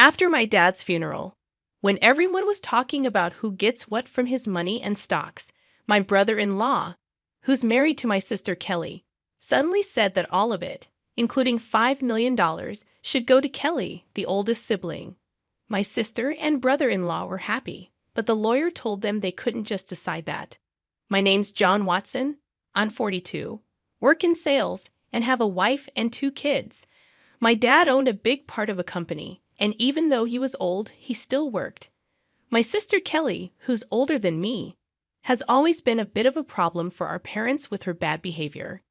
After my dad's funeral, when everyone was talking about who gets what from his money and stocks, my brother-in-law, who's married to my sister Kelly, suddenly said that all of it, including $5 million, should go to Kelly, the oldest sibling. My sister and brother-in-law were happy, but the lawyer told them they couldn't just decide that. My name's John Watson. I'm 42, work in sales, and have a wife and 2 kids. My dad owned a big part of a company, and even though he was old, he still worked. My sister Kelly, who's older than me, has always been a bit of a problem for our parents with her bad behavior.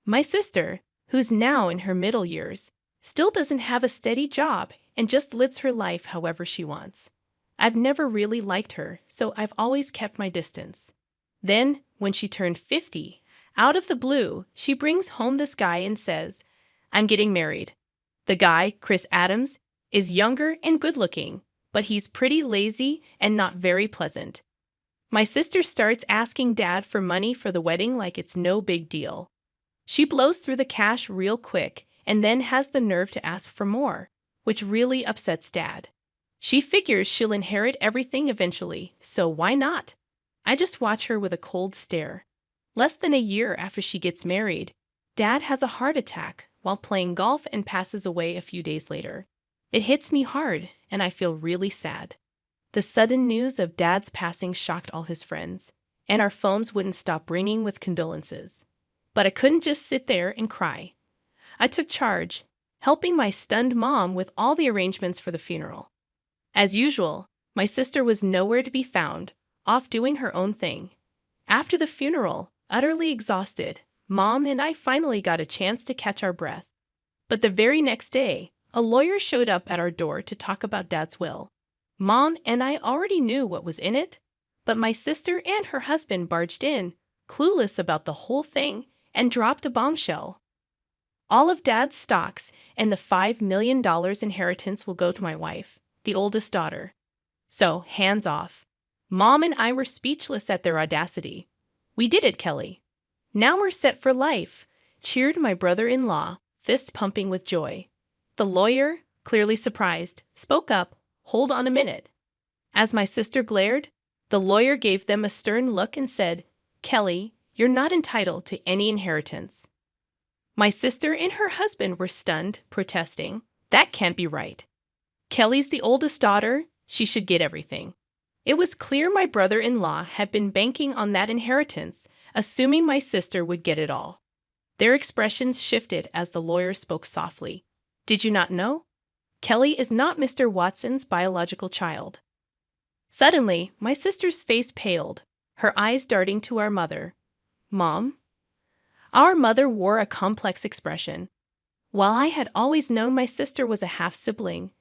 My sister, who's now in her middle years, still doesn't have a steady job and just lives her life however she wants. I've never really liked her, so I've always kept my distance. Then, when she turned 50, out of the blue, she brings home this guy and says, "I'm getting married." The guy, Chris Adams, is younger and good-looking, but he's pretty lazy and not very pleasant. My sister starts asking Dad for money for the wedding like it's no big deal. She blows through the cash real quick and then has the nerve to ask for more, which really upsets Dad. She figures she'll inherit everything eventually, so why not? I just watch her with a cold stare. Less than a year after she gets married, Dad has a heart attack while playing golf and passes away a few days later. It hits me hard, and I feel really sad. The sudden news of Dad's passing shocked all his friends, and our phones wouldn't stop ringing with condolences. But I couldn't just sit there and cry. I took charge, helping my stunned mom with all the arrangements for the funeral. As usual, my sister was nowhere to be found, off doing her own thing. After the funeral, utterly exhausted, Mom and I finally got a chance to catch our breath. But the very next day, a lawyer showed up at our door to talk about Dad's will. Mom and I already knew what was in it, but my sister and her husband barged in, clueless about the whole thing, and dropped a bombshell. All of Dad's stocks and the $5 million inheritance will go to my wife, the oldest daughter. So, hands off. Mom and I were speechless at their audacity. "We did it, Kelly. Now we're set for life," cheered my brother-in-law, fist pumping with joy. The lawyer, clearly surprised, spoke up, "Hold on a minute." As my sister glared, the lawyer gave them a stern look and said, "Kelly, you're not entitled to any inheritance." My sister and her husband were stunned, protesting, "That can't be right. Kelly's the oldest daughter, she should get everything." It was clear my brother-in-law had been banking on that inheritance, assuming my sister would get it all. Their expressions shifted as the lawyer spoke softly. "Did you not know? Kelly is not Mr. Watson's biological child." Suddenly, my sister's face paled, her eyes darting to our mother. "Mom?" Our mother wore a complex expression. While I had always known my sister was a half-sibling,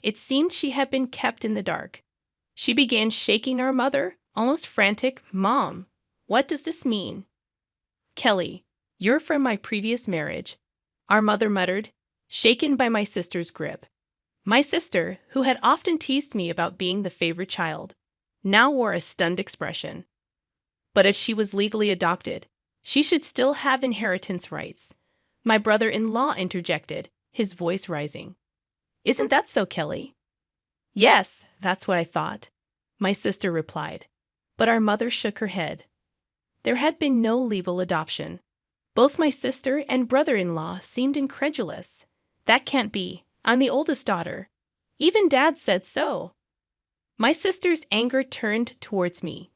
it seemed she had been kept in the dark. She began shaking our mother, almost frantic. "Mom, what does this mean?" "Kelly, you're from my previous marriage," our mother muttered, shaken by my sister's grip. My sister, who had often teased me about being the favorite child, now wore a stunned expression. "But if she was legally adopted, she should still have inheritance rights," my brother-in-law interjected, his voice rising. "Isn't that so, Kelly?" "Yes, that's what I thought," my sister replied, but our mother shook her head. There had been no legal adoption. Both my sister and brother-in-law seemed incredulous. "That can't be. I'm the oldest daughter. Even Dad said so." My sister's anger turned towards me.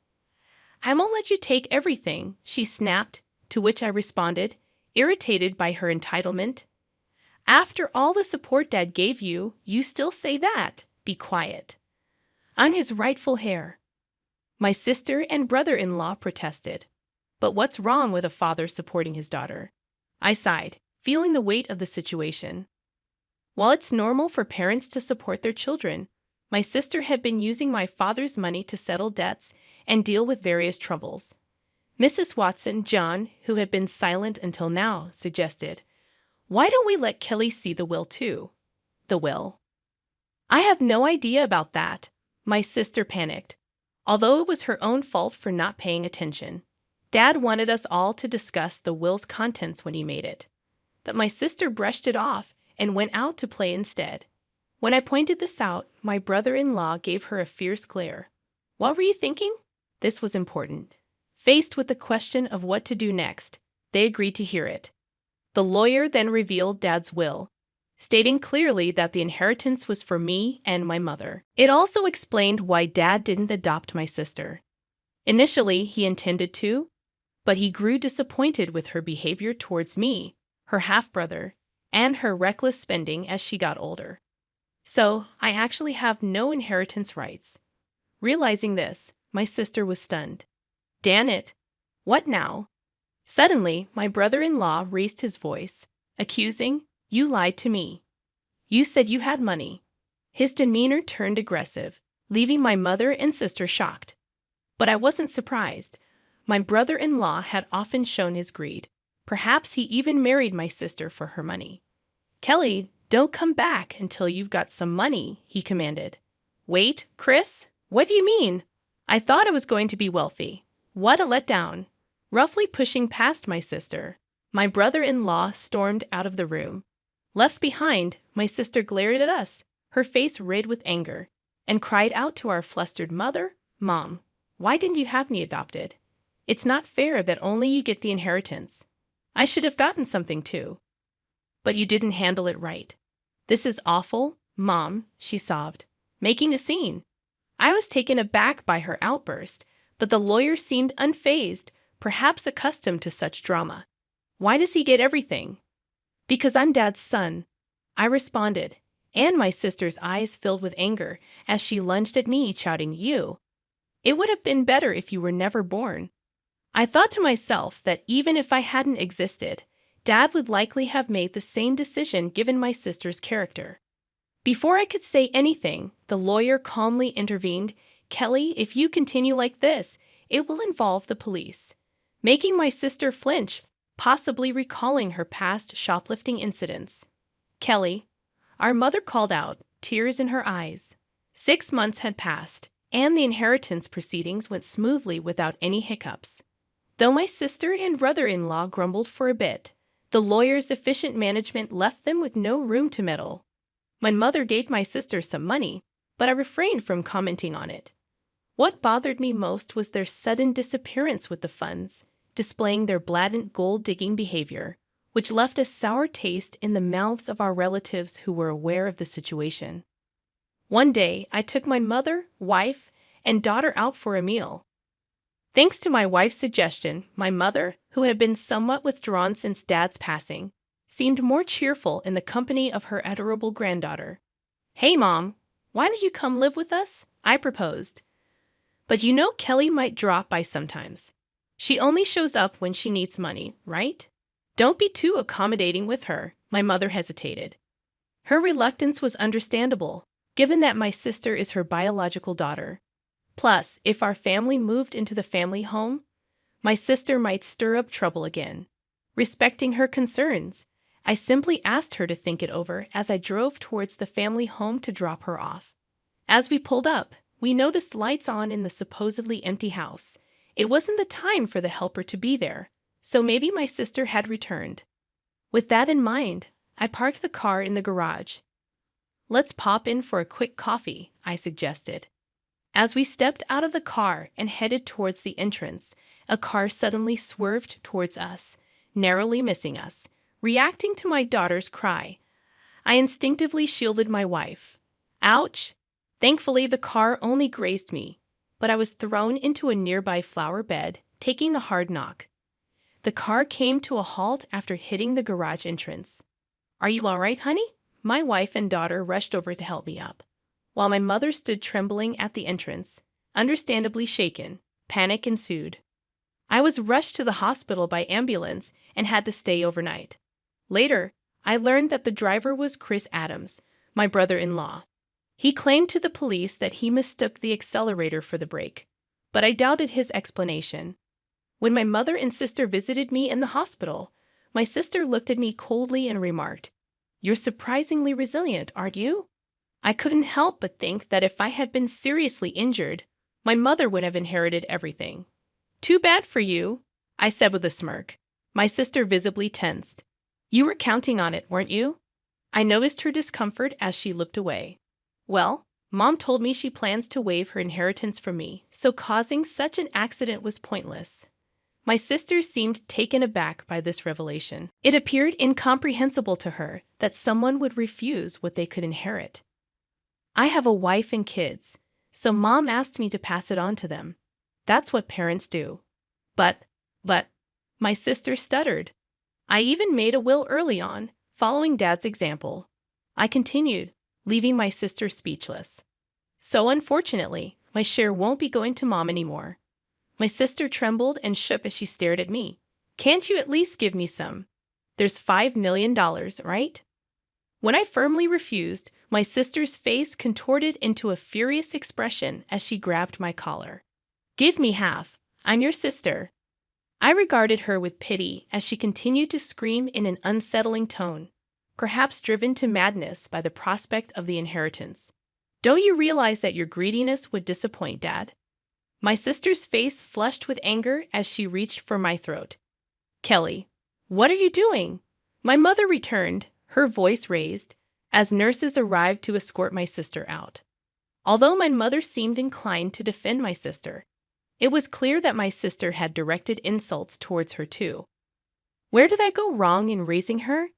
"I won't let you take everything," she snapped, to which I responded, irritated by her entitlement. "After all the support Dad gave you, you still say that? Be quiet." "I'm his rightful heir." My sister and brother-in-law protested. But what's wrong with a father supporting his daughter? I sighed, feeling the weight of the situation. While it's normal for parents to support their children, my sister had been using my father's money to settle debts and deal with various troubles. Mrs. Watson, John, who had been silent until now, suggested, "Why don't we let Kelly see the will too?" "The will?" "I have no idea about that," my sister panicked, although it was her own fault for not paying attention. Dad wanted us all to discuss the will's contents when he made it. But my sister brushed it off and went out to play instead. When I pointed this out, my brother-in-law gave her a fierce glare. What were you thinking? This was important. Faced with the question of what to do next, they agreed to hear it. The lawyer then revealed Dad's will, stating clearly that the inheritance was for me and my mother. It also explained why Dad didn't adopt my sister. Initially, he intended to, but he grew disappointed with her behavior towards me, her half-brother, and her reckless spending as she got older. So, I actually have no inheritance rights. Realizing this, my sister was stunned. Damn it! What now? Suddenly, my brother-in-law raised his voice, accusing, "You lied to me. You said you had money." His demeanor turned aggressive, leaving my mother and sister shocked. But I wasn't surprised. My brother-in-law had often shown his greed. Perhaps he even married my sister for her money. "Kelly, don't come back until you've got some money," he commanded. "Wait, Chris? What do you mean? I thought I was going to be wealthy. What a letdown." Roughly pushing past my sister, my brother-in-law stormed out of the room. Left behind, my sister glared at us, her face red with anger, and cried out to our flustered mother, "Mom, why didn't you have me adopted? It's not fair that only you get the inheritance. I should have gotten something too. But you didn't handle it right. This is awful, Mom," she sobbed, making a scene. I was taken aback by her outburst, but the lawyer seemed unfazed, perhaps accustomed to such drama. "Why does he get everything?" "Because I'm Dad's son," I responded, and my sister's eyes filled with anger as she lunged at me, shouting, "You! It would have been better if you were never born." I thought to myself that even if I hadn't existed, Dad would likely have made the same decision given my sister's character. Before I could say anything, the lawyer calmly intervened. "Kelly, if you continue like this, it will involve the police," making my sister flinch, possibly recalling her past shoplifting incidents. "Kelly," our mother called out, tears in her eyes. 6 months had passed, and the inheritance proceedings went smoothly without any hiccups. Though my sister and brother-in-law grumbled for a bit, the lawyer's efficient management left them with no room to meddle. My mother gave my sister some money, but I refrained from commenting on it. What bothered me most was their sudden disappearance with the funds, displaying their blatant gold-digging behavior, which left a sour taste in the mouths of our relatives who were aware of the situation. One day, I took my mother, wife, and daughter out for a meal. Thanks to my wife's suggestion, my mother, who had been somewhat withdrawn since Dad's passing, seemed more cheerful in the company of her adorable granddaughter. "Hey, Mom, why don't you come live with us?" I proposed. "But you know Kelly might drop by sometimes. She only shows up when she needs money, right? Don't be too accommodating with her," my mother hesitated. Her reluctance was understandable, given that my sister is her biological daughter. Plus, if our family moved into the family home, my sister might stir up trouble again. Respecting her concerns, I simply asked her to think it over as I drove towards the family home to drop her off. As we pulled up, we noticed lights on in the supposedly empty house. It wasn't the time for the helper to be there, so maybe my sister had returned. With that in mind, I parked the car in the garage. "Let's pop in for a quick coffee," I suggested. As we stepped out of the car and headed towards the entrance, a car suddenly swerved towards us, narrowly missing us. Reacting to my daughter's cry, I instinctively shielded my wife. Ouch! Thankfully, the car only grazed me, but I was thrown into a nearby flower bed, taking a hard knock. The car came to a halt after hitting the garage entrance. "Are you all right, honey?" My wife and daughter rushed over to help me up, while my mother stood trembling at the entrance, understandably shaken. Panic ensued. I was rushed to the hospital by ambulance and had to stay overnight. Later, I learned that the driver was Chris Adams, my brother-in-law. He claimed to the police that he mistook the accelerator for the brake, but I doubted his explanation. When my mother and sister visited me in the hospital, my sister looked at me coldly and remarked, "You're surprisingly resilient, aren't you?" I couldn't help but think that if I had been seriously injured, my mother would have inherited everything. "Too bad for you," I said with a smirk. My sister visibly tensed. "You were counting on it, weren't you?" I noticed her discomfort as she looked away. Well, Mom told me she plans to waive her inheritance from me, so causing such an accident was pointless. My sister seemed taken aback by this revelation. It appeared incomprehensible to her that someone would refuse what they could inherit. I have a wife and kids, so Mom asked me to pass it on to them. That's what parents do. But, my sister stuttered. I even made a will early on, following Dad's example. I continued, leaving my sister speechless. So unfortunately, my share won't be going to Mom anymore. My sister trembled and shook as she stared at me. Can't you at least give me some? There's $5 million, right? When I firmly refused, my sister's face contorted into a furious expression as she grabbed my collar. Give me half. I'm your sister. I regarded her with pity as she continued to scream in an unsettling tone, perhaps driven to madness by the prospect of the inheritance. Don't you realize that your greediness would disappoint Dad? My sister's face flushed with anger as she reached for my throat. Kelly, what are you doing? My mother returned, her voice raised, as nurses arrived to escort my sister out. Although my mother seemed inclined to defend my sister, it was clear that my sister had directed insults towards her too. Where did I go wrong in raising her?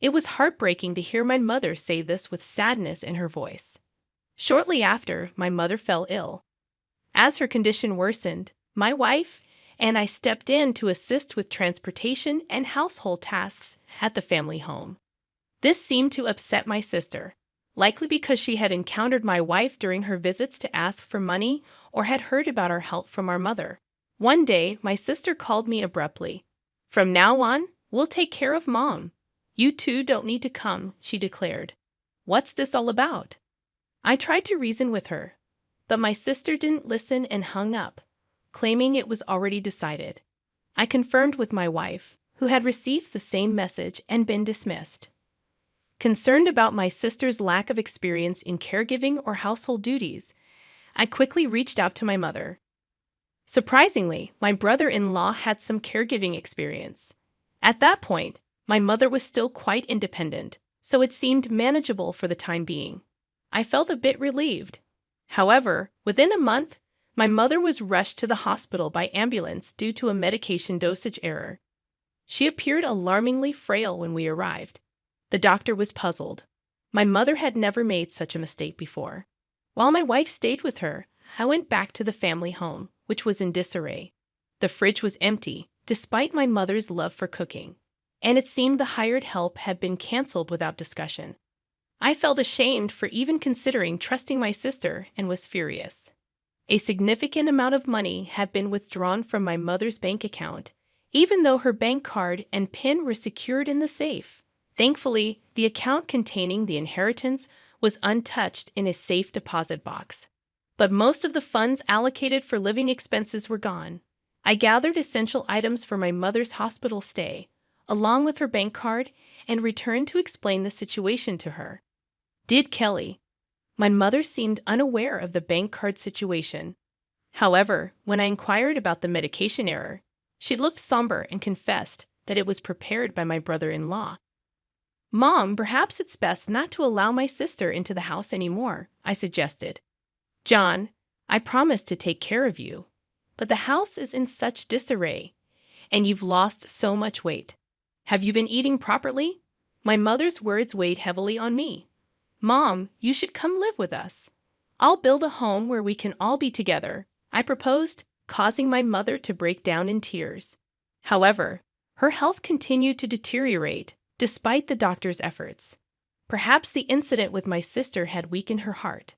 It was heartbreaking to hear my mother say this with sadness in her voice. Shortly after, my mother fell ill. As her condition worsened, my wife and I stepped in to assist with transportation and household tasks at the family home. This seemed to upset my sister, likely because she had encountered my wife during her visits to ask for money or had heard about our help from our mother. One day, my sister called me abruptly. From now on, we'll take care of Mom. You two don't need to come, she declared. What's this all about? I tried to reason with her, but my sister didn't listen and hung up, claiming it was already decided. I confirmed with my wife, who had received the same message and been dismissed. Concerned about my sister's lack of experience in caregiving or household duties, I quickly reached out to my mother. Surprisingly, my brother-in-law had some caregiving experience. At that point, my mother was still quite independent, so it seemed manageable for the time being. I felt a bit relieved. However, within a month, my mother was rushed to the hospital by ambulance due to a medication dosage error. She appeared alarmingly frail when we arrived. The doctor was puzzled. My mother had never made such a mistake before. While my wife stayed with her, I went back to the family home, which was in disarray. The fridge was empty, despite my mother's love for cooking, and it seemed the hired help had been canceled without discussion. I felt ashamed for even considering trusting my sister and was furious. A significant amount of money had been withdrawn from my mother's bank account, even though her bank card and PIN were secured in the safe. Thankfully, the account containing the inheritance was untouched in a safe deposit box. But most of the funds allocated for living expenses were gone. I gathered essential items for my mother's hospital stay, along with her bank card, and returned to explain the situation to her. Did Kelly? My mother seemed unaware of the bank card situation. However, when I inquired about the medication error, she looked somber and confessed that it was prepared by my brother-in-law. Mom, perhaps it's best not to allow my sister into the house anymore, I suggested. John, I promised to take care of you, but the house is in such disarray, and you've lost so much weight. Have you been eating properly? My mother's words weighed heavily on me. Mom, you should come live with us. I'll build a home where we can all be together, I proposed, causing my mother to break down in tears. However, her health continued to deteriorate, despite the doctor's efforts. Perhaps the incident with my sister had weakened her heart.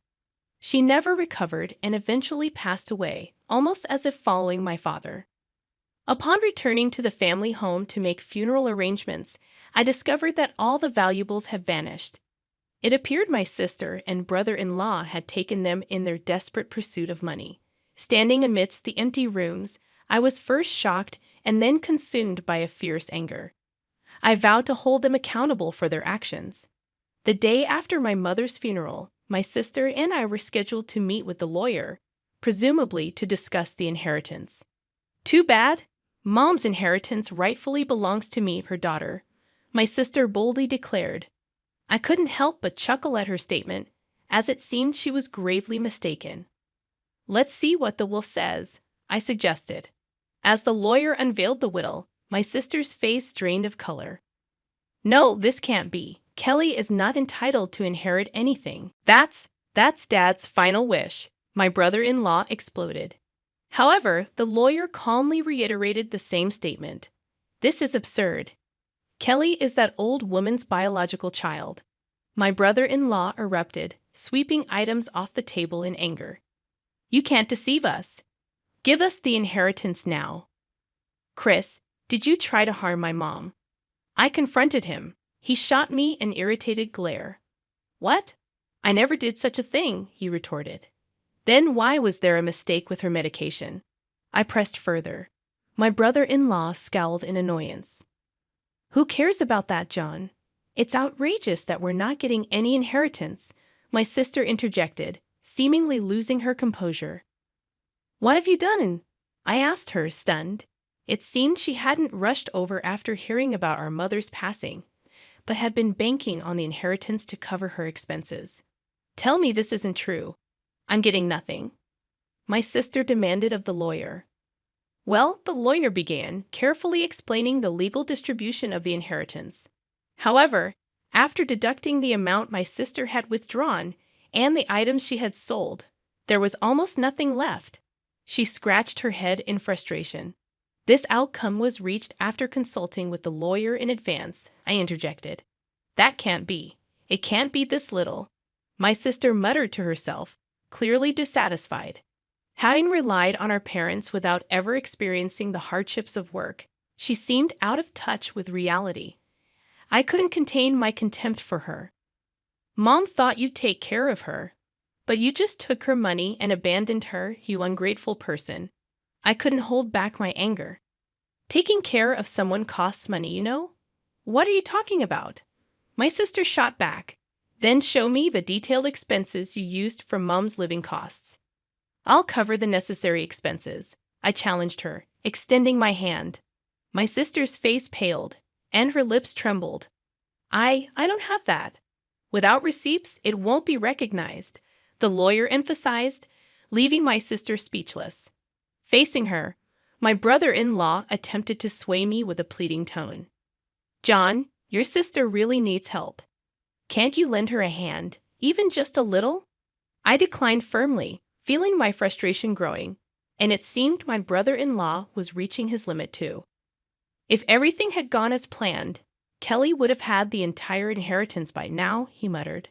She never recovered and eventually passed away, almost as if following my father. Upon returning to the family home to make funeral arrangements, I discovered that all the valuables had vanished. It appeared my sister and brother-in-law had taken them in their desperate pursuit of money. Standing amidst the empty rooms, I was first shocked and then consumed by a fierce anger. I vowed to hold them accountable for their actions. The day after my mother's funeral, my sister and I were scheduled to meet with the lawyer, presumably to discuss the inheritance. Too bad. Mom's inheritance rightfully belongs to me, her daughter, my sister boldly declared. I couldn't help but chuckle at her statement, as it seemed she was gravely mistaken. "Let's see what the will says," I suggested. As the lawyer unveiled the will, my sister's face drained of color. "No, this can't be. Kelly is not entitled to inherit anything. That's Dad's final wish," my brother-in-law exploded. However, the lawyer calmly reiterated the same statement. "This is absurd. Kelly is that old woman's biological child." My brother-in-law erupted, sweeping items off the table in anger. "You can't deceive us. Give us the inheritance now." "Chris, did you try to harm my mom?" I confronted him. He shot me an irritated glare. "What? I never did such a thing," he retorted. "Then why was there a mistake with her medication?" I pressed further. My brother-in-law scowled in annoyance. "Who cares about that, John? It's outrageous that we're not getting any inheritance," my sister interjected, seemingly losing her composure. "What have you done?" I asked her, stunned. It seemed she hadn't rushed over after hearing about our mother's passing, but had been banking on the inheritance to cover her expenses. "Tell me this isn't true. I'm getting nothing," my sister demanded of the lawyer. Well, the lawyer began, carefully explaining the legal distribution of the inheritance. However, after deducting the amount my sister had withdrawn and the items she had sold, there was almost nothing left. She scratched her head in frustration. "This outcome was reached after consulting with the lawyer in advance," I interjected. "That can't be. It can't be this little," my sister muttered to herself, clearly dissatisfied. Having relied on our parents without ever experiencing the hardships of work, she seemed out of touch with reality. I couldn't contain my contempt for her. "Mom thought you'd take care of her, but you just took her money and abandoned her, you ungrateful person." I couldn't hold back my anger. "Taking care of someone costs money, you know? What are you talking about?" My sister shot back. "Then show me the detailed expenses you used for Mom's living costs." "I'll cover the necessary expenses," I challenged her, extending my hand. My sister's face paled, and her lips trembled. I don't have that." "Without receipts, it won't be recognized," the lawyer emphasized, leaving my sister speechless. Facing her, my brother-in-law attempted to sway me with a pleading tone. "John, your sister really needs help. Can't you lend her a hand, even just a little?" I declined firmly, feeling my frustration growing, and it seemed my brother-in-law was reaching his limit too. "If everything had gone as planned, Kelly would have had the entire inheritance by now," he muttered.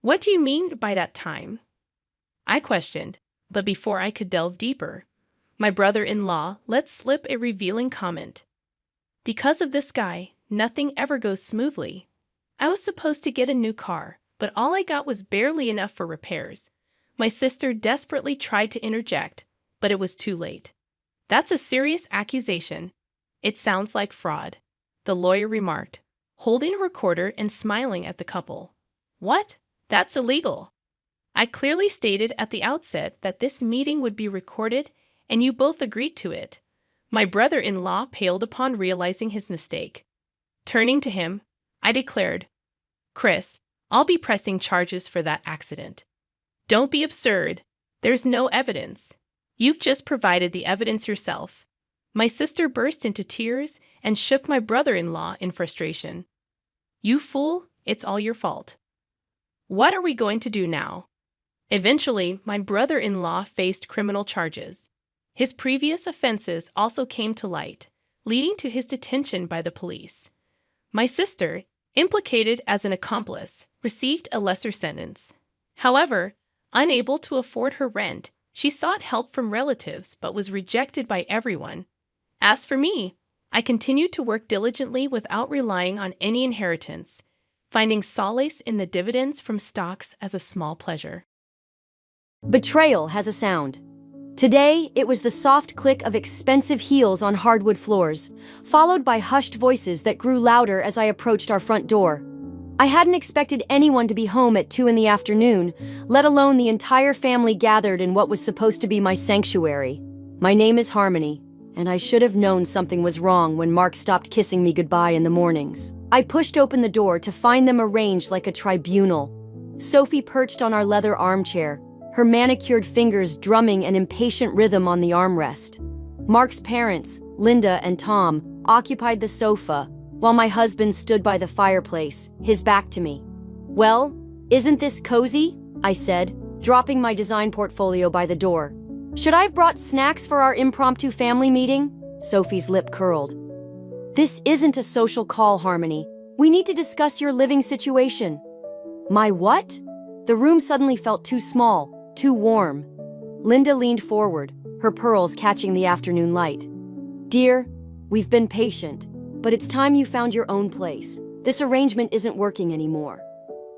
"What do you mean by that time?" I questioned, but before I could delve deeper, my brother-in-law let slip a revealing comment. "Because of this guy, nothing ever goes smoothly. I was supposed to get a new car, but all I got was barely enough for repairs." My sister desperately tried to interject, but it was too late. "That's a serious accusation. It sounds like fraud," the lawyer remarked, holding a recorder and smiling at the couple. "What? That's illegal. I clearly stated at the outset that this meeting would be recorded, and you both agreed to it." My brother-in-law paled upon realizing his mistake. Turning to him, I declared, "Chris, I'll be pressing charges for that accident." "Don't be absurd. There's no evidence. You've just provided the evidence yourself." My sister burst into tears and shook my brother-in-law in frustration. "You fool, it's all your fault. What are we going to do now?" Eventually, my brother-in-law faced criminal charges. His previous offenses also came to light, leading to his detention by the police. My sister, implicated as an accomplice, received a lesser sentence. However, unable to afford her rent, she sought help from relatives but was rejected by everyone. As for me, I continued to work diligently without relying on any inheritance, finding solace in the dividends from stocks as a small pleasure. Betrayal has a sound. Today, it was the soft click of expensive heels on hardwood floors, followed by hushed voices that grew louder as I approached our front door. I hadn't expected anyone to be home at 2 in the afternoon, let alone the entire family gathered in what was supposed to be my sanctuary. My name is Harmony, and I should have known something was wrong when Mark stopped kissing me goodbye in the mornings. I pushed open the door to find them arranged like a tribunal. Sophie perched on our leather armchair, her manicured fingers drumming an impatient rhythm on the armrest. Mark's parents, Linda and Tom, occupied the sofa, while my husband stood by the fireplace, his back to me. "Well, isn't this cozy?" I said, dropping my design portfolio by the door. "Should I have brought snacks for our impromptu family meeting?" Sophie's lip curled. "This isn't a social call, Harmony. We need to discuss your living situation." "My what?" The room suddenly felt too small, too warm. Linda leaned forward, her pearls catching the afternoon light. "Dear, we've been patient, but it's time you found your own place. This arrangement isn't working anymore."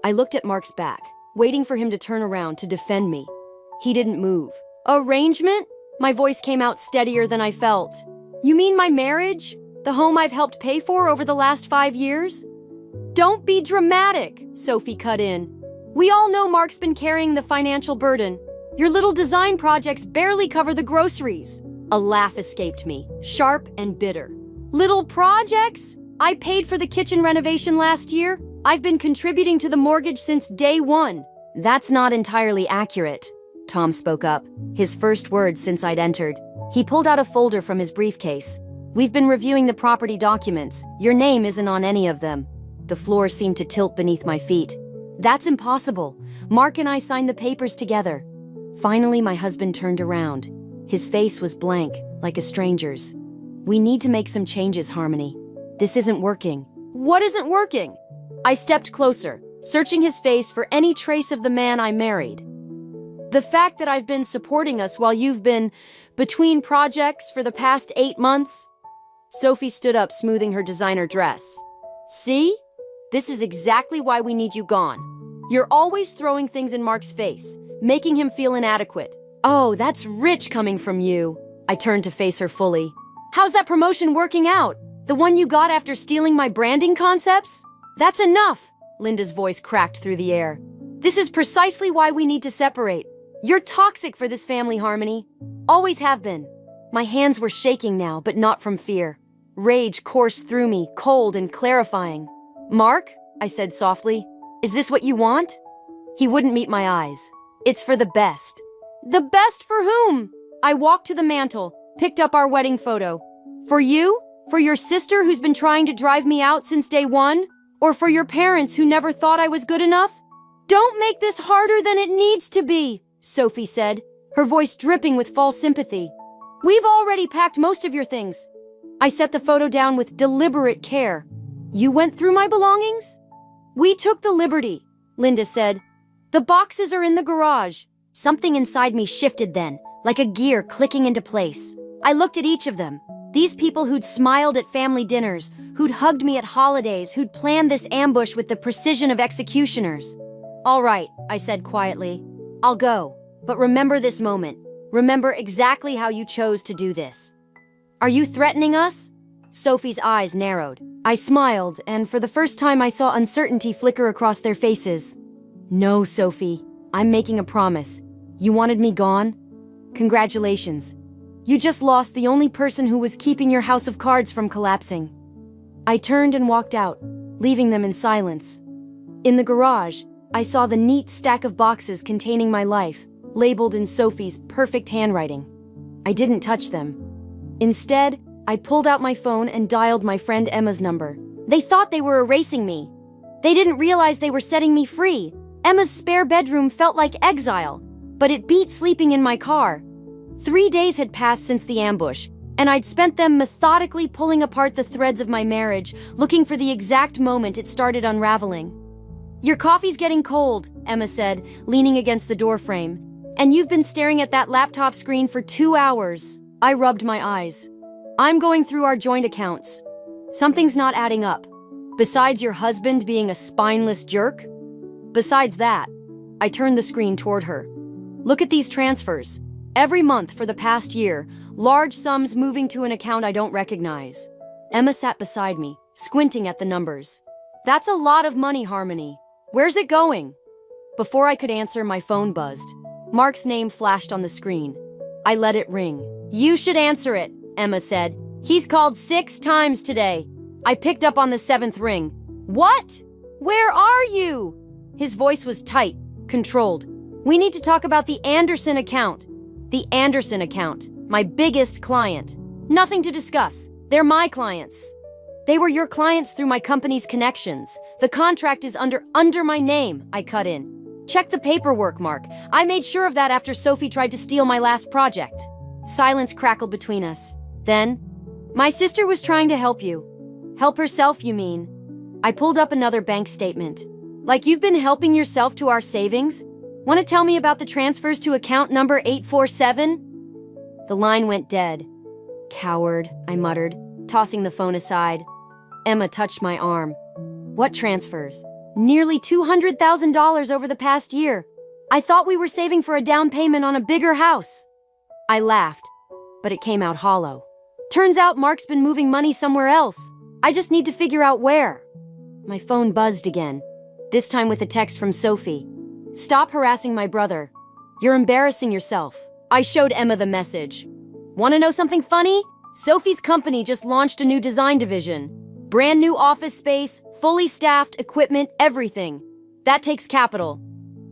I looked at Mark's back, waiting for him to turn around to defend me. He didn't move. "Arrangement?" My voice came out steadier than I felt. "You mean my marriage? The home I've helped pay for over the last 5 years?" "Don't be dramatic," Sophie cut in. "We all know Mark's been carrying the financial burden. Your little design projects barely cover the groceries." A laugh escaped me, sharp and bitter. "Little projects? I paid for the kitchen renovation last year. I've been contributing to the mortgage since day one." "That's not entirely accurate," Tom spoke up, his first words since I'd entered. He pulled out a folder from his briefcase. "We've been reviewing the property documents. Your name isn't on any of them." The floor seemed to tilt beneath my feet. "That's impossible. Mark and I signed the papers together." Finally, my husband turned around. His face was blank, like a stranger's. "We need to make some changes, Harmony. This isn't working." "What isn't working?" I stepped closer, searching his face for any trace of the man I married. "The fact that I've been supporting us while you've been between projects for the past 8 months." Sophie stood up, smoothing her designer dress. "See? This is exactly why we need you gone. You're always throwing things in Mark's face, making him feel inadequate." "Oh, that's rich coming from you." I turned to face her fully. "How's that promotion working out? The one you got after stealing my branding concepts?" "That's enough," Linda's voice cracked through the air. "This is precisely why we need to separate. You're toxic for this family, Harmony. Always have been." My hands were shaking now, but not from fear. Rage coursed through me, cold and clarifying. "Mark," I said softly, "is this what you want?" He wouldn't meet my eyes. "It's for the best." "The best for whom?" I walked to the mantel, picked up our wedding photo. "For you? For your sister who's been trying to drive me out since day one? Or for your parents who never thought I was good enough?" "Don't make this harder than it needs to be," Sophie said, her voice dripping with false sympathy. "We've already packed most of your things." I set the photo down with deliberate care. "You went through my belongings?" "We took the liberty," Linda said. "The boxes are in the garage." Something inside me shifted then, like a gear clicking into place. I looked at each of them. These people who'd smiled at family dinners, who'd hugged me at holidays, who'd planned this ambush with the precision of executioners. "All right," I said quietly. "I'll go. But remember this moment. Remember exactly how you chose to do this." "Are you threatening us?" Sophie's eyes narrowed. I smiled, and for the first time I saw uncertainty flicker across their faces. "No, Sophie. I'm making a promise. You wanted me gone? Congratulations. You just lost the only person who was keeping your house of cards from collapsing." I turned and walked out, leaving them in silence. In the garage, I saw the neat stack of boxes containing my life, labeled in Sophie's perfect handwriting. I didn't touch them. Instead, I pulled out my phone and dialed my friend Emma's number. They thought they were erasing me. They didn't realize they were setting me free. Emma's spare bedroom felt like exile, but it beat sleeping in my car. 3 days had passed since the ambush, and I'd spent them methodically pulling apart the threads of my marriage, looking for the exact moment it started unraveling. "Your coffee's getting cold," Emma said, leaning against the doorframe. "And you've been staring at that laptop screen for 2 hours." I rubbed my eyes. "I'm going through our joint accounts. Something's not adding up. Besides your husband being a spineless jerk? Besides that." I turned the screen toward her. "Look at these transfers. Every month for the past year, large sums moving to an account I don't recognize." Emma sat beside me, squinting at the numbers. "That's a lot of money, Harmony. Where's it going?" Before I could answer, my phone buzzed. Mark's name flashed on the screen. I let it ring. "You should answer it," Emma said. "He's called 6 times today." I picked up on the 7th ring. "What? Where are you?" His voice was tight, controlled. "We need to talk about the Anderson account." The Anderson account, my biggest client. "Nothing to discuss. They're my clients." "They were your clients through my company's connections. The contract is under my name," I cut in. "Check the paperwork, Mark. I made sure of that after Sophie tried to steal my last project." Silence crackled between us. Then, "My sister was trying to help you." "Help herself, you mean?" I pulled up another bank statement. "Like you've been helping yourself to our savings? Want to tell me about the transfers to account number 847? The line went dead. "Coward," I muttered, tossing the phone aside. Emma touched my arm. "What transfers?" "Nearly $200,000 over the past year. I thought we were saving for a down payment on a bigger house." I laughed, but it came out hollow. "Turns out Mark's been moving money somewhere else. I just need to figure out where." My phone buzzed again, this time with a text from Sophie. "Stop harassing my brother. You're embarrassing yourself." I showed Emma the message. "Want to know something funny? Sophie's company just launched a new design division. Brand new office space, fully staffed, equipment, everything. That takes capital.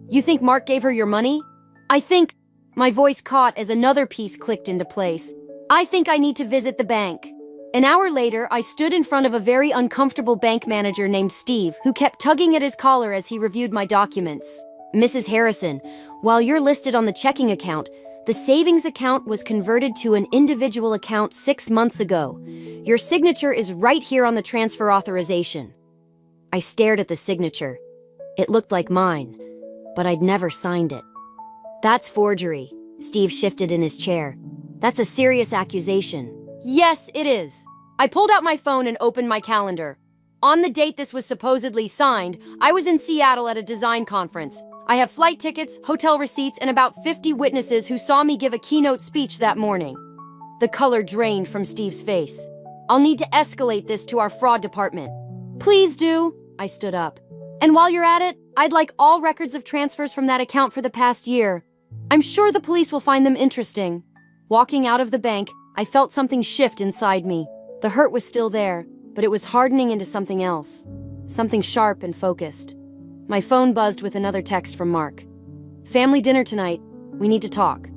You think Mark gave her your money?" "I think..." My voice caught as another piece clicked into place. "I think I need to visit the bank." An hour later, I stood in front of a very uncomfortable bank manager named Steve, who kept tugging at his collar as he reviewed my documents. "Mrs. Harrison, while you're listed on the checking account, the savings account was converted to an individual account 6 months ago. Your signature is right here on the transfer authorization." I stared at the signature. It looked like mine, but I'd never signed it. "That's forgery." Steve shifted in his chair. "That's a serious accusation." "Yes, it is." I pulled out my phone and opened my calendar. On the date this was supposedly signed, I was in Seattle at a design conference. I have flight tickets, hotel receipts, and about 50 witnesses who saw me give a keynote speech that morning. The color drained from Steve's face. "I'll need to escalate this to our fraud department." "Please do." I stood up. "And while you're at it, I'd like all records of transfers from that account for the past year. I'm sure the police will find them interesting." Walking out of the bank, I felt something shift inside me. The hurt was still there, but it was hardening into something else. Something sharp and focused. My phone buzzed with another text from Mark. "Family dinner tonight. We need to talk."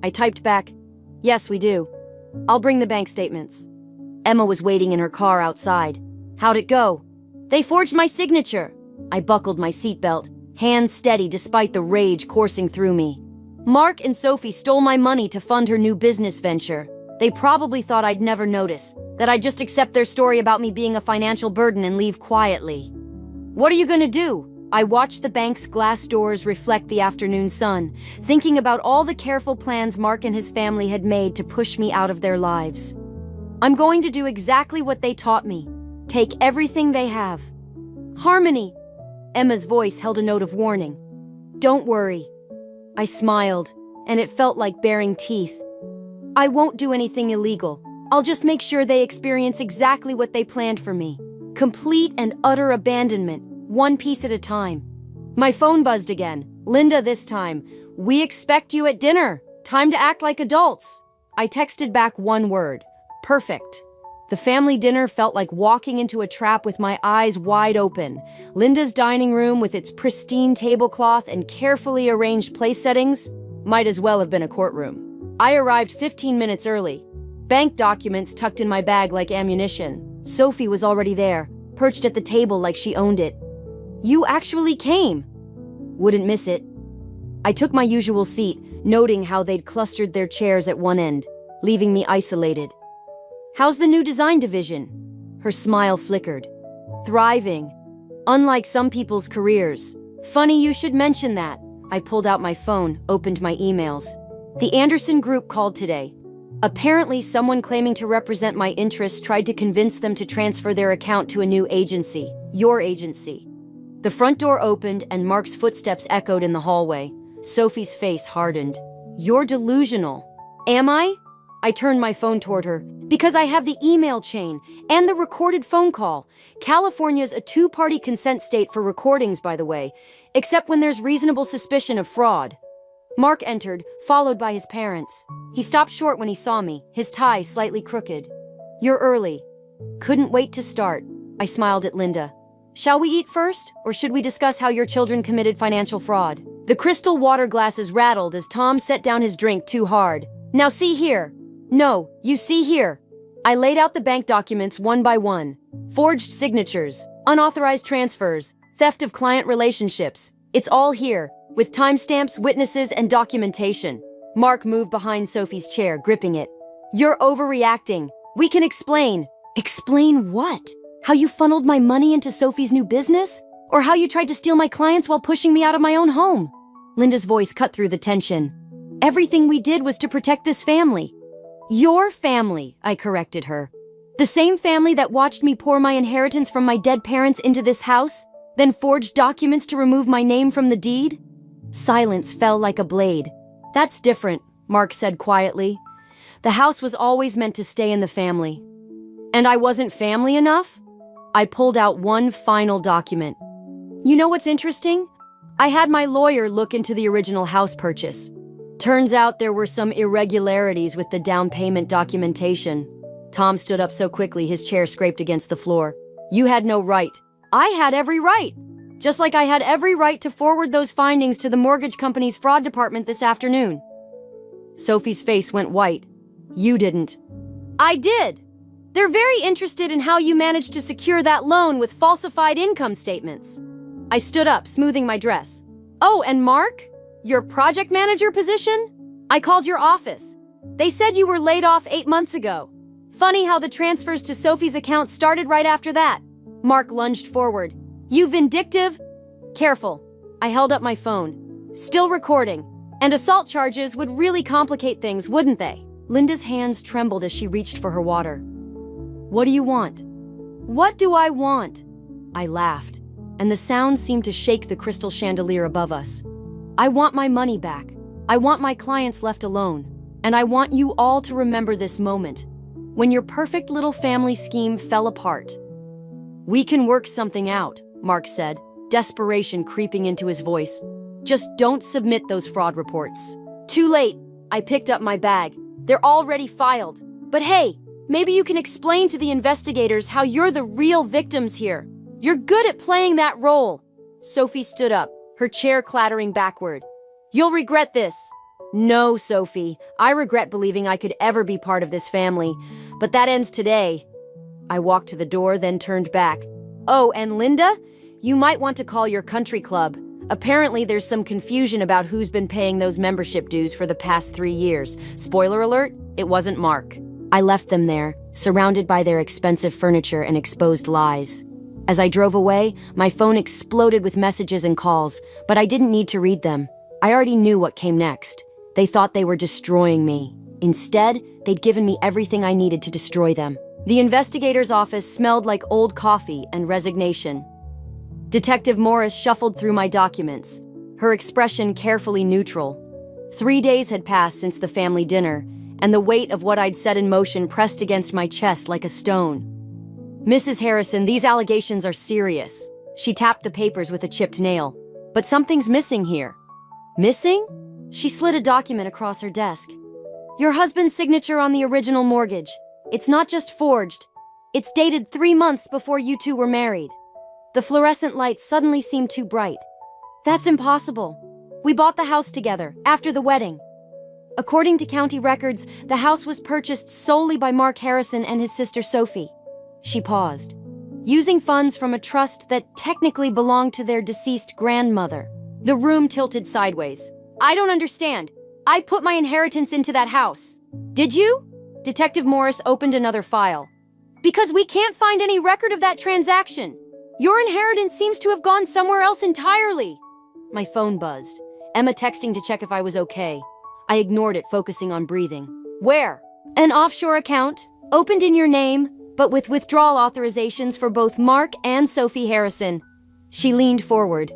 I typed back, "Yes, we do. I'll bring the bank statements." Emma was waiting in her car outside. "How'd it go?" "They forged my signature." I buckled my seatbelt, hands steady despite the rage coursing through me. "Mark and Sophie stole my money to fund her new business venture. They probably thought I'd never notice, that I'd just accept their story about me being a financial burden and leave quietly." "What are you gonna do?" I watched the bank's glass doors reflect the afternoon sun, thinking about all the careful plans Mark and his family had made to push me out of their lives. "I'm going to do exactly what they taught me. Take everything they have." "Harmony." Emma's voice held a note of warning. "Don't worry." I smiled, and it felt like baring teeth. "I won't do anything illegal. I'll just make sure they experience exactly what they planned for me. Complete and utter abandonment, one piece at a time." My phone buzzed again. "Linda this time. We expect you at dinner. Time to act like adults." I texted back one word. Perfect. The family dinner felt like walking into a trap with my eyes wide open. Linda's dining room with its pristine tablecloth and carefully arranged place settings might as well have been a courtroom. I arrived 15 minutes early. Bank documents tucked in my bag like ammunition. Sophie was already there, perched at the table like she owned it. "You actually came." Wouldn't miss it. I took my usual seat, noting how they'd clustered their chairs at one end, leaving me isolated. "How's the new design division?" Her smile flickered. "Thriving. Unlike some people's careers." "Funny you should mention that." I pulled out my phone, opened my emails. The Anderson Group called today. Apparently, someone claiming to represent my interests tried to convince them to transfer their account to a new agency, your agency. The front door opened and Mark's footsteps echoed in the hallway. Sophie's face hardened. "You're delusional." "Am I?" I turned my phone toward her. "Because I have the email chain and the recorded phone call. California's a 2-party consent state for recordings, by the way, except when there's reasonable suspicion of fraud." Mark entered, followed by his parents. He stopped short when he saw me, his tie slightly crooked. "You're early." "Couldn't wait to start." I smiled at Linda. "Shall we eat first, or should we discuss how your children committed financial fraud?" The crystal water glasses rattled as Tom set down his drink too hard. "Now see here." "No, you see here." I laid out the bank documents one by one. Forged signatures, unauthorized transfers, theft of client relationships. It's all here, with timestamps, witnesses, and documentation. Mark moved behind Sophie's chair, gripping it. "You're overreacting. We can explain." "Explain what? How you funneled my money into Sophie's new business? Or how you tried to steal my clients while pushing me out of my own home?" Linda's voice cut through the tension. "Everything we did was to protect this family." "Your family," I corrected her. "The same family that watched me pour my inheritance from my dead parents into this house, then forged documents to remove my name from the deed?" Silence fell like a blade. "That's different," Mark said quietly. "The house was always meant to stay in the family." "And I wasn't family enough?" I pulled out one final document. "You know what's interesting? I had my lawyer look into the original house purchase. Turns out there were some irregularities with the down payment documentation." Tom stood up so quickly his chair scraped against the floor. "You had no right." "I had every right. Just like I had every right to forward those findings to the mortgage company's fraud department this afternoon." Sophie's face went white. "You didn't." "I did. They're very interested in how you managed to secure that loan with falsified income statements." I stood up, smoothing my dress. "Oh, and Mark? Your project manager position? I called your office. They said you were laid off 8 months ago. Funny how the transfers to Sophie's account started right after that." Mark lunged forward. "You vindictive—" "Careful." I held up my phone. "Still recording. And assault charges would really complicate things, wouldn't they?" Linda's hands trembled as she reached for her water. "What do you want?" "What do I want?" I laughed, and the sound seemed to shake the crystal chandelier above us. "I want my money back. I want my clients left alone. And I want you all to remember this moment, when your perfect little family scheme fell apart." "We can work something out," Mark said, desperation creeping into his voice. "Just don't submit those fraud reports." "Too late." I picked up my bag. "They're already filed. But hey, maybe you can explain to the investigators how you're the real victims here. You're good at playing that role." Sophie stood up, her chair clattering backward. "You'll regret this." "No, Sophie. I regret believing I could ever be part of this family. But that ends today." I walked to the door, then turned back. "Oh, and Linda, you might want to call your country club. Apparently there's some confusion about who's been paying those membership dues for the past 3 years. Spoiler alert, it wasn't Mark." I left them there, surrounded by their expensive furniture and exposed lies. As I drove away, my phone exploded with messages and calls, but I didn't need to read them. I already knew what came next. They thought they were destroying me. Instead, they'd given me everything I needed to destroy them. The investigator's office smelled like old coffee and resignation. Detective Morris shuffled through my documents, her expression carefully neutral. 3 days had passed since the family dinner, and the weight of what I'd set in motion pressed against my chest like a stone. "Mrs. Harrison, these allegations are serious." She tapped the papers with a chipped nail. "But something's missing here." "Missing?" She slid a document across her desk. "Your husband's signature on the original mortgage. It's not just forged. It's dated 3 months before you two were married." The fluorescent lights suddenly seemed too bright. "That's impossible. We bought the house together, after the wedding. According to county records, the house was purchased solely by Mark Harrison and his sister Sophie." She paused, "Using funds from a trust that technically belonged to their deceased grandmother." The room tilted sideways. "I don't understand. I put my inheritance into that house." "Did you?" Detective Morris opened another file. "Because we can't find any record of that transaction. Your inheritance seems to have gone somewhere else entirely." My phone buzzed. Emma texting to check if I was okay. I ignored it, focusing on breathing. "Where?" "An offshore account, opened in your name, but with withdrawal authorizations for both Mark and Sophie Harrison." She leaned forward.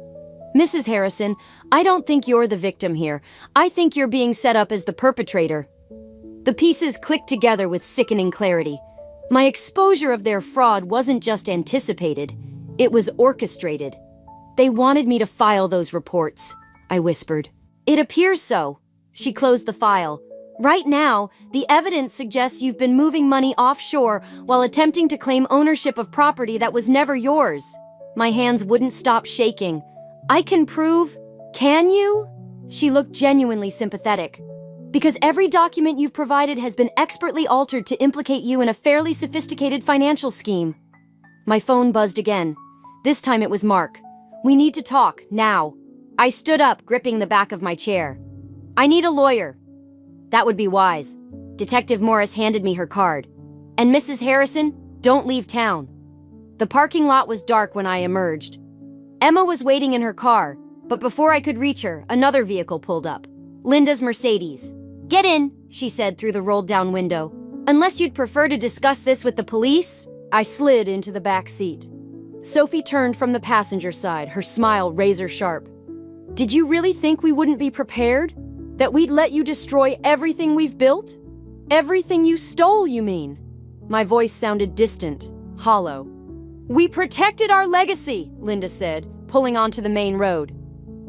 "Mrs. Harrison, I don't think you're the victim here. I think you're being set up as the perpetrator." The pieces clicked together with sickening clarity. My exposure of their fraud wasn't just anticipated, it was orchestrated. "They wanted me to file those reports," I whispered. It appears so. She closed the file. Right now, the evidence suggests you've been moving money offshore while attempting to claim ownership of property that was never yours. My hands wouldn't stop shaking. I can prove... Can you? She looked genuinely sympathetic. Because every document you've provided has been expertly altered to implicate you in a fairly sophisticated financial scheme. My phone buzzed again. This time it was Mark. We need to talk, now. I stood up, gripping the back of my chair. I need a lawyer. That would be wise. Detective Morris handed me her card. And Mrs. Harrison, don't leave town. The parking lot was dark when I emerged. Emma was waiting in her car, but before I could reach her, another vehicle pulled up. Linda's Mercedes. Get in, she said through the rolled-down window. Unless you'd prefer to discuss this with the police? I slid into the back seat. Sophie turned from the passenger side, her smile razor-sharp. Did you really think we wouldn't be prepared? That we'd let you destroy everything we've built? Everything you stole, you mean? My voice sounded distant, hollow. We protected our legacy, Linda said, pulling onto the main road.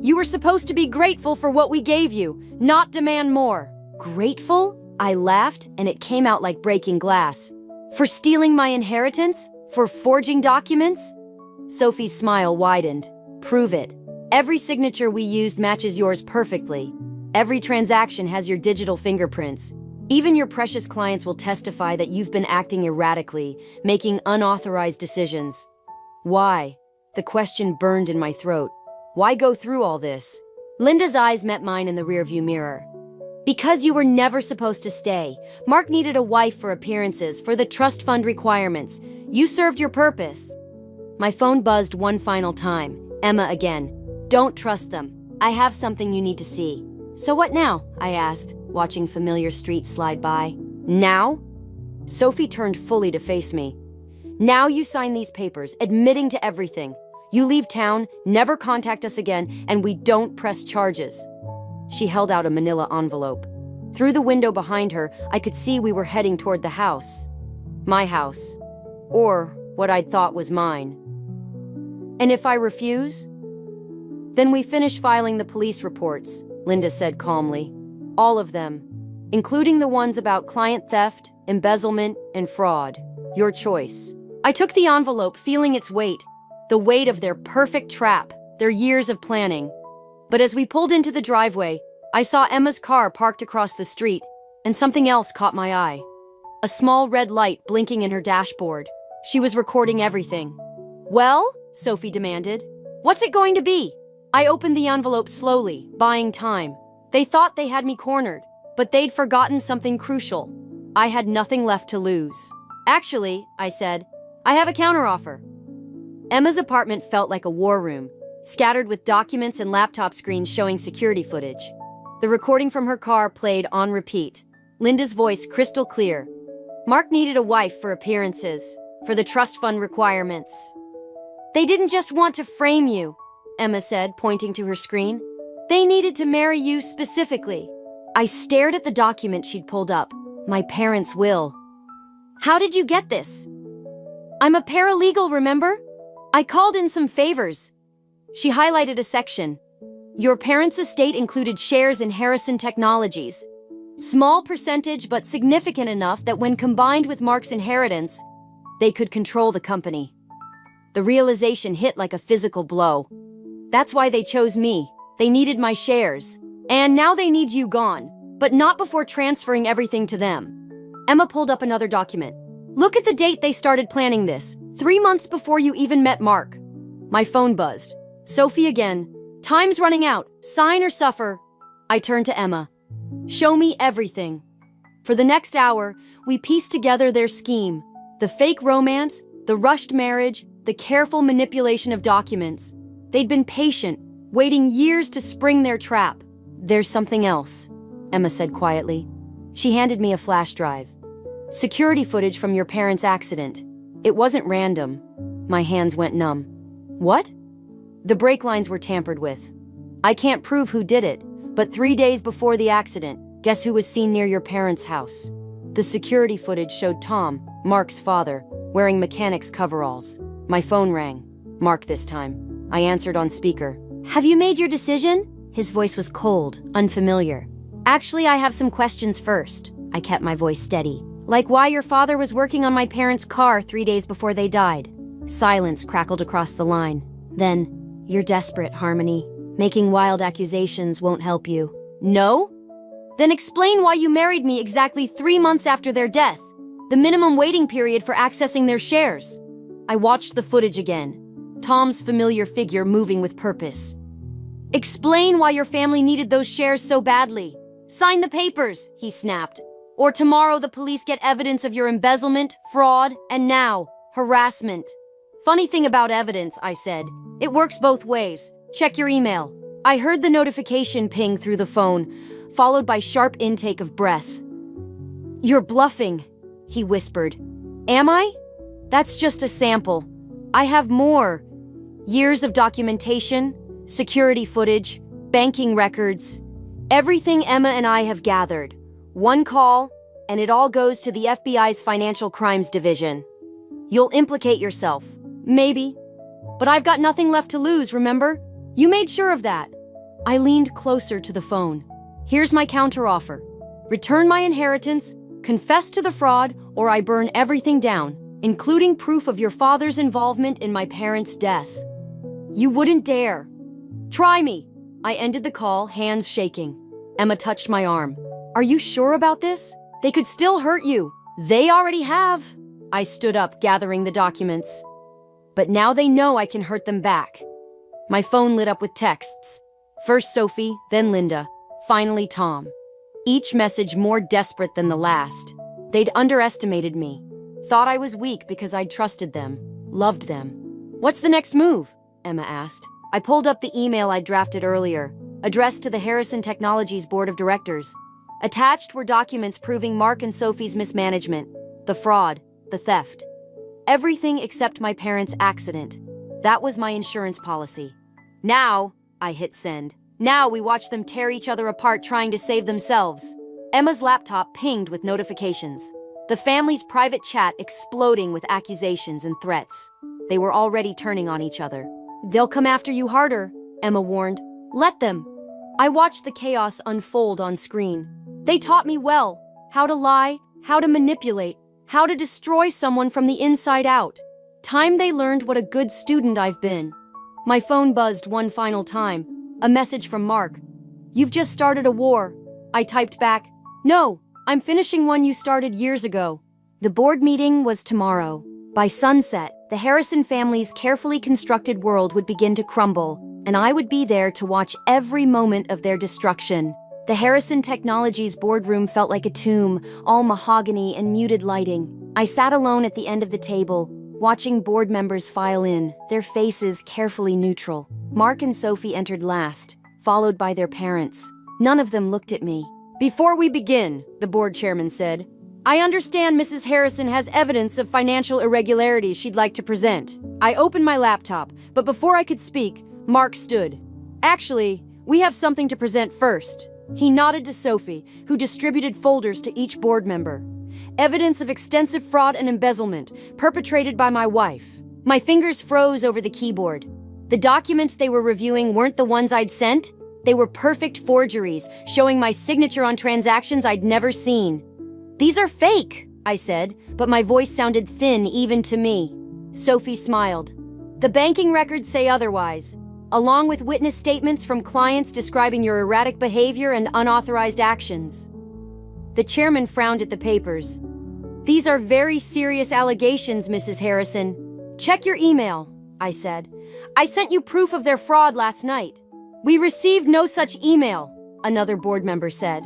You were supposed to be grateful for what we gave you, not demand more. Grateful? I laughed, and it came out like breaking glass. For stealing my inheritance? For forging documents? Sophie's smile widened. Prove it. Every signature we used matches yours perfectly. Every transaction has your digital fingerprints. Even your precious clients will testify that you've been acting erratically, making unauthorized decisions. Why? The question burned in my throat. Why go through all this? Linda's eyes met mine in the rearview mirror. Because you were never supposed to stay. Mark needed a wife for appearances, for the trust fund requirements. You served your purpose. My phone buzzed one final time. Emma again. Don't trust them. I have something you need to see. So what now? I asked, watching familiar streets slide by. Now? Sophie turned fully to face me. Now you sign these papers, admitting to everything. You leave town, never contact us again, and we don't press charges. She held out a manila envelope. Through the window behind her, I could see we were heading toward the house. My house. Or what I'd thought was mine. And if I refuse? Then we finish filing the police reports, Linda said calmly. All of them, including the ones about client theft, embezzlement, and fraud. Your choice. I took the envelope, feeling its weight. The weight of their perfect trap, their years of planning. But as we pulled into the driveway, I saw Emma's car parked across the street, and something else caught my eye. A small red light blinking in her dashboard. She was recording everything. Well? Sophie demanded. What's it going to be? I opened the envelope slowly, buying time. They thought they had me cornered, but they'd forgotten something crucial. I had nothing left to lose. Actually, I said, I have a counteroffer. Emma's apartment felt like a war room, scattered with documents and laptop screens showing security footage. The recording from her car played on repeat, Linda's voice crystal clear. Mark needed a wife for appearances, for the trust fund requirements. They didn't just want to frame you, Emma said, pointing to her screen. They needed to marry you specifically. I stared at the document she'd pulled up, my parents' will. How did you get this? I'm a paralegal, remember? I called in some favors. She highlighted a section. Your parents' estate included shares in Harrison Technologies. Small percentage, but significant enough that when combined with Mark's inheritance, they could control the company. The realization hit like a physical blow. That's why they chose me. They needed my shares. And now they need you gone, but not before transferring everything to them. Emma pulled up another document. Look at the date they started planning this. 3 months before you even met Mark. My phone buzzed. Sophie again. Time's running out. Sign or suffer. I turned to Emma. Show me everything. For the next hour, we pieced together their scheme. The fake romance, the rushed marriage, the careful manipulation of documents. They'd been patient, waiting years to spring their trap. There's something else, Emma said quietly. She handed me a flash drive. Security footage from your parents' accident. It wasn't random. My hands went numb. What? The brake lines were tampered with. I can't prove who did it, but 3 days before the accident, guess who was seen near your parents' house? The security footage showed Tom, Mark's father, wearing mechanic's coveralls. My phone rang. Mark this time. I answered on speaker. Have you made your decision? His voice was cold, unfamiliar. Actually, I have some questions first. I kept my voice steady. Like why your father was working on my parents' car 3 days before they died. Silence crackled across the line. Then, you're desperate, Harmony. Making wild accusations won't help you. No? Then explain why you married me exactly 3 months after their death. The minimum waiting period for accessing their shares. I watched the footage again. Tom's familiar figure moving with purpose. Explain why your family needed those shares so badly. Sign the papers, he snapped. Or tomorrow the police get evidence of your embezzlement, fraud, and now, harassment. Funny thing about evidence, I said. It works both ways. Check your email. I heard the notification ping through the phone, followed by sharp intake of breath. You're bluffing, he whispered. Am I? That's just a sample. I have more. Years of documentation, security footage, banking records. Everything Emma and I have gathered. One call, and it all goes to the FBI's Financial Crimes Division. You'll implicate yourself. Maybe. But I've got nothing left to lose, remember? You made sure of that. I leaned closer to the phone. Here's my counteroffer. Return my inheritance, confess to the fraud, or I burn everything down, including proof of your father's involvement in my parents' death. You wouldn't dare. Try me. I ended the call, hands shaking. Emma touched my arm. Are you sure about this? They could still hurt you. They already have. I stood up, gathering the documents. But now they know I can hurt them back. My phone lit up with texts. First Sophie, then Linda, finally Tom. Each message more desperate than the last. They'd underestimated me. Thought I was weak because I'd trusted them, loved them. What's the next move? Emma asked. I pulled up the email I'd drafted earlier, addressed to the Harrison Technologies Board of Directors. Attached were documents proving Mark and Sophie's mismanagement, the fraud, the theft. Everything except my parents' accident. That was my insurance policy. Now, I hit send. Now we watch them tear each other apart trying to save themselves. Emma's laptop pinged with notifications. The family's private chat exploding with accusations and threats. They were already turning on each other. They'll come after you harder, Emma warned. Let them. I watched the chaos unfold on screen. They taught me well how to lie, how to manipulate, how to destroy someone from the inside out. Time they learned what a good student I've been. My phone buzzed one final time. A message from Mark. You've just started a war. I typed back. No, I'm finishing one you started years ago. The board meeting was tomorrow. By sunset, the Harrison family's carefully constructed world would begin to crumble, and I would be there to watch every moment of their destruction. The Harrison Technologies boardroom felt like a tomb, all mahogany and muted lighting. I sat alone at the end of the table, watching board members file in, their faces carefully neutral. Mark and Sophie entered last, followed by their parents. None of them looked at me. Before we begin, the board chairman said, I understand Mrs. Harrison has evidence of financial irregularities she'd like to present. I opened my laptop, but before I could speak, Mark stood. Actually, we have something to present first. He nodded to Sophie, who distributed folders to each board member. Evidence of extensive fraud and embezzlement perpetrated by my wife. My fingers froze over the keyboard. The documents they were reviewing weren't the ones I'd sent. They were perfect forgeries, showing my signature on transactions I'd never seen. These are fake, I said, but my voice sounded thin even to me. Sophie smiled. The banking records say otherwise, along with witness statements from clients describing your erratic behavior and unauthorized actions. The chairman frowned at the papers. These are very serious allegations, Mrs. Harrison. Check your email, I said. I sent you proof of their fraud last night. We received no such email, another board member said.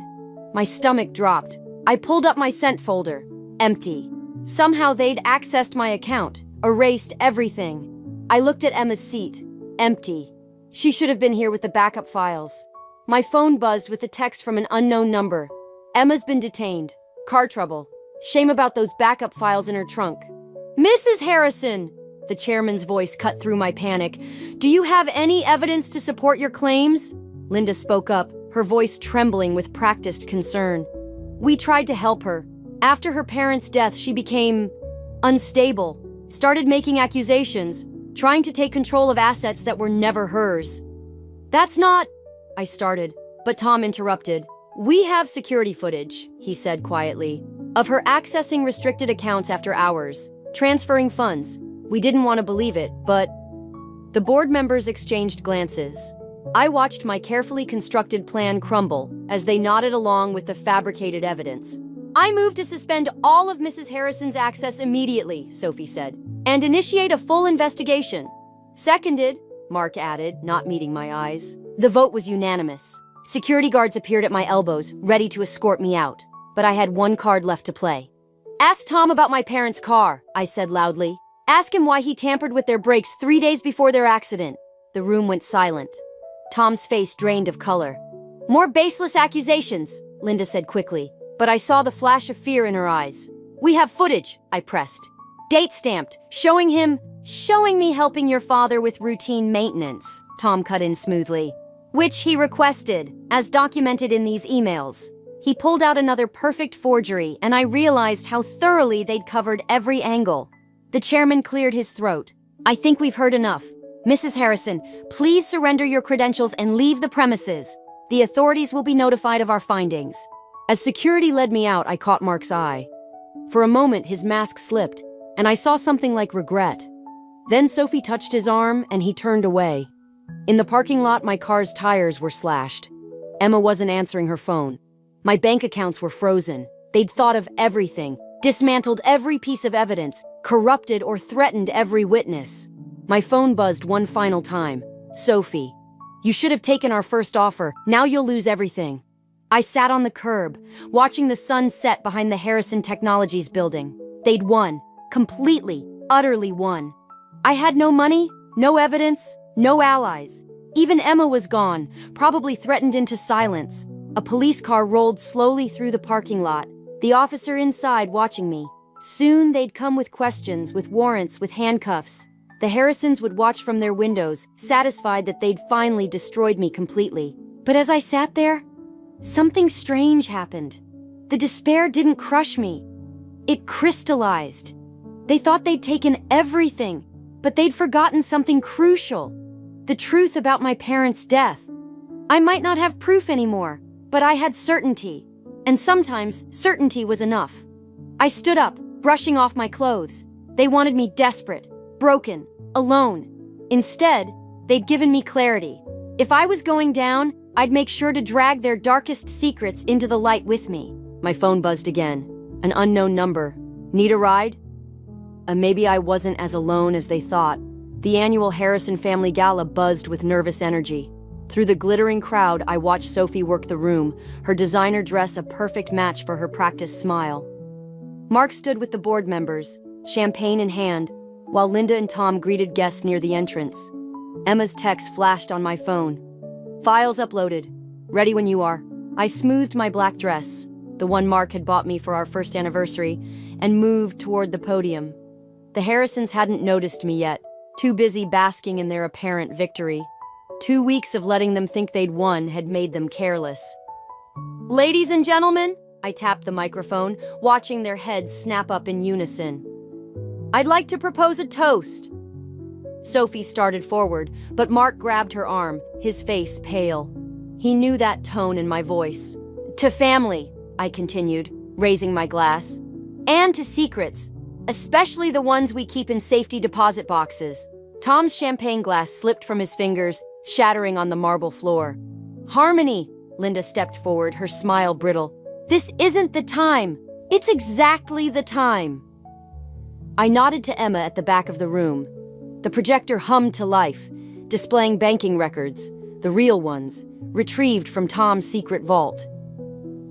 My stomach dropped. I pulled up my sent folder. Empty. Somehow they'd accessed my account, erased everything. I looked at Emma's seat. Empty. She should have been here with the backup files. My phone buzzed with a text from an unknown number. Emma's been detained. Car trouble. Shame about those backup files in her trunk. Mrs. Harrison! The chairman's voice cut through my panic. Do you have any evidence to support your claims? Linda spoke up, her voice trembling with practiced concern. We tried to help her. After her parents' death, she became unstable, started making accusations, trying to take control of assets that were never hers. That's not... I started, but Tom interrupted. "We have security footage," he said quietly, "of her accessing restricted accounts after hours, transferring funds. We didn't want to believe it, but..." The board members exchanged glances. I watched my carefully constructed plan crumble as they nodded along with the fabricated evidence. "I move to suspend all of Mrs. Harrison's access immediately," Sophie said, "and initiate a full investigation." "Seconded," Mark added, not meeting my eyes. The vote was unanimous. Security guards appeared at my elbows, ready to escort me out. But I had one card left to play. "Ask Tom about my parents' car," I said loudly. "Ask him why he tampered with their brakes 3 days before their accident." The room went silent. Tom's face drained of color. "More baseless accusations," Linda said quickly, but I saw the flash of fear in her eyes. "We have footage," I pressed. "Date stamped, showing me helping your father with routine maintenance," Tom cut in smoothly. "Which he requested, as documented in these emails." He pulled out another perfect forgery, and I realized how thoroughly they'd covered every angle. The chairman cleared his throat. "I think we've heard enough. Mrs. Harrison, please surrender your credentials and leave the premises. The authorities will be notified of our findings." As security led me out, I caught Mark's eye. For a moment, his mask slipped, and I saw something like regret. Then Sophie touched his arm, and he turned away. In the parking lot, my car's tires were slashed. Emma wasn't answering her phone. My bank accounts were frozen. They'd thought of everything, dismantled every piece of evidence, corrupted or threatened every witness. My phone buzzed one final time. "Sophie, you should have taken our first offer. Now you'll lose everything." I sat on the curb, watching the sun set behind the Harrison Technologies building. They'd won. Completely, utterly won. I had no money, no evidence, no allies. Even Emma was gone, probably threatened into silence. A police car rolled slowly through the parking lot, the officer inside watching me. Soon they'd come with questions, with warrants, with handcuffs. The Harrisons would watch from their windows, satisfied that they'd finally destroyed me completely. But as I sat there, something strange happened. The despair didn't crush me. It crystallized. They thought they'd taken everything, but they'd forgotten something crucial. The truth about my parents' death. I might not have proof anymore, but I had certainty. And sometimes, certainty was enough. I stood up, brushing off my clothes. They wanted me desperate, broken, alone. Instead, they'd given me clarity. If I was going down, I'd make sure to drag their darkest secrets into the light with me. My phone buzzed again. An unknown number. "Need a ride?" Maybe I wasn't as alone as they thought. The annual Harrison Family Gala buzzed with nervous energy. Through the glittering crowd, I watched Sophie work the room, her designer dress a perfect match for her practiced smile. Mark stood with the board members, champagne in hand, while Linda and Tom greeted guests near the entrance. Emma's text flashed on my phone. "Files uploaded. Ready when you are." I smoothed my black dress, the one Mark had bought me for our first anniversary, and moved toward the podium. The Harrisons hadn't noticed me yet, too busy basking in their apparent victory. 2 weeks of letting them think they'd won had made them careless. "Ladies and gentlemen," I tapped the microphone, watching their heads snap up in unison. "I'd like to propose a toast." Sophie started forward, but Mark grabbed her arm, his face pale. He knew that tone in my voice. "To family," I continued, raising my glass. "And to secrets, especially the ones we keep in safety deposit boxes." Tom's champagne glass slipped from his fingers, shattering on the marble floor. "Harmony," Linda stepped forward, her smile brittle. "This isn't the time. It's exactly the time." I nodded to Emma at the back of the room. The projector hummed to life, displaying banking records, the real ones, retrieved from Tom's secret vault.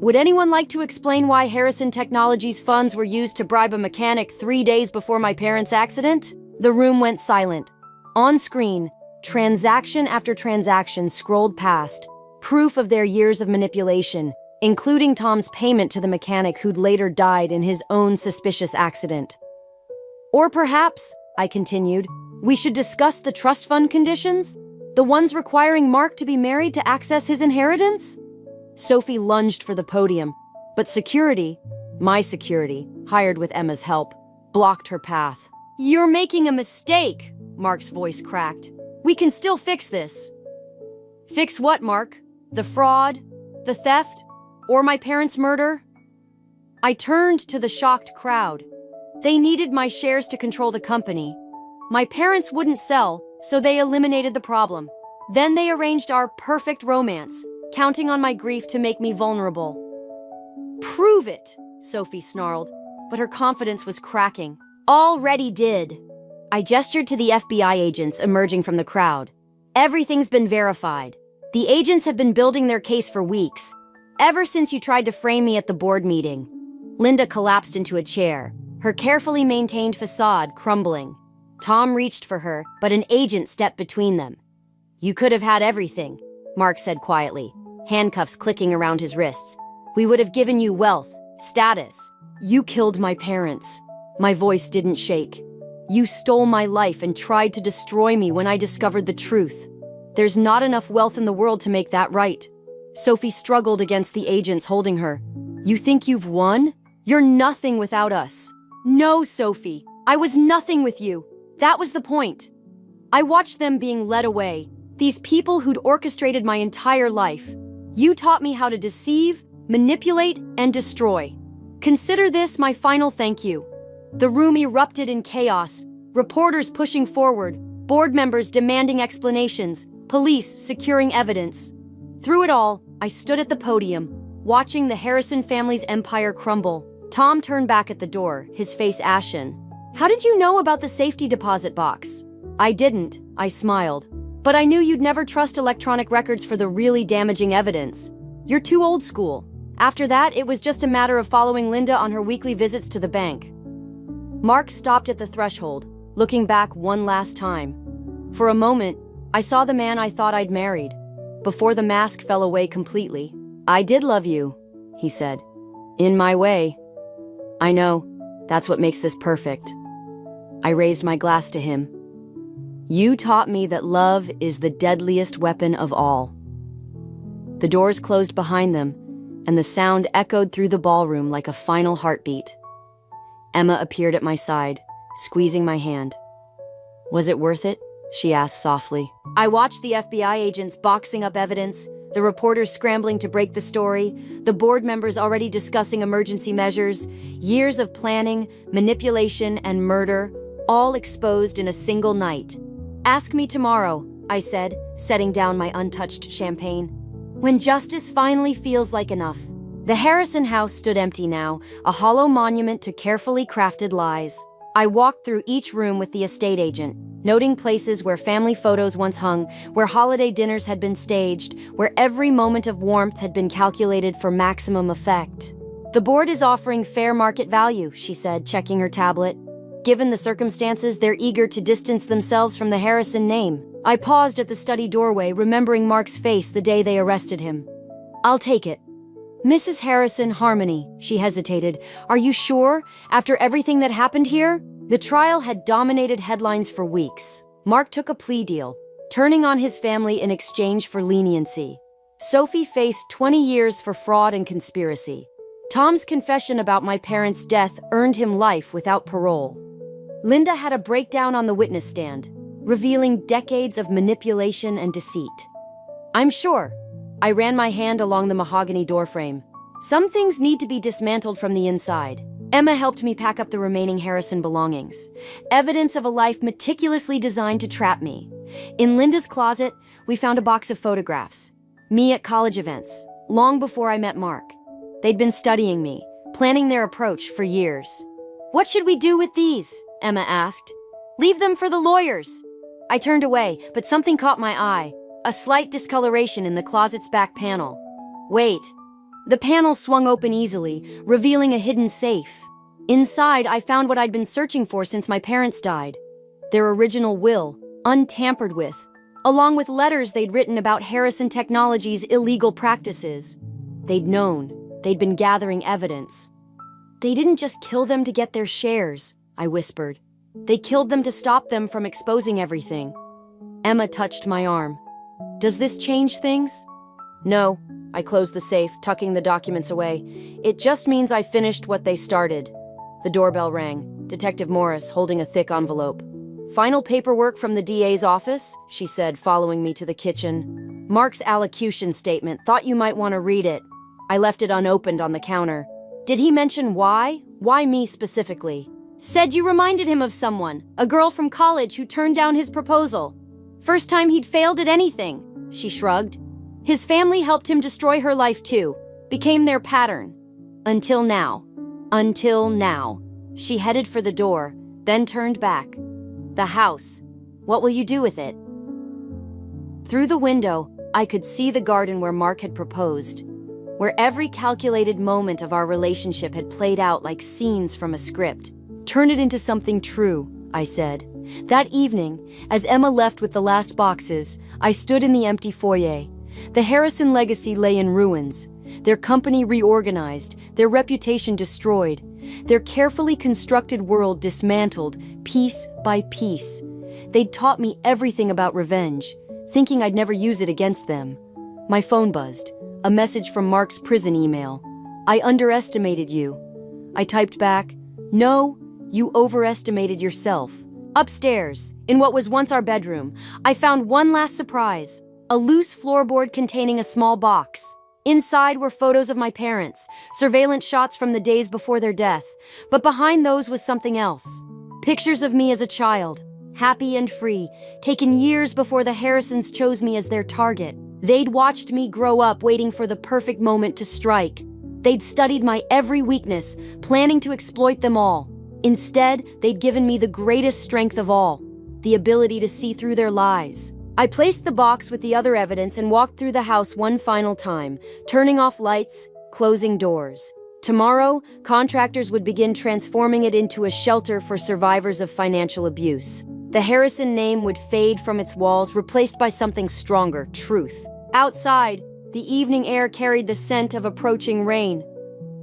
Would anyone like to explain why Harrison Technologies funds were used to bribe a mechanic 3 days before my parents' accident? The room went silent. On screen, transaction after transaction scrolled past, proof of their years of manipulation, including Tom's payment to the mechanic who'd later died in his own suspicious accident. "Or perhaps," I continued, "we should discuss the trust fund conditions? The ones requiring Mark to be married to access his inheritance?" Sophie lunged for the podium, but security, my security, hired with Emma's help, blocked her path. "You're making a mistake," Mark's voice cracked. "We can still fix this." "Fix what, Mark?" The fraud? The theft? Or my parents' murder? I turned to the shocked crowd. They needed my shares to control the company. My parents wouldn't sell, so they eliminated the problem. Then they arranged our perfect romance, counting on my grief to make me vulnerable. "Prove it," Sophie snarled, but her confidence was cracking. "Already did." I gestured to the FBI agents emerging from the crowd. "Everything's been verified. The agents have been building their case for weeks, ever since you tried to frame me at the board meeting." Linda collapsed into a chair, her carefully maintained facade crumbling. Tom reached for her, but an agent stepped between them. "You could have had everything," Mark said quietly, handcuffs clicking around his wrists. "We would have given you wealth, status. You killed my parents." My voice didn't shake. "You stole my life and tried to destroy me when I discovered the truth. There's not enough wealth in the world to make that right." Sophie struggled against the agents holding her. "You think you've won? You're nothing without us." "No, Sophie, I was nothing with you. That was the point." I watched them being led away, these people who'd orchestrated my entire life. "You taught me how to deceive, manipulate, and destroy. Consider this my final thank you." The room erupted in chaos, reporters pushing forward, board members demanding explanations, police securing evidence. Through it all, I stood at the podium, watching the Harrison family's empire crumble. Tom turned back at the door, his face ashen. "How did you know about the safety deposit box?" "I didn't," I smiled. "But I knew you'd never trust electronic records for the really damaging evidence. You're too old school." After that, it was just a matter of following Linda on her weekly visits to the bank. Mark stopped at the threshold, looking back one last time. For a moment, I saw the man I thought I'd married, before the mask fell away completely. "I did love you," he said. "In my way." "I know. That's what makes this perfect." I raised my glass to him. "You taught me that love is the deadliest weapon of all." The doors closed behind them, and the sound echoed through the ballroom like a final heartbeat. Emma appeared at my side, squeezing my hand. "Was it worth it?" she asked softly. I watched the FBI agents boxing up evidence, the reporters scrambling to break the story, the board members already discussing emergency measures, years of planning, manipulation, and murder, all exposed in a single night. "Ask me tomorrow," I said, setting down my untouched champagne. "When justice finally feels like enough." The Harrison house stood empty now, a hollow monument to carefully crafted lies. I walked through each room with the estate agent, noting places where family photos once hung, where holiday dinners had been staged, where every moment of warmth had been calculated for maximum effect. "The board is offering fair market value," she said, checking her tablet. "Given the circumstances, they're eager to distance themselves from the Harrison name." I paused at the study doorway, remembering Mark's face the day they arrested him. "I'll take it." "Mrs. Harrison, Harmony," she hesitated. "Are you sure, after everything that happened here?" The trial had dominated headlines for weeks. Mark took a plea deal, turning on his family in exchange for leniency. Sophie faced 20 years for fraud and conspiracy. Tom's confession about my parents' death earned him life without parole. Linda had a breakdown on the witness stand, revealing decades of manipulation and deceit. "I'm sure." I ran my hand along the mahogany doorframe. "Some things need to be dismantled from the inside." Emma helped me pack up the remaining Harrison belongings, evidence of a life meticulously designed to trap me. In Linda's closet, we found a box of photographs. Me at college events, long before I met Mark. They'd been studying me, planning their approach for years. "What should we do with these?" Emma asked. "Leave them for the lawyers." I turned away, but something caught my eye. A slight discoloration in the closet's back panel. "Wait." The panel swung open easily, revealing a hidden safe. Inside, I found what I'd been searching for since my parents died. Their original will, untampered with, along with letters they'd written about Harrison Technologies' illegal practices. They'd known. They'd been gathering evidence. "They didn't just kill them to get their shares," I whispered. "They killed them to stop them from exposing everything." Emma touched my arm. "Does this change things?" "No." I closed the safe, tucking the documents away. "It just means I finished what they started." The doorbell rang. Detective Morris, holding a thick envelope. "Final paperwork from the DA's office," she said, following me to the kitchen. Mark's allocution statement. Thought you might want to read it. I left it unopened on the counter. Did he mention why? Why me specifically? Said you reminded him of someone, a girl from college who turned down his proposal. First time he'd failed at anything, she shrugged. His family helped him destroy her life too, became their pattern. Until now. Until now. She headed for the door, then turned back. The house. What will you do with it? Through the window, I could see the garden where Mark had proposed, where every calculated moment of our relationship had played out like scenes from a script. Turn it into something true, I said. That evening, as Emma left with the last boxes, I stood in the empty foyer. The Harrison legacy lay in ruins, their company reorganized, their reputation destroyed, their carefully constructed world dismantled, piece by piece. They'd taught me everything about revenge, thinking I'd never use it against them. My phone buzzed, a message from Mark's prison email. I underestimated you. I typed back, no, you overestimated yourself. Upstairs, in what was once our bedroom, I found one last surprise, a loose floorboard containing a small box. Inside were photos of my parents, surveillance shots from the days before their death, but behind those was something else. Pictures of me as a child, happy and free, taken years before the Harrisons chose me as their target. They'd watched me grow up waiting for the perfect moment to strike. They'd studied my every weakness, planning to exploit them all. Instead, they'd given me the greatest strength of all, the ability to see through their lies. I placed the box with the other evidence and walked through the house one final time, turning off lights, closing doors. Tomorrow, contractors would begin transforming it into a shelter for survivors of financial abuse. The Harrison name would fade from its walls, replaced by something stronger, truth. Outside, the evening air carried the scent of approaching rain.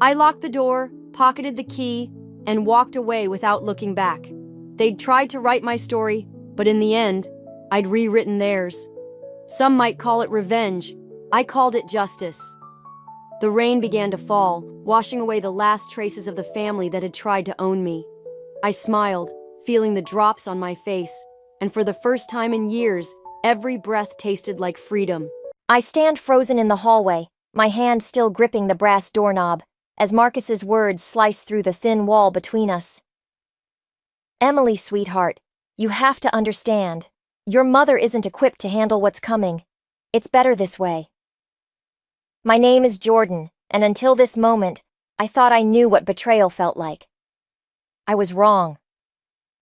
I locked the door, pocketed the key, and walked away without looking back. They'd tried to write my story, but in the end, I'd rewritten theirs. Some might call it revenge. I called it justice. The rain began to fall, washing away the last traces of the family that had tried to own me. I smiled, feeling the drops on my face, and for the first time in years, every breath tasted like freedom. I stand frozen in the hallway, my hand still gripping the brass doorknob, as Marcus's words slice through the thin wall between us. Emily, sweetheart, you have to understand. Your mother isn't equipped to handle what's coming. It's better this way. My name is Jordan, and until this moment, I thought I knew what betrayal felt like. I was wrong.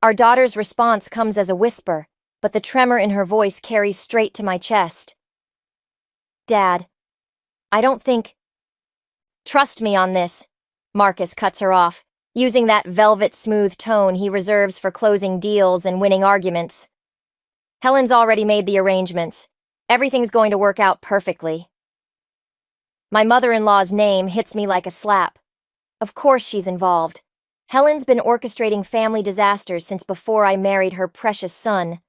Our daughter's response comes as a whisper, but the tremor in her voice carries straight to my chest. Dad, I don't think... Trust me on this, Marcus cuts her off, using that velvet-smooth tone he reserves for closing deals and winning arguments. Helen's already made the arrangements. Everything's going to work out perfectly. My mother-in-law's name hits me like a slap. Of course she's involved. Helen's been orchestrating family disasters since before I married her precious son.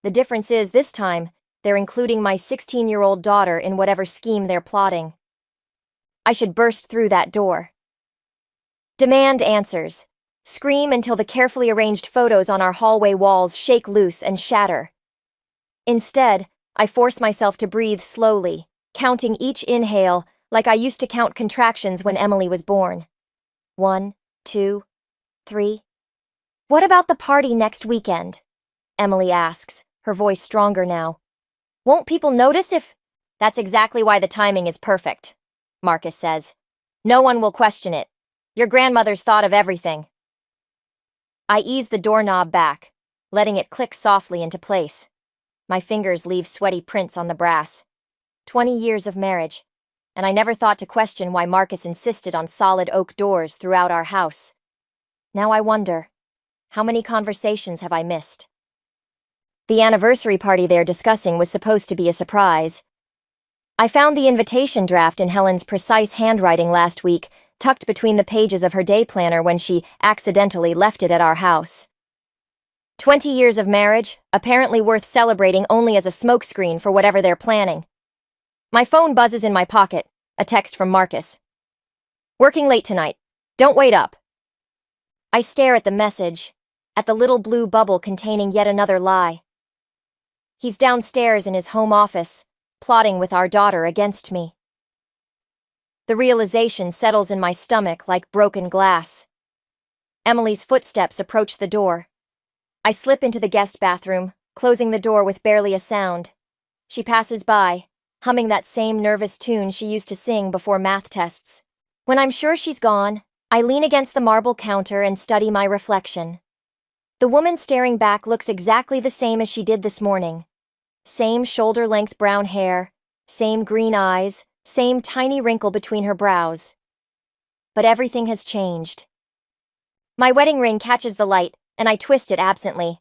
The difference is, this time, they're including my 16-year-old daughter in whatever scheme they're plotting. I should burst through that door. Demand answers. Scream until the carefully arranged photos on our hallway walls shake loose and shatter. Instead, I force myself to breathe slowly, counting each inhale like I used to count contractions when Emily was born. 1, 2, 3. What about the party next weekend? Emily asks, her voice stronger now. Won't people notice if... That's exactly why the timing is perfect, Marcus says. No one will question it. Your grandmother's thought of everything. I ease the doorknob back, letting it click softly into place. My fingers leave sweaty prints on the brass. 20 years of marriage, and I never thought to question why Marcus insisted on solid oak doors throughout our house. Now I wonder, how many conversations have I missed? The anniversary party they're discussing was supposed to be a surprise. I found the invitation draft in Helen's precise handwriting last week, tucked between the pages of her day planner when she accidentally left it at our house. 20 years of marriage, apparently worth celebrating only as a smokescreen for whatever they're planning. My phone buzzes in my pocket, a text from Marcus. Working late tonight. Don't wait up. I stare at the message, at the little blue bubble containing yet another lie. He's downstairs in his home office, plotting with our daughter against me. The realization settles in my stomach like broken glass. Emily's footsteps approach the door. I slip into the guest bathroom, closing the door with barely a sound. She passes by, humming that same nervous tune she used to sing before math tests. When I'm sure she's gone, I lean against the marble counter and study my reflection. The woman staring back looks exactly the same as she did this morning. Same shoulder-length brown hair, same green eyes, same tiny wrinkle between her brows. But everything has changed. My wedding ring catches the light, and I twist it absently.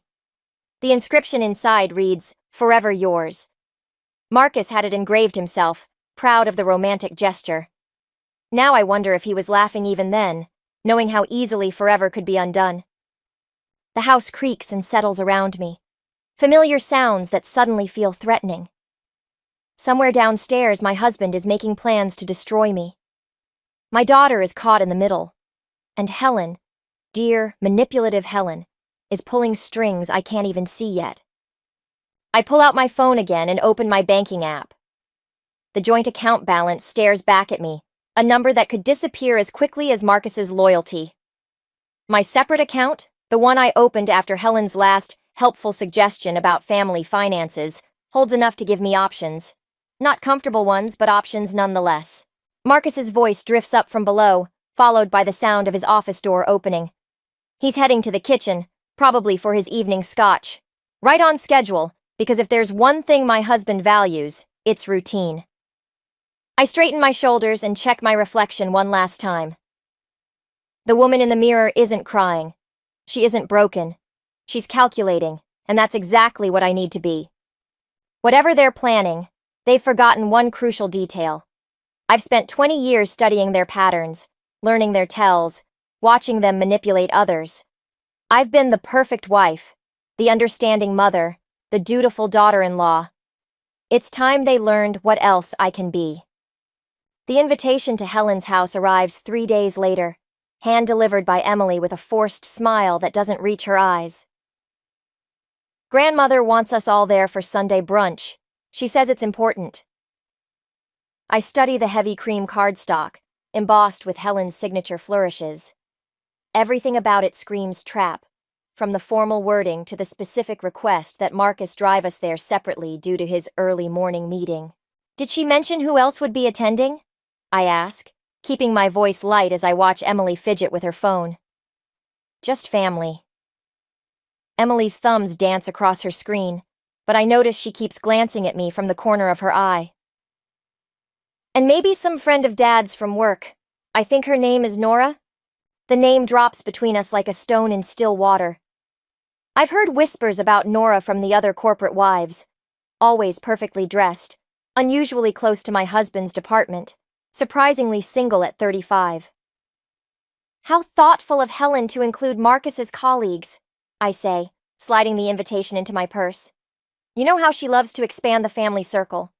The inscription inside reads, "Forever yours." Marcus had it engraved himself, proud of the romantic gesture. Now I wonder if he was laughing even then, knowing how easily forever could be undone. The house creaks and settles around me. Familiar sounds that suddenly feel threatening. Somewhere downstairs, my husband is making plans to destroy me. My daughter is caught in the middle. And Helen, dear, manipulative Helen, is pulling strings I can't even see yet. I pull out my phone again and open my banking app. The joint account balance stares back at me, a number that could disappear as quickly as Marcus's loyalty. My separate account, the one I opened after Helen's last helpful suggestion about family finances, holds enough to give me options. Not comfortable ones, but options nonetheless. Marcus's voice drifts up from below, followed by the sound of his office door opening. He's heading to the kitchen, probably for his evening scotch. Right on schedule, because if there's one thing my husband values, it's routine. I straighten my shoulders and check my reflection one last time. The woman in the mirror isn't crying. She isn't broken. She's calculating, and that's exactly what I need to be. Whatever they're planning, they've forgotten one crucial detail. I've spent 20 years studying their patterns, learning their tells, watching them manipulate others. I've been the perfect wife, the understanding mother, the dutiful daughter-in-law. It's time they learned what else I can be. The invitation to Helen's house arrives 3 days later, hand-delivered by Emily with a forced smile that doesn't reach her eyes. Grandmother wants us all there for Sunday brunch. She says it's important. I study the heavy cream cardstock, embossed with Helen's signature flourishes. Everything about it screams trap, from the formal wording to the specific request that Marcus drive us there separately due to his early morning meeting. Did she mention who else would be attending? I ask, keeping my voice light as I watch Emily fidget with her phone. Just family. Emily's thumbs dance across her screen, but I notice she keeps glancing at me from the corner of her eye. And maybe some friend of Dad's from work. I think her name is Nora. The name drops between us like a stone in still water. I've heard whispers about Nora from the other corporate wives, always perfectly dressed, unusually close to my husband's department, surprisingly single at 35. How thoughtful of Helen to include Marcus's colleagues, I say, sliding the invitation into my purse. You know how she loves to expand the family circle.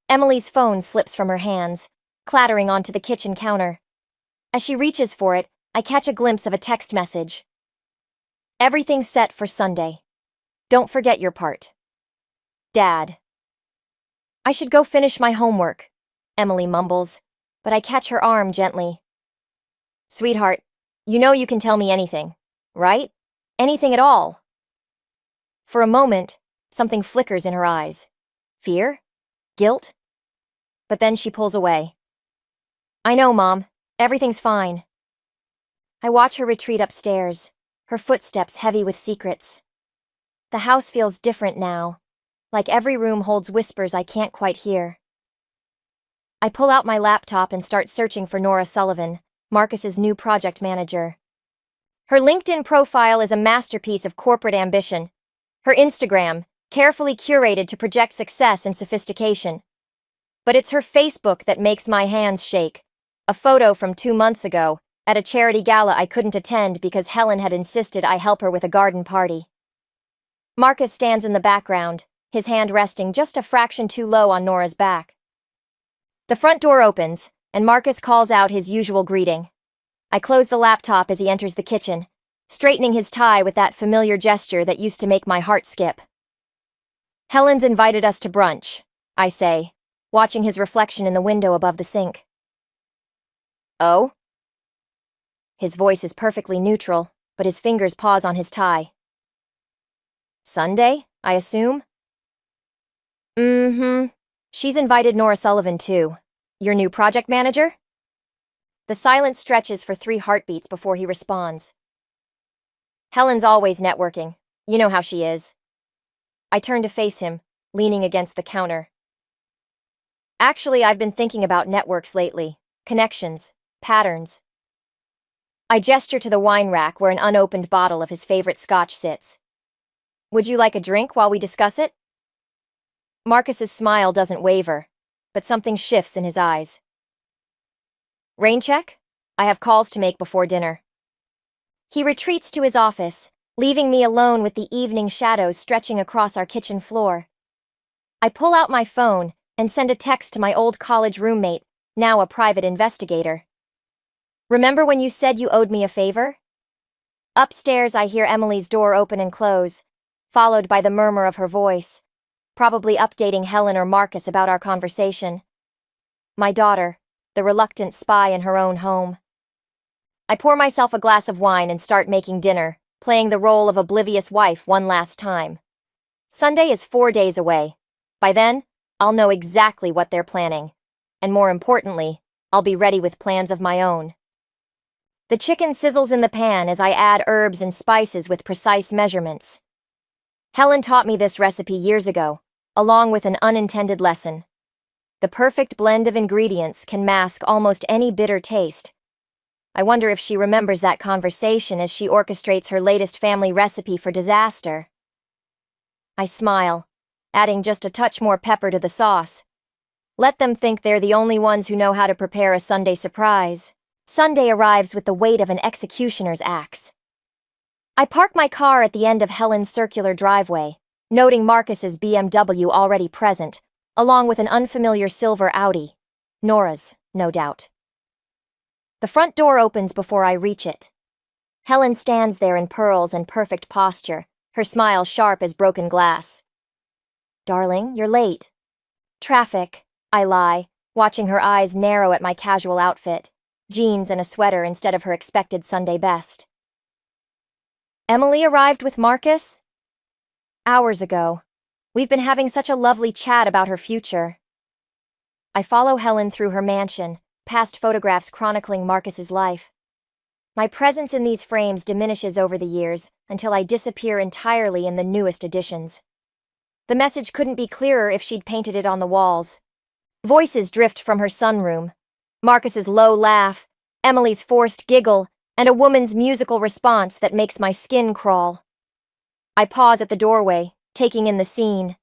Emily's phone slips from her hands, clattering onto the kitchen counter. As she reaches for it, I catch a glimpse of a text message. Everything's set for Sunday. Don't forget your part. Dad. I should go finish my homework, Emily mumbles, but I catch her arm gently. Sweetheart, you know you can tell me anything, right? Anything at all. For a moment, something flickers in her eyes. Fear? Guilt? But then she pulls away. I know, Mom. Everything's fine. I watch her retreat upstairs, her footsteps heavy with secrets. The house feels different now, like every room holds whispers I can't quite hear. I pull out my laptop and start searching for Nora Sullivan, Marcus's new project manager. Her LinkedIn profile is a masterpiece of corporate ambition. Her Instagram, carefully curated to project success and sophistication. But it's her Facebook that makes my hands shake. A photo from 2 months ago, at a charity gala I couldn't attend because Helen had insisted I help her with a garden party. Marcus stands in the background, his hand resting just a fraction too low on Nora's back. The front door opens, and Marcus calls out his usual greeting. I close the laptop as he enters the kitchen, straightening his tie with that familiar gesture that used to make my heart skip. Helen's invited us to brunch, I say, watching his reflection in the window above the sink. Oh? His voice is perfectly neutral, but his fingers pause on his tie. Sunday, I assume? Mm-hmm. She's invited Nora Sullivan too. Your new project manager? The silence stretches for 3 heartbeats before he responds. Helen's always networking. You know how she is. I turn to face him, leaning against the counter. Actually, I've been thinking about networks lately. Connections. Patterns. I gesture to the wine rack where an unopened bottle of his favorite scotch sits. Would you like a drink while we discuss it? Marcus's smile doesn't waver, but something shifts in his eyes. Rain check? I have calls to make before dinner. He retreats to his office, leaving me alone with the evening shadows stretching across our kitchen floor. I pull out my phone and send a text to my old college roommate, now a private investigator. Remember when you said you owed me a favor? Upstairs, I hear Emily's door open and close, followed by the murmur of her voice, probably updating Helen or Marcus about our conversation. My daughter, the reluctant spy in her own home. I pour myself a glass of wine and start making dinner, playing the role of oblivious wife one last time. Sunday is 4 days away. By then, I'll know exactly what they're planning. And more importantly, I'll be ready with plans of my own. The chicken sizzles in the pan as I add herbs and spices with precise measurements. Helen taught me this recipe years ago, along with an unintended lesson. The perfect blend of ingredients can mask almost any bitter taste. I wonder if she remembers that conversation as she orchestrates her latest family recipe for disaster. I smile, adding just a touch more pepper to the sauce. Let them think they're the only ones who know how to prepare a Sunday surprise. Sunday arrives with the weight of an executioner's axe. I park my car at the end of Helen's circular driveway, noting Marcus's BMW already present, along with an unfamiliar silver Audi. Nora's, no doubt. The front door opens before I reach it. Helen stands there in pearls and perfect posture, her smile sharp as broken glass. Darling, you're late. Traffic, I lie, watching her eyes narrow at my casual outfit, jeans and a sweater instead of her expected Sunday best. Emily arrived with Marcus? Hours ago. We've been having such a lovely chat about her future. I follow Helen through her mansion, past photographs chronicling Marcus's life. My presence in these frames diminishes over the years until I disappear entirely in the newest editions. The message couldn't be clearer if she'd painted it on the walls. Voices drift from her sunroom. Marcus's low laugh, Emily's forced giggle, and a woman's musical response that makes my skin crawl. I pause at the doorway, taking in the scene.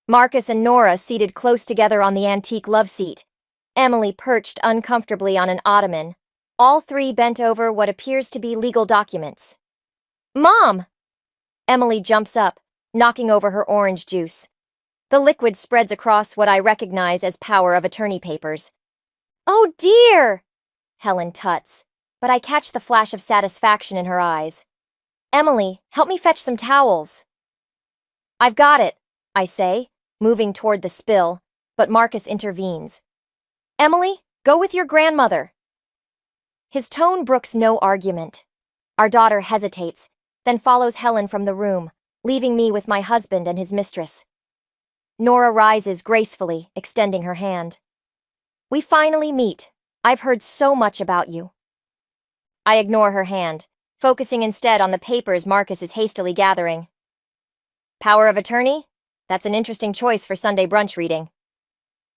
Marcus and Nora seated close together on the antique love seat, Emily perched uncomfortably on an ottoman, all 3 bent over what appears to be legal documents. Mom! Emily jumps up, knocking over her orange juice. The liquid spreads across what I recognize as power of attorney papers. Oh dear! Helen tuts, but I catch the flash of satisfaction in her eyes. Emily, help me fetch some towels. I've got it, I say, moving toward the spill, but Marcus intervenes. Emily, go with your grandmother. His tone brooks no argument. Our daughter hesitates, then follows Helen from the room, leaving me with my husband and his mistress. Nora rises gracefully, extending her hand. We finally meet. I've heard so much about you. I ignore her hand, focusing instead on the papers Marcus is hastily gathering. Power of attorney? That's an interesting choice for Sunday brunch reading.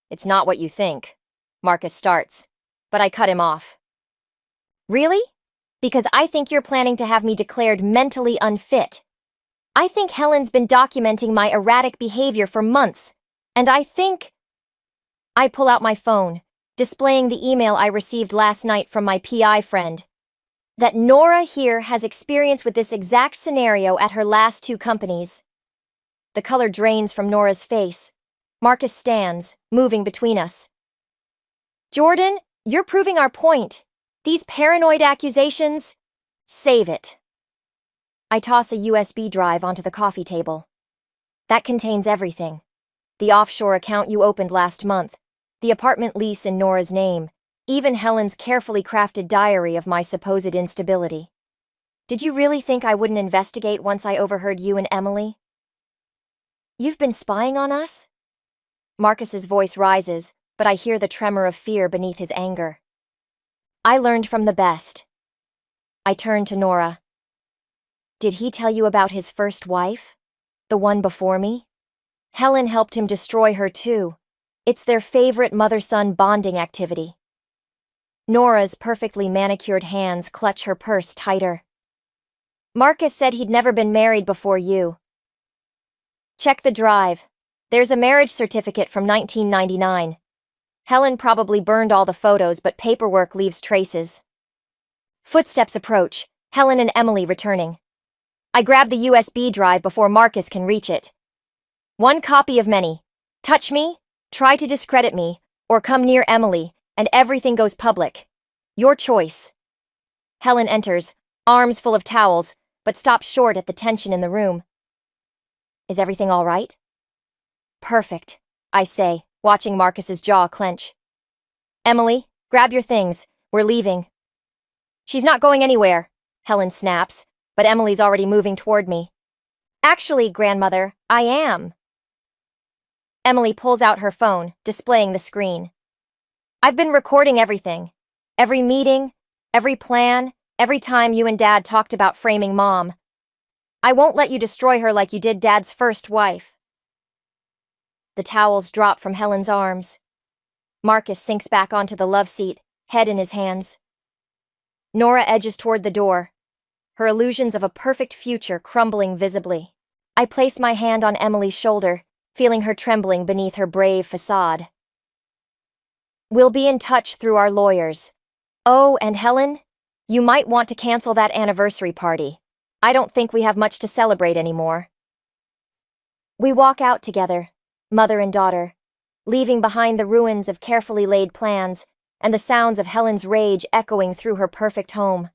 It's not what you think, Marcus starts, but I cut him off. Really? Because I think you're planning to have me declared mentally unfit. I think Helen's been documenting my erratic behavior for months, and I think... I pull out my phone, displaying the email I received last night from my PI friend. That Nora here has experience with this exact scenario at her last 2 companies. The color drains from Nora's face. Marcus stands, moving between us. Jordan, you're proving our point. These paranoid accusations... Save it. I toss a USB drive onto the coffee table. That contains everything. the offshore account you opened last month, the apartment lease in Nora's name, even Helen's carefully crafted diary of my supposed instability. Did you really think I wouldn't investigate once I overheard you and Emily? You've been spying on us? Marcus's voice rises, but I hear the tremor of fear beneath his anger. I learned from the best. I turn to Nora. Did he tell you about his first wife? The one before me? Helen helped him destroy her too. It's their favorite mother-son bonding activity. Nora's perfectly manicured hands clutch her purse tighter. Marcus said he'd never been married before you. Check the drive. There's a marriage certificate from 1999. Helen probably burned all the photos, but paperwork leaves traces. Footsteps approach, Helen and Emily returning. I grab the USB drive before Marcus can reach it. One copy of many. Touch me, try to discredit me, or come near Emily, and everything goes public. Your choice. Helen enters, arms full of towels, but stops short at the tension in the room. Is everything all right? Perfect, I say, watching Marcus's jaw clench. Emily, grab your things, we're leaving. She's not going anywhere, Helen snaps, but Emily's already moving toward me. Actually, grandmother, I am. Emily pulls out her phone, displaying the screen. I've been recording everything. Every meeting, every plan, every time you and Dad talked about framing Mom. I won't let you destroy her like you did Dad's first wife. The towels drop from Helen's arms. Marcus sinks back onto the love seat, head in his hands. Nora edges toward the door, her illusions of a perfect future crumbling visibly. I place my hand on Emily's shoulder, feeling her trembling beneath her brave facade. We'll be in touch through our lawyers. Oh, and Helen, you might want to cancel that anniversary party. I don't think we have much to celebrate anymore. We walk out together, mother and daughter, leaving behind the ruins of carefully laid plans and the sounds of Helen's rage echoing through her perfect home.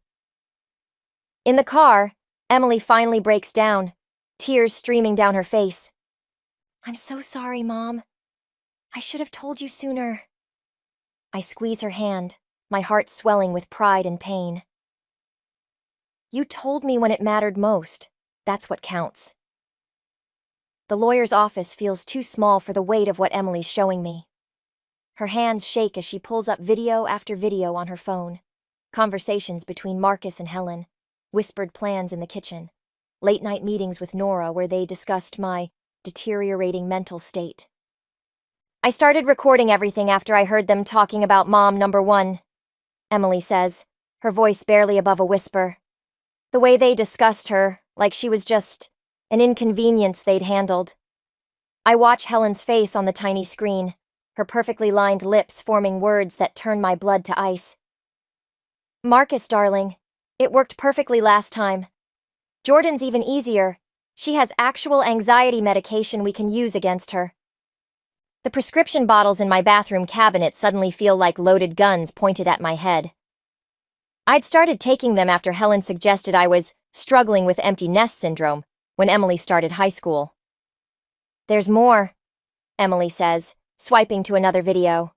In the car, Emily finally breaks down, tears streaming down her face. I'm so sorry, Mom. I should have told you sooner. I squeeze her hand, my heart swelling with pride and pain. You told me when it mattered most. That's what counts. The lawyer's office feels too small for the weight of what Emily's showing me. Her hands shake as she pulls up video after video on her phone. Conversations between Marcus and Helen, whispered plans in the kitchen, late-night meetings with Nora where they discussed my deteriorating mental state. I started recording everything after I heard them talking about Mom number 1, Emily says, her voice barely above a whisper. The way they discussed her, like she was just an inconvenience they'd handled. I watch Helen's face on the tiny screen, her perfectly lined lips forming words that turn my blood to ice. Marcus, darling, it worked perfectly last time. Jordan's even easier. She has actual anxiety medication we can use against her. The prescription bottles in my bathroom cabinet suddenly feel like loaded guns pointed at my head. I'd started taking them after Helen suggested I was struggling with empty nest syndrome when Emily started high school. There's more, Emily says, swiping to another video.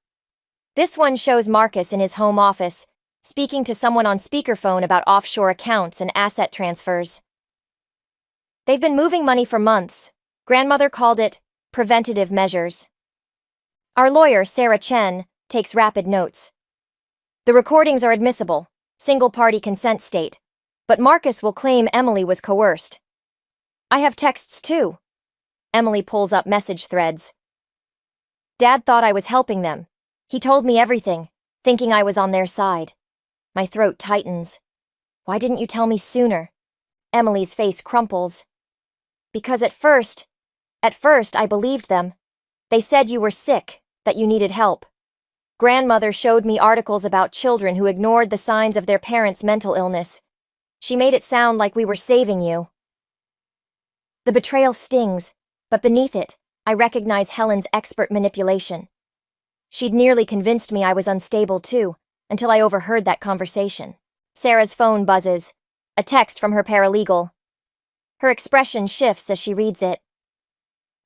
This one shows Marcus in his home office, speaking to someone on speakerphone about offshore accounts and asset transfers. They've been moving money for months. Grandmother called it preventative measures. Our lawyer, Sarah Chen, takes rapid notes. The recordings are admissible, single-party consent state, but Marcus will claim Emily was coerced. I have texts too. Emily pulls up message threads. Dad thought I was helping them. He told me everything, thinking I was on their side. My throat tightens. Why didn't you tell me sooner? Emily's face crumples. Because at first I believed them. They said you were sick, that you needed help. Grandmother showed me articles about children who ignored the signs of their parents' mental illness. She made it sound like we were saving you. The betrayal stings, but beneath it, I recognize Helen's expert manipulation. She'd nearly convinced me I was unstable too, until I overheard that conversation. Sarah's phone buzzes, a text from her paralegal. Her expression shifts as she reads it.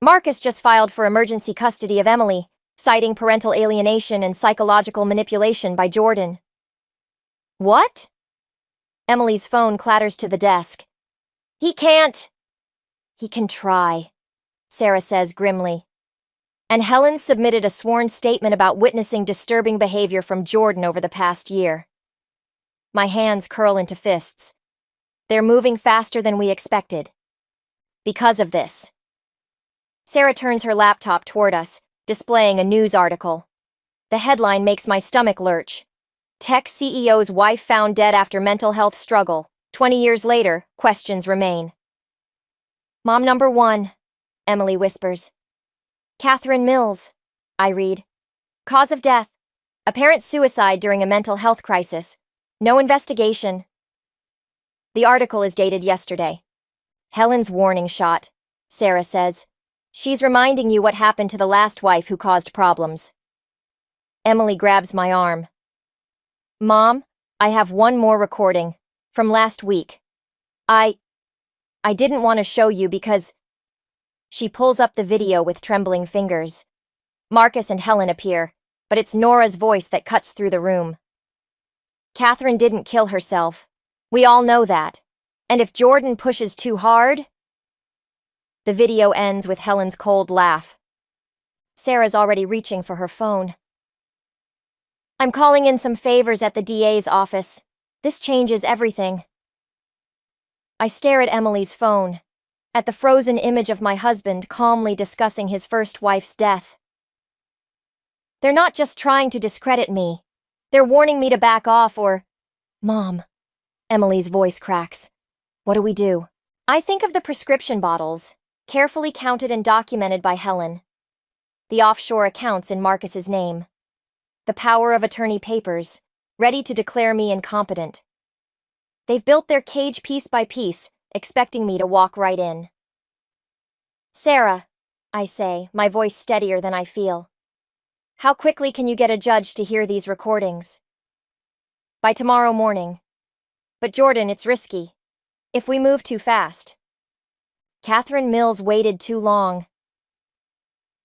Marcus just filed for emergency custody of Emily, citing parental alienation and psychological manipulation by Jordan. What? Emily's phone clatters to the desk. He can't. He can try, Sarah says grimly. And Helen submitted a sworn statement about witnessing disturbing behavior from Jordan over the past year. My hands curl into fists. They're moving faster than we expected. Because of this. Sarah turns her laptop toward us, displaying a news article. The headline makes my stomach lurch. Tech CEO's wife found dead after mental health struggle. 20 years later, questions remain. Mom number 1, Emily whispers. Catherine Mills, I read. Cause of death. Apparent suicide during a mental health crisis. No investigation. The article is dated yesterday. Helen's warning shot, Sarah says. She's reminding you what happened to the last wife who caused problems. Emily grabs my arm. Mom, I have one more recording, from last week. I didn't want to show you because... She pulls up the video with trembling fingers. Marcus and Helen appear, but it's Nora's voice that cuts through the room. Catherine didn't kill herself. We all know that. And if Jordan pushes too hard... The video ends with Helen's cold laugh. Sarah's already reaching for her phone. I'm calling in some favors at the DA's office. This changes everything. I stare at Emily's phone, at the frozen image of my husband calmly discussing his first wife's death. They're not just trying to discredit me. They're warning me to back off or... Mom. Emily's voice cracks. What do we do? I think of the prescription bottles, carefully counted and documented by Helen. The offshore accounts in Marcus's name. The power of attorney papers, ready to declare me incompetent. They've built their cage piece by piece, expecting me to walk right in. Sarah, I say, my voice steadier than I feel. How quickly can you get a judge to hear these recordings? By tomorrow morning. But Jordan, it's risky. If we move too fast. Catherine Mills waited too long.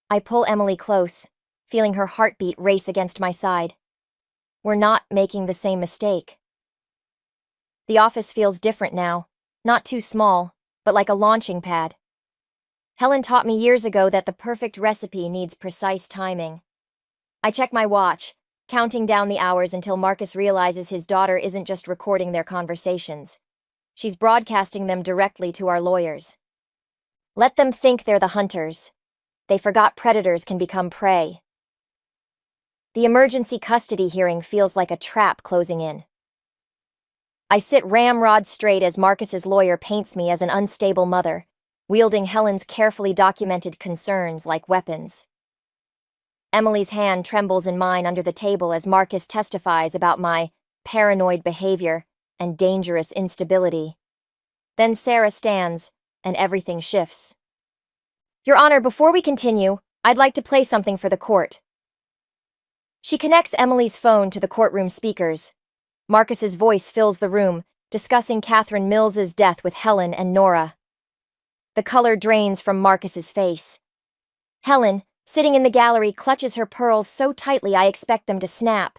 I pull Emily close, feeling her heartbeat race against my side. We're not making the same mistake. The office feels different now, not too small, but like a launching pad. Helen taught me years ago that the perfect recipe needs precise timing. I check my watch, counting down the hours until Marcus realizes his daughter isn't just recording their conversations. She's broadcasting them directly to our lawyers. Let them think they're the hunters. They forgot predators can become prey. The emergency custody hearing feels like a trap closing in. I sit ramrod straight as Marcus's lawyer paints me as an unstable mother, wielding Helen's carefully documented concerns like weapons. Emily's hand trembles in mine under the table as Marcus testifies about my paranoid behavior and dangerous instability. Then Sarah stands, and everything shifts. Your Honor, before we continue, I'd like to play something for the court. She connects Emily's phone to the courtroom speakers. Marcus's voice fills the room, discussing Catherine Mills's death with Helen and Nora. The color drains from Marcus's face. Helen, sitting in the gallery, clutches her pearls so tightly I expect them to snap.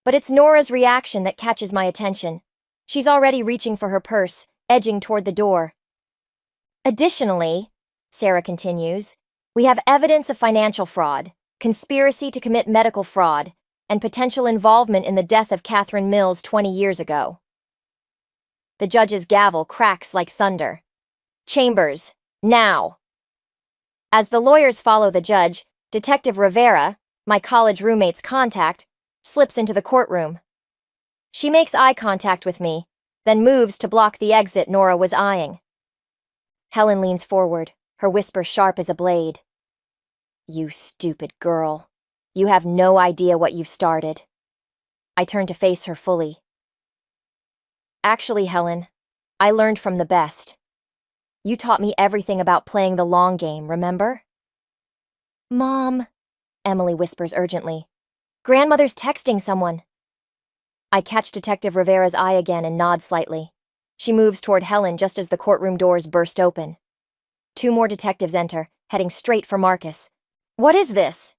But it's Nora's reaction that catches my attention. She's already reaching for her purse, edging toward the door. Additionally, Sarah continues, we have evidence of financial fraud, conspiracy to commit medical fraud, and potential involvement in the death of Catherine Mills 20 years ago. The judge's gavel cracks like thunder. Chambers, now! As the lawyers follow the judge, Detective Rivera, my college roommate's contact, slips into the courtroom. She makes eye contact with me, then moves to block the exit Nora was eyeing. Helen leans forward, her whisper sharp as a blade. You stupid girl. You have no idea what you've started. I turn to face her fully. Actually, Helen, I learned from the best. You taught me everything about playing the long game, remember? Mom, Emily whispers urgently. Grandmother's texting someone. I catch Detective Rivera's eye again and nod slightly. She moves toward Helen just as the courtroom doors burst open. 2 more detectives enter, heading straight for Marcus. What is this?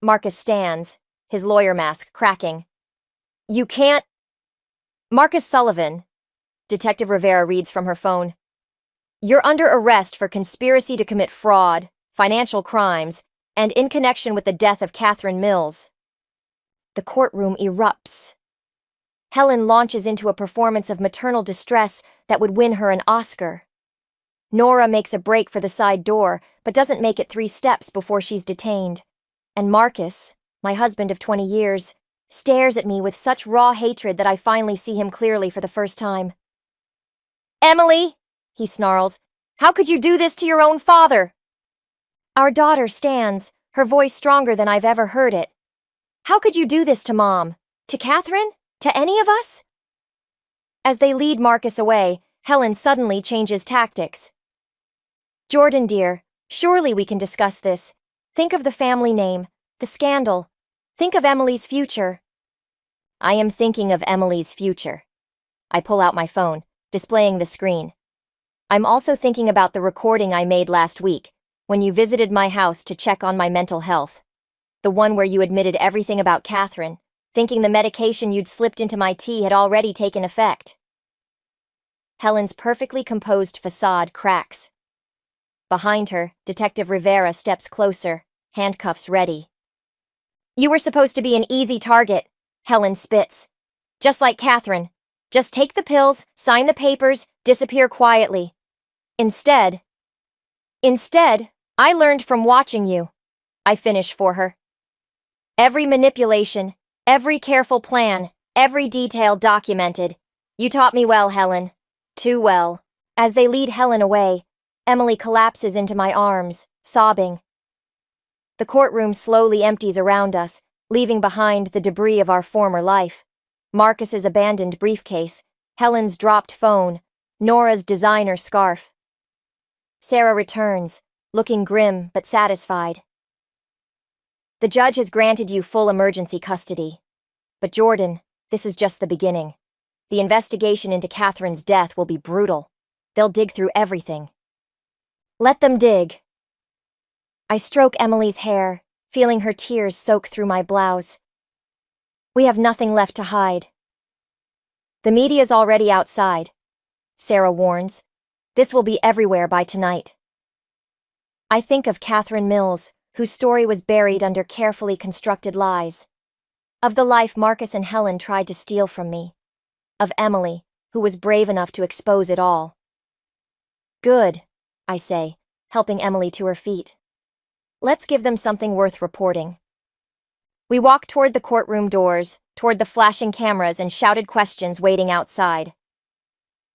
Marcus stands, his lawyer mask cracking. You can't. Marcus Sullivan. Detective Rivera reads from her phone. You're under arrest for conspiracy to commit fraud, financial crimes, and in connection with the death of Catherine Mills. The courtroom erupts. Helen launches into a performance of maternal distress that would win her an Oscar. Nora makes a break for the side door, but doesn't make it 3 steps before she's detained. And Marcus, my husband of 20 years, stares at me with such raw hatred that I finally see him clearly for the first time. Emily, he snarls, how could you do this to your own father? Our daughter stands, her voice stronger than I've ever heard it. How could you do this to Mom? To Catherine? To any of us? As they lead Marcus away, Helen suddenly changes tactics. Jordan, dear, surely we can discuss this. Think of the family name, the scandal. Think of Emily's future. I am thinking of Emily's future. I pull out my phone, displaying the screen. I'm also thinking about the recording I made last week, when you visited my house to check on my mental health. The one where you admitted everything about Catherine, thinking the medication you'd slipped into my tea had already taken effect. Helen's perfectly composed facade cracks. Behind her, Detective Rivera steps closer, handcuffs ready. You were supposed to be an easy target, Helen spits. Just like Catherine. Just take the pills, sign the papers, disappear quietly. Instead, I learned from watching you. I finish for her. Every manipulation, every careful plan, every detail documented. You taught me well, Helen. Too well. As they lead Helen away, Emily collapses into my arms, sobbing. The courtroom slowly empties around us, leaving behind the debris of our former life. Marcus's abandoned briefcase, Helen's dropped phone, Nora's designer scarf. Sarah returns, looking grim but satisfied. The judge has granted you full emergency custody. But Jordan, this is just the beginning. The investigation into Catherine's death will be brutal. They'll dig through everything. Let them dig. I stroke Emily's hair, feeling her tears soak through my blouse. We have nothing left to hide. The media's already outside, Sarah warns. This will be everywhere by tonight. I think of Catherine Mills, whose story was buried under carefully constructed lies. Of the life Marcus and Helen tried to steal from me. Of Emily, who was brave enough to expose it all. Good, I say, helping Emily to her feet. Let's give them something worth reporting. We walk toward the courtroom doors, toward the flashing cameras and shouted questions waiting outside.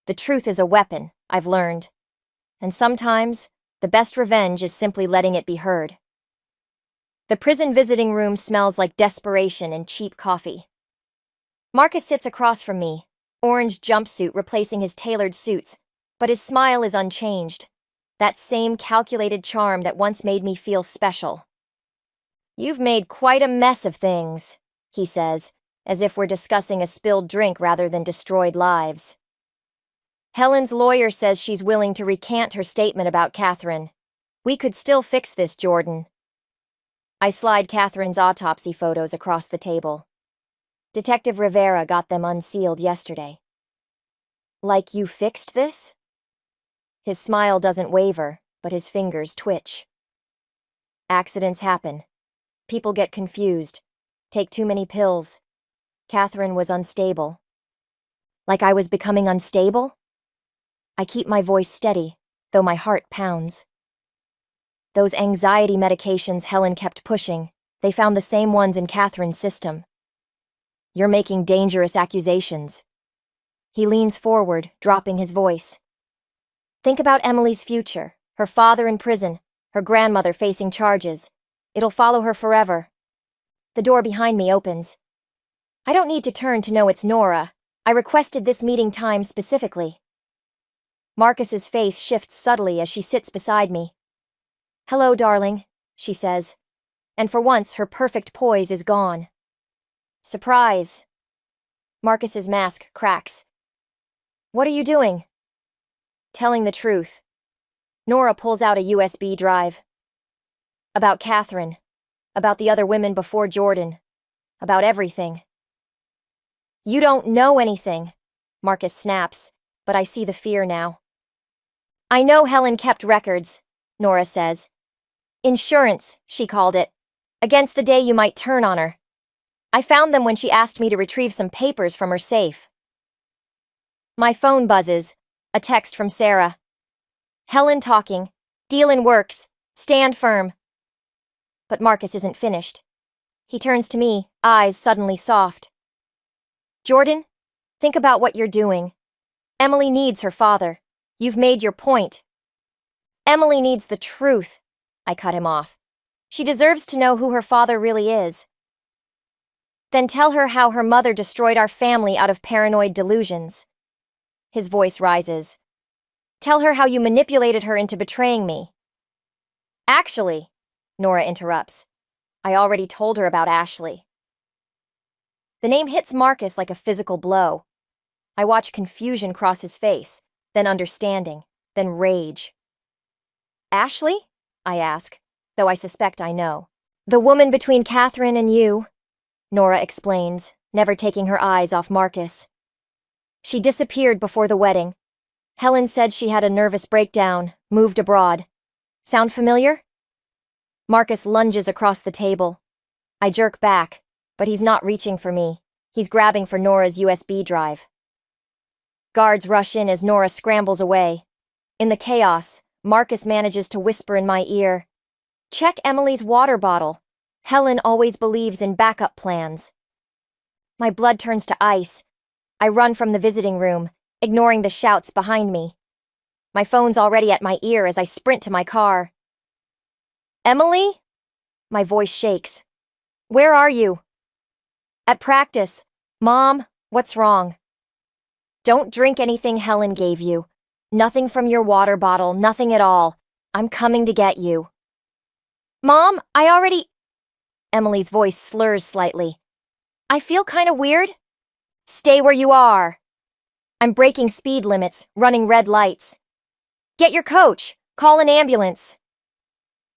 The truth is a weapon, I've learned. And sometimes, the best revenge is simply letting it be heard. The prison visiting room smells like desperation and cheap coffee. Marcus sits across from me, orange jumpsuit replacing his tailored suits, but his smile is unchanged. That same calculated charm that once made me feel special. You've made quite a mess of things, he says, as if we're discussing a spilled drink rather than destroyed lives. Helen's lawyer says she's willing to recant her statement about Catherine. We could still fix this, Jordan. I slide Catherine's autopsy photos across the table. Detective Rivera got them unsealed yesterday. Like you fixed this? His smile doesn't waver, but his fingers twitch. Accidents happen. People get confused, take too many pills. Catherine was unstable. Like I was becoming unstable? I keep my voice steady, though my heart pounds. Those anxiety medications Helen kept pushing, they found the same ones in Catherine's system. You're making dangerous accusations. He leans forward, dropping his voice. Think about Emily's future, her father in prison, her grandmother facing charges. It'll follow her forever. The door behind me opens. I don't need to turn to know it's Nora. I requested this meeting time specifically. Marcus's face shifts subtly as she sits beside me. Hello, darling, she says. And for once, her perfect poise is gone. Surprise. Marcus's mask cracks. What are you doing? Telling the truth. Nora pulls out a USB drive. About Catherine. About the other women before Jordan. About everything. You don't know anything, Marcus snaps, but I see the fear now. I know Helen kept records, Nora says. Insurance, she called it. Against the day you might turn on her. I found them when she asked me to retrieve some papers from her safe. My phone buzzes. A text from Sarah. Helen talking. Deal in works. Stand firm. But Marcus isn't finished. He turns to me, eyes suddenly soft. Jordan, think about what you're doing. Emily needs her father. You've made your point. Emily needs the truth. I cut him off. She deserves to know who her father really is. Then tell her how her mother destroyed our family out of paranoid delusions. His voice rises. Tell her how you manipulated her into betraying me. Actually, Nora interrupts. I already told her about Ashley. The name hits Marcus like a physical blow. I watch confusion cross his face, then understanding, then rage. Ashley? I ask, though I suspect I know. The woman between Catherine and you, Nora explains, never taking her eyes off Marcus. She disappeared before the wedding. Helen said she had a nervous breakdown, moved abroad. Sound familiar? Marcus lunges across the table. I jerk back, but he's not reaching for me. He's grabbing for Nora's USB drive. Guards rush in as Nora scrambles away. In the chaos, Marcus manages to whisper in my ear, check Emily's water bottle. Helen always believes in backup plans. My blood turns to ice. I run from the visiting room, ignoring the shouts behind me. My phone's already at my ear as I sprint to my car. Emily? My voice shakes. Where are you? At practice. Mom, what's wrong? Don't drink anything Helen gave you. Nothing from your water bottle, nothing at all. I'm coming to get you. Mom, I already... Emily's voice slurs slightly. I feel kinda weird. Stay where you are. I'm breaking speed limits, running red lights. Get your coach. Call an ambulance.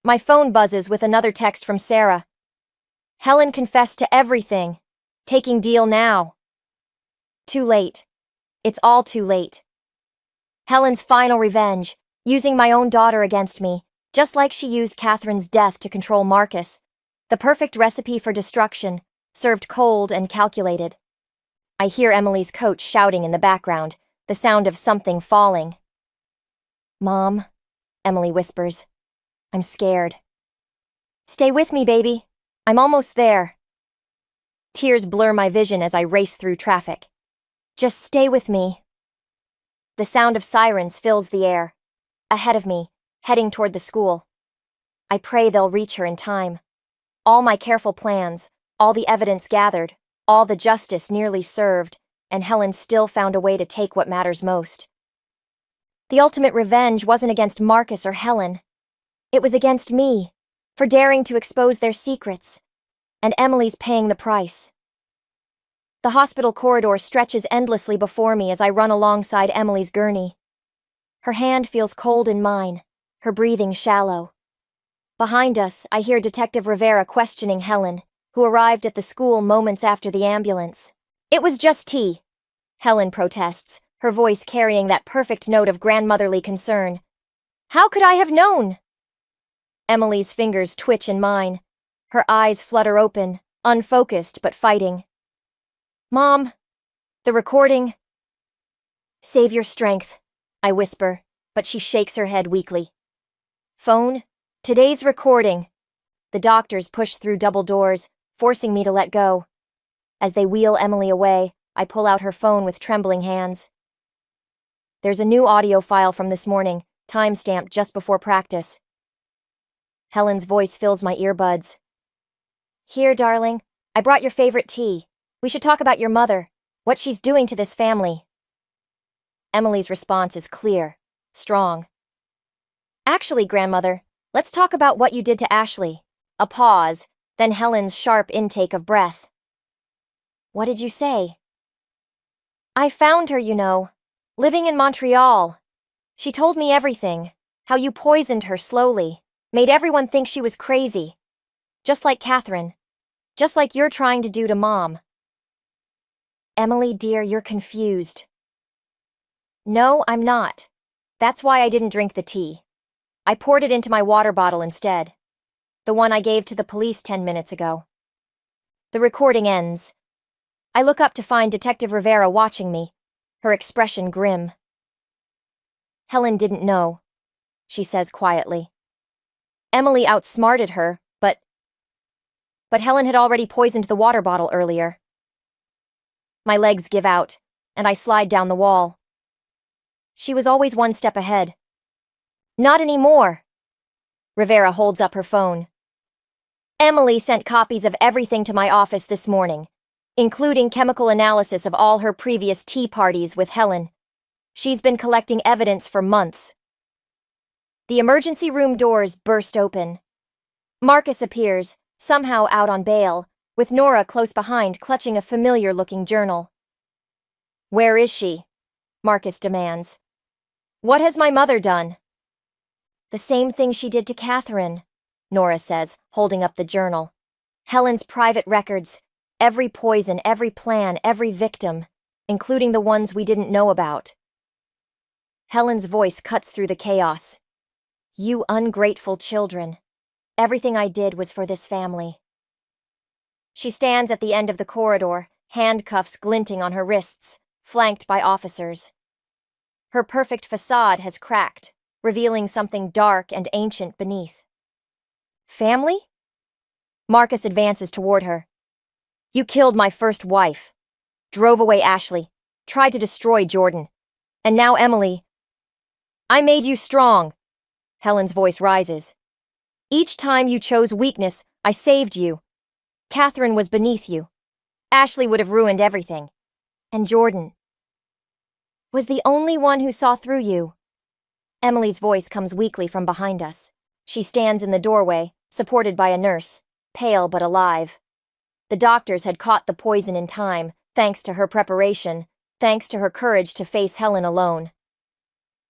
My phone buzzes with another text from Sarah. Helen confessed to everything. Taking deal now. Too late. It's all too late. Helen's final revenge, using my own daughter against me, just like she used Catherine's death to control Marcus. The perfect recipe for destruction, served cold and calculated. I hear Emily's coach shouting in the background, the sound of something falling. Mom, Emily whispers. I'm scared. Stay with me, baby. I'm almost there. Tears blur my vision as I race through traffic. Just stay with me. The sound of sirens fills the air. Ahead of me, heading toward the school. I pray they'll reach her in time. All my careful plans, all the evidence gathered, all the justice nearly served, and Helen still found a way to take what matters most. The ultimate revenge wasn't against Marcus or Helen. It was against me, for daring to expose their secrets. And Emily's paying the price. The hospital corridor stretches endlessly before me as I run alongside Emily's gurney. Her hand feels cold in mine, her breathing shallow. Behind us, I hear Detective Rivera questioning Helen, who arrived at the school moments after the ambulance. It was just tea, Helen protests, her voice carrying that perfect note of grandmotherly concern. How could I have known? Emily's fingers twitch in mine. Her eyes flutter open, unfocused but fighting. Mom, the recording. Save your strength, I whisper, but she shakes her head weakly. Phone, today's recording. The doctors push through double doors, forcing me to let go. As they wheel Emily away, I pull out her phone with trembling hands. There's a new audio file from this morning, time-stamped just before practice. Helen's voice fills my earbuds. Here, darling, I brought your favorite tea. We should talk about your mother, what she's doing to this family. Emily's response is clear, strong. Actually, grandmother, let's talk about what you did to Ashley. A pause, then Helen's sharp intake of breath. What did you say? I found her, living in Montreal. She told me everything. How you poisoned her slowly, made everyone think she was crazy. Just like Catherine. Just like you're trying to do to Mom. Emily, dear, you're confused. No, I'm not. That's why I didn't drink the tea. I poured it into my water bottle instead. The one I gave to the police 10 minutes ago. The recording ends. I look up to find Detective Rivera watching me, her expression grim. Helen didn't know, she says quietly. Emily outsmarted her, but Helen had already poisoned the water bottle earlier. My legs give out, and I slide down the wall. She was always one step ahead. Not anymore. Rivera holds up her phone. Emily sent copies of everything to my office this morning, including chemical analysis of all her previous tea parties with Helen. She's been collecting evidence for months. The emergency room doors burst open. Marcus appears, somehow out on bail, with Nora close behind clutching a familiar-looking journal. Where is she? Marcus demands. What has my mother done? The same thing she did to Catherine, Nora says, holding up the journal. Helen's private records, every poison, every plan, every victim, including the ones we didn't know about. Helen's voice cuts through the chaos. You ungrateful children. Everything I did was for this family. She stands at the end of the corridor, handcuffs glinting on her wrists, flanked by officers. Her perfect facade has cracked, revealing something dark and ancient beneath. Family? Marcus advances toward her. You killed my first wife, drove away Ashley, tried to destroy Jordan, and now Emily. I made you strong. Helen's voice rises. Each time you chose weakness, I saved you. Catherine was beneath you. Ashley would have ruined everything. And Jordan was the only one who saw through you. Emily's voice comes weakly from behind us. She stands in the doorway, supported by a nurse, pale but alive. The doctors had caught the poison in time, thanks to her preparation, thanks to her courage to face Helen alone.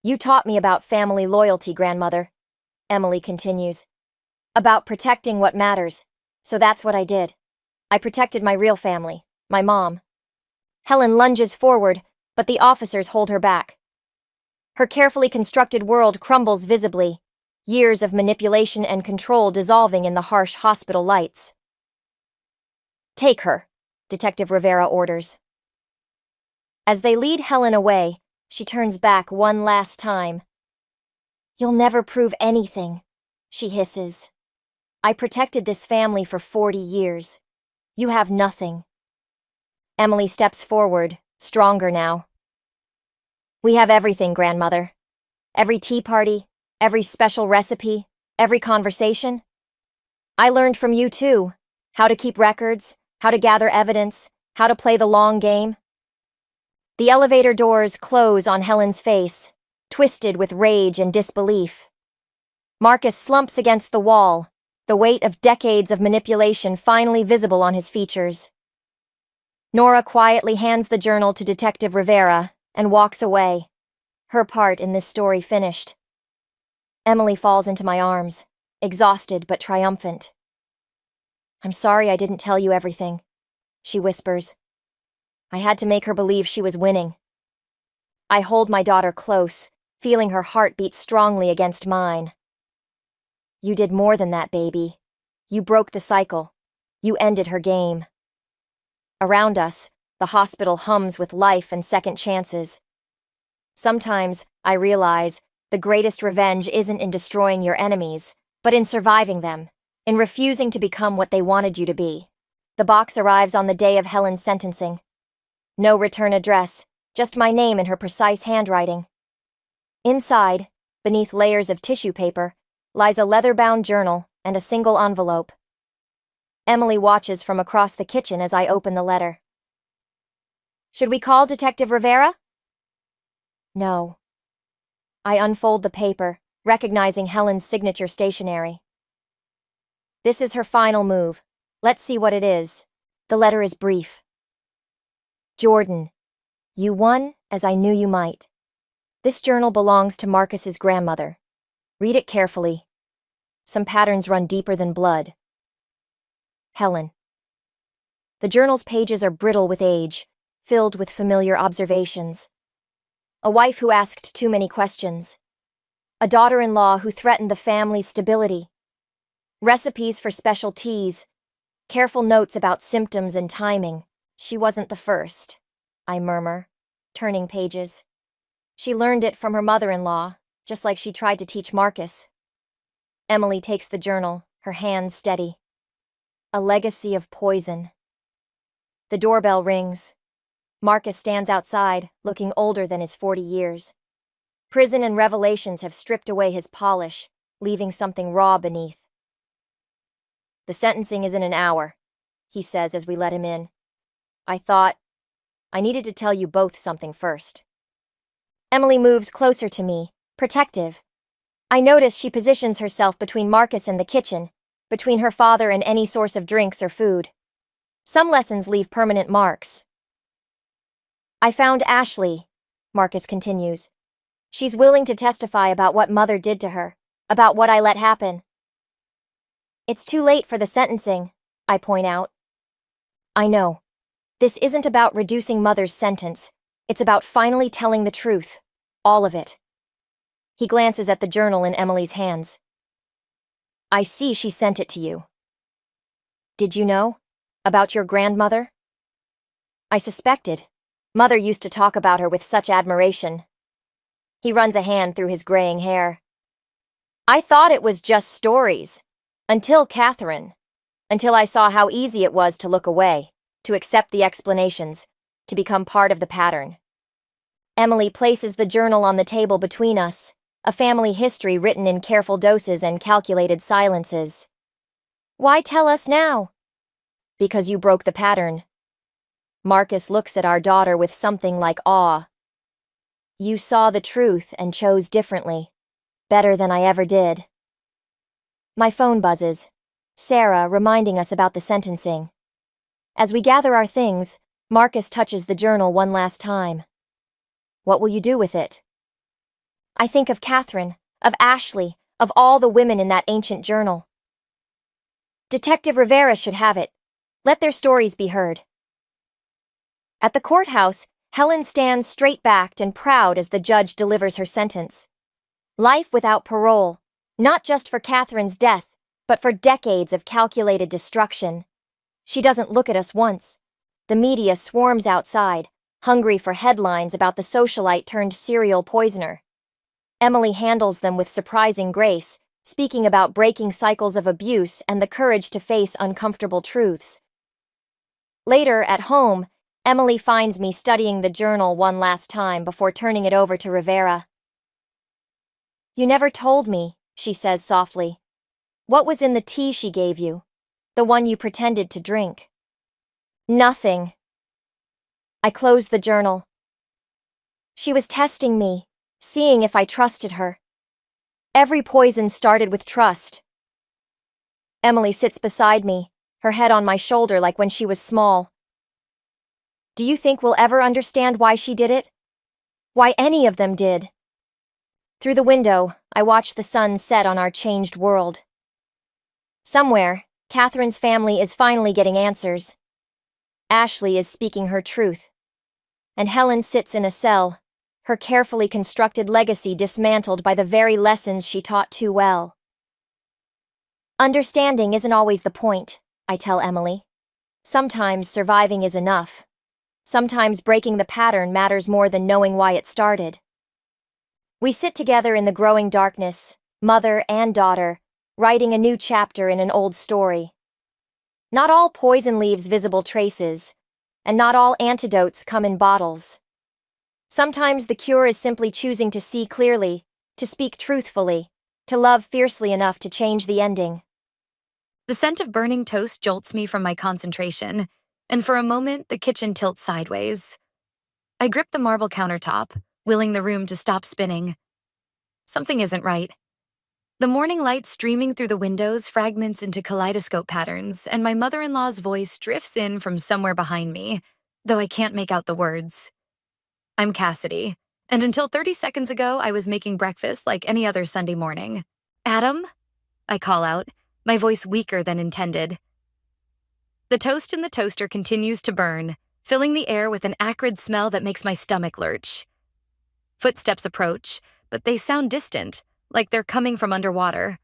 You taught me about family loyalty, grandmother, Emily continues. About protecting what matters. So that's what I did. I protected my real family, my mom. Helen lunges forward, but the officers hold her back. Her carefully constructed world crumbles visibly, years of manipulation and control dissolving in the harsh hospital lights. Take her, Detective Rivera orders. As they lead Helen away, she turns back one last time. You'll never prove anything, she hisses. I protected this family for 40 years. You have nothing. Emily steps forward, stronger now. We have everything, grandmother. Every tea party, every special recipe, every conversation. I learned from you too, how to keep records, how to gather evidence, how to play the long game. The elevator doors close on Helen's face, twisted with rage and disbelief. Marcus slumps against the wall, the weight of decades of manipulation finally visible on his features. Nora quietly hands the journal to Detective Rivera and walks away, her part in this story finished. Emily falls into my arms, exhausted but triumphant. I'm sorry I didn't tell you everything, she whispers. I had to make her believe she was winning. I hold my daughter close, feeling her heart beat strongly against mine. You did more than that, baby. You broke the cycle. You ended her game. Around us, the hospital hums with life and second chances. Sometimes, I realize, the greatest revenge isn't in destroying your enemies, but in surviving them, in refusing to become what they wanted you to be. The box arrives on the day of Helen's sentencing. No return address, just my name in her precise handwriting. Inside, beneath layers of tissue paper, lies a leather-bound journal and a single envelope. Emily watches from across the kitchen as I open the letter. Should we call Detective Rivera? No. I unfold the paper, recognizing Helen's signature stationery. This is her final move. Let's see what it is. The letter is brief. Jordan, you won as I knew you might. This journal belongs to Marcus's grandmother. Read it carefully. Some patterns run deeper than blood. Helen. The journal's pages are brittle with age, filled with familiar observations. A wife who asked too many questions. A daughter-in-law who threatened the family's stability. Recipes for special teas. Careful notes about symptoms and timing. She wasn't the first, I murmur, turning pages. She learned it from her mother-in-law, just like she tried to teach Marcus. Emily takes the journal, her hands steady. A legacy of poison. The doorbell rings. Marcus stands outside, looking older than his 40 years. Prison and revelations have stripped away his polish, leaving something raw beneath. The sentencing is in an hour, he says as we let him in. I needed to tell you both something first. Emily moves closer to me, protective. I notice she positions herself between Marcus and the kitchen, between her father and any source of drinks or food. Some lessons leave permanent marks. I found Ashley, Marcus continues. She's willing to testify about what Mother did to her, about what I let happen. It's too late for the sentencing, I point out. I know. This isn't about reducing Mother's sentence. It's about finally telling the truth. All of it. He glances at the journal in Emily's hands. I see she sent it to you. Did you know? About your grandmother? I suspected. Mother used to talk about her with such admiration. He runs a hand through his graying hair. I thought it was just stories. Until Catherine. Until I saw how easy it was to look away, to accept the explanations, to become part of the pattern. Emily places the journal on the table between us, a family history written in careful doses and calculated silences. Why tell us now? Because you broke the pattern. Marcus looks at our daughter with something like awe. You saw the truth and chose differently. Better than I ever did. My phone buzzes. Sarah reminding us about the sentencing. As we gather our things, Marcus touches the journal one last time. What will you do with it? I think of Catherine, of Ashley, of all the women in that ancient journal. Detective Rivera should have it. Let their stories be heard. At the courthouse, Helen stands straight-backed and proud as the judge delivers her sentence. Life without parole, not just for Catherine's death, but for decades of calculated destruction. She doesn't look at us once. The media swarms outside, hungry for headlines about the socialite turned serial poisoner. Emily handles them with surprising grace, speaking about breaking cycles of abuse and the courage to face uncomfortable truths. Later, at home, Emily finds me studying the journal one last time before turning it over to Rivera. You never told me, she says softly. What was in the tea she gave you? The one you pretended to drink. Nothing. I close the journal. She was testing me, seeing if I trusted her. Every poison started with trust. Emily sits beside me, her head on my shoulder like when she was small. Do you think we'll ever understand why she did it? Why any of them did? Through the window, I watch the sun set on our changed world. Somewhere, Catherine's family is finally getting answers. Ashley is speaking her truth. And Helen sits in a cell, her carefully constructed legacy dismantled by the very lessons she taught too well. Understanding isn't always the point, I tell Emily. Sometimes surviving is enough. Sometimes breaking the pattern matters more than knowing why it started. We sit together in the growing darkness, mother and daughter, writing a new chapter in an old story. Not all poison leaves visible traces, and not all antidotes come in bottles. Sometimes the cure is simply choosing to see clearly, to speak truthfully, to love fiercely enough to change the ending. The scent of burning toast jolts me from my concentration, and for a moment the kitchen tilts sideways. I grip the marble countertop, willing the room to stop spinning. Something isn't right. The morning light streaming through the windows fragments into kaleidoscope patterns, and my mother-in-law's voice drifts in from somewhere behind me, though I can't make out the words. I'm Cassidy, And until 30 seconds ago, I was making breakfast like any other Sunday morning. Adam? I call out, my voice weaker than intended. The toast in the toaster continues to burn, filling the air with an acrid smell that makes my stomach lurch. Footsteps approach, but they sound distant, like they're coming from underwater.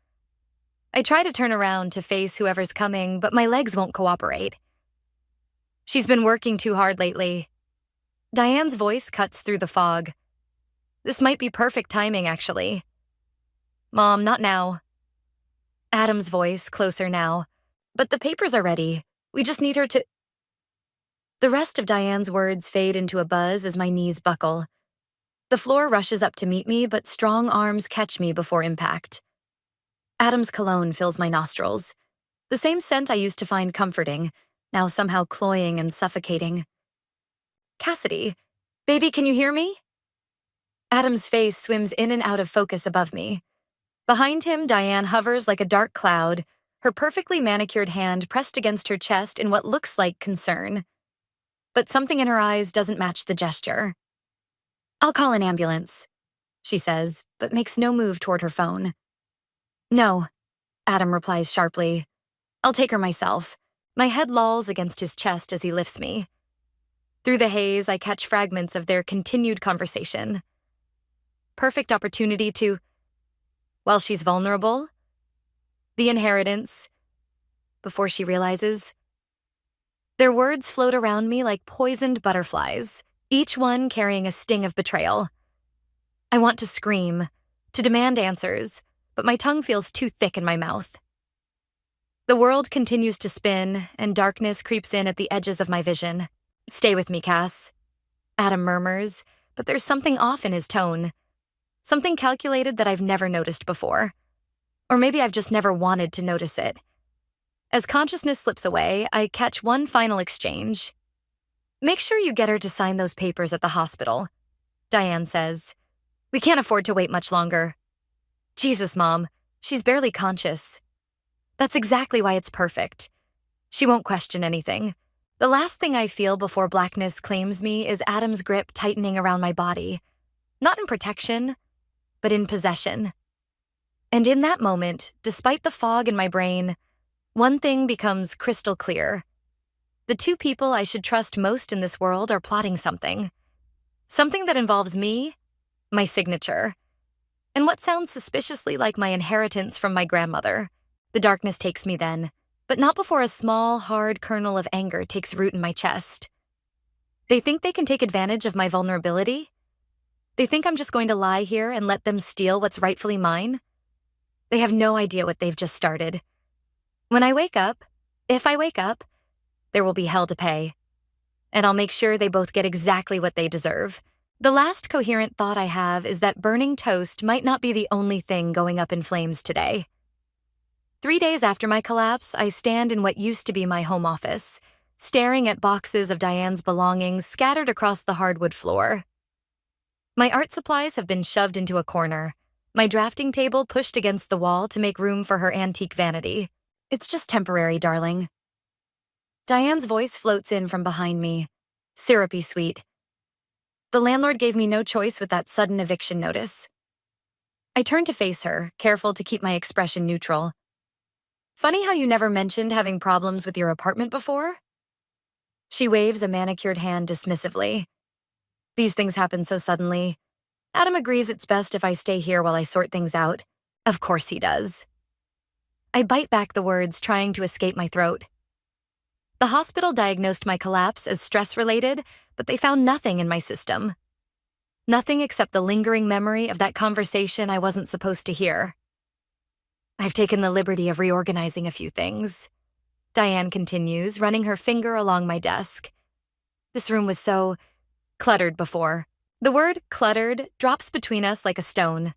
I try to turn around to face whoever's coming, but my legs won't cooperate. She's been working too hard lately. Diane's voice cuts through the fog. This might be perfect timing, actually. Mom, not now. Adam's voice, closer now. But the papers are ready. We just need her to... The rest of Diane's words fade into a buzz as my knees buckle. The floor rushes up to meet me, but strong arms catch me before impact. Adam's cologne fills my nostrils. The same scent I used to find comforting, now somehow cloying and suffocating. Cassidy, baby, can you hear me? Adam's face swims in and out of focus above me. Behind him, Diane hovers like a dark cloud, her perfectly manicured hand pressed against her chest in what looks like concern. But something in her eyes doesn't match the gesture. I'll call an ambulance, she says, but makes no move toward her phone. No, Adam replies sharply. I'll take her myself. My head lolls against his chest as he lifts me. Through the haze, I catch fragments of their continued conversation. Perfect opportunity to... While she's vulnerable, the inheritance, before she realizes. Their words float around me like poisoned butterflies, each one carrying a sting of betrayal. I want to scream, to demand answers, but my tongue feels too thick in my mouth. The world continues to spin, and darkness creeps in at the edges of my vision. Stay with me, Cass, Adam murmurs, but there's something off in his tone. Something calculated that I've never noticed before. Or maybe I've just never wanted to notice it. As consciousness slips away, I catch one final exchange. Make sure you get her to sign those papers at the hospital, Diane says. We can't afford to wait much longer. Jesus, Mom, she's barely conscious. That's exactly why it's perfect. She won't question anything. The last thing I feel before blackness claims me is Adam's grip tightening around my body. Not in protection, but in possession. And in that moment, despite the fog in my brain, one thing becomes crystal clear. The two people I should trust most in this world are plotting something. Something that involves me, my signature, and what sounds suspiciously like my inheritance from my grandmother. The darkness takes me then, but not before a small, hard kernel of anger takes root in my chest. They think they can take advantage of my vulnerability? They think I'm just going to lie here and let them steal what's rightfully mine? They have no idea what they've just started. When I wake up, if I wake up, there will be hell to pay. And I'll make sure they both get exactly what they deserve. The last coherent thought I have is that burning toast might not be the only thing going up in flames today. 3 days after my collapse, I stand in what used to be my home office, staring at boxes of Diane's belongings scattered across the hardwood floor. My art supplies have been shoved into a corner, my drafting table pushed against the wall to make room for her antique vanity. It's just temporary, darling. Diane's voice floats in from behind me, syrupy sweet. The landlord gave me no choice with that sudden eviction notice. I turn to face her, careful to keep my expression neutral. Funny how you never mentioned having problems with your apartment before? She waves a manicured hand dismissively. These things happen so suddenly. Adam agrees it's best if I stay here while I sort things out. Of course he does. I bite back the words, trying to escape my throat. The hospital diagnosed my collapse as stress-related, but they found nothing in my system. Nothing except the lingering memory of that conversation I wasn't supposed to hear. I've taken the liberty of reorganizing a few things, Diane continues, running her finger along my desk. This room was so cluttered before. The word cluttered drops between us like a stone.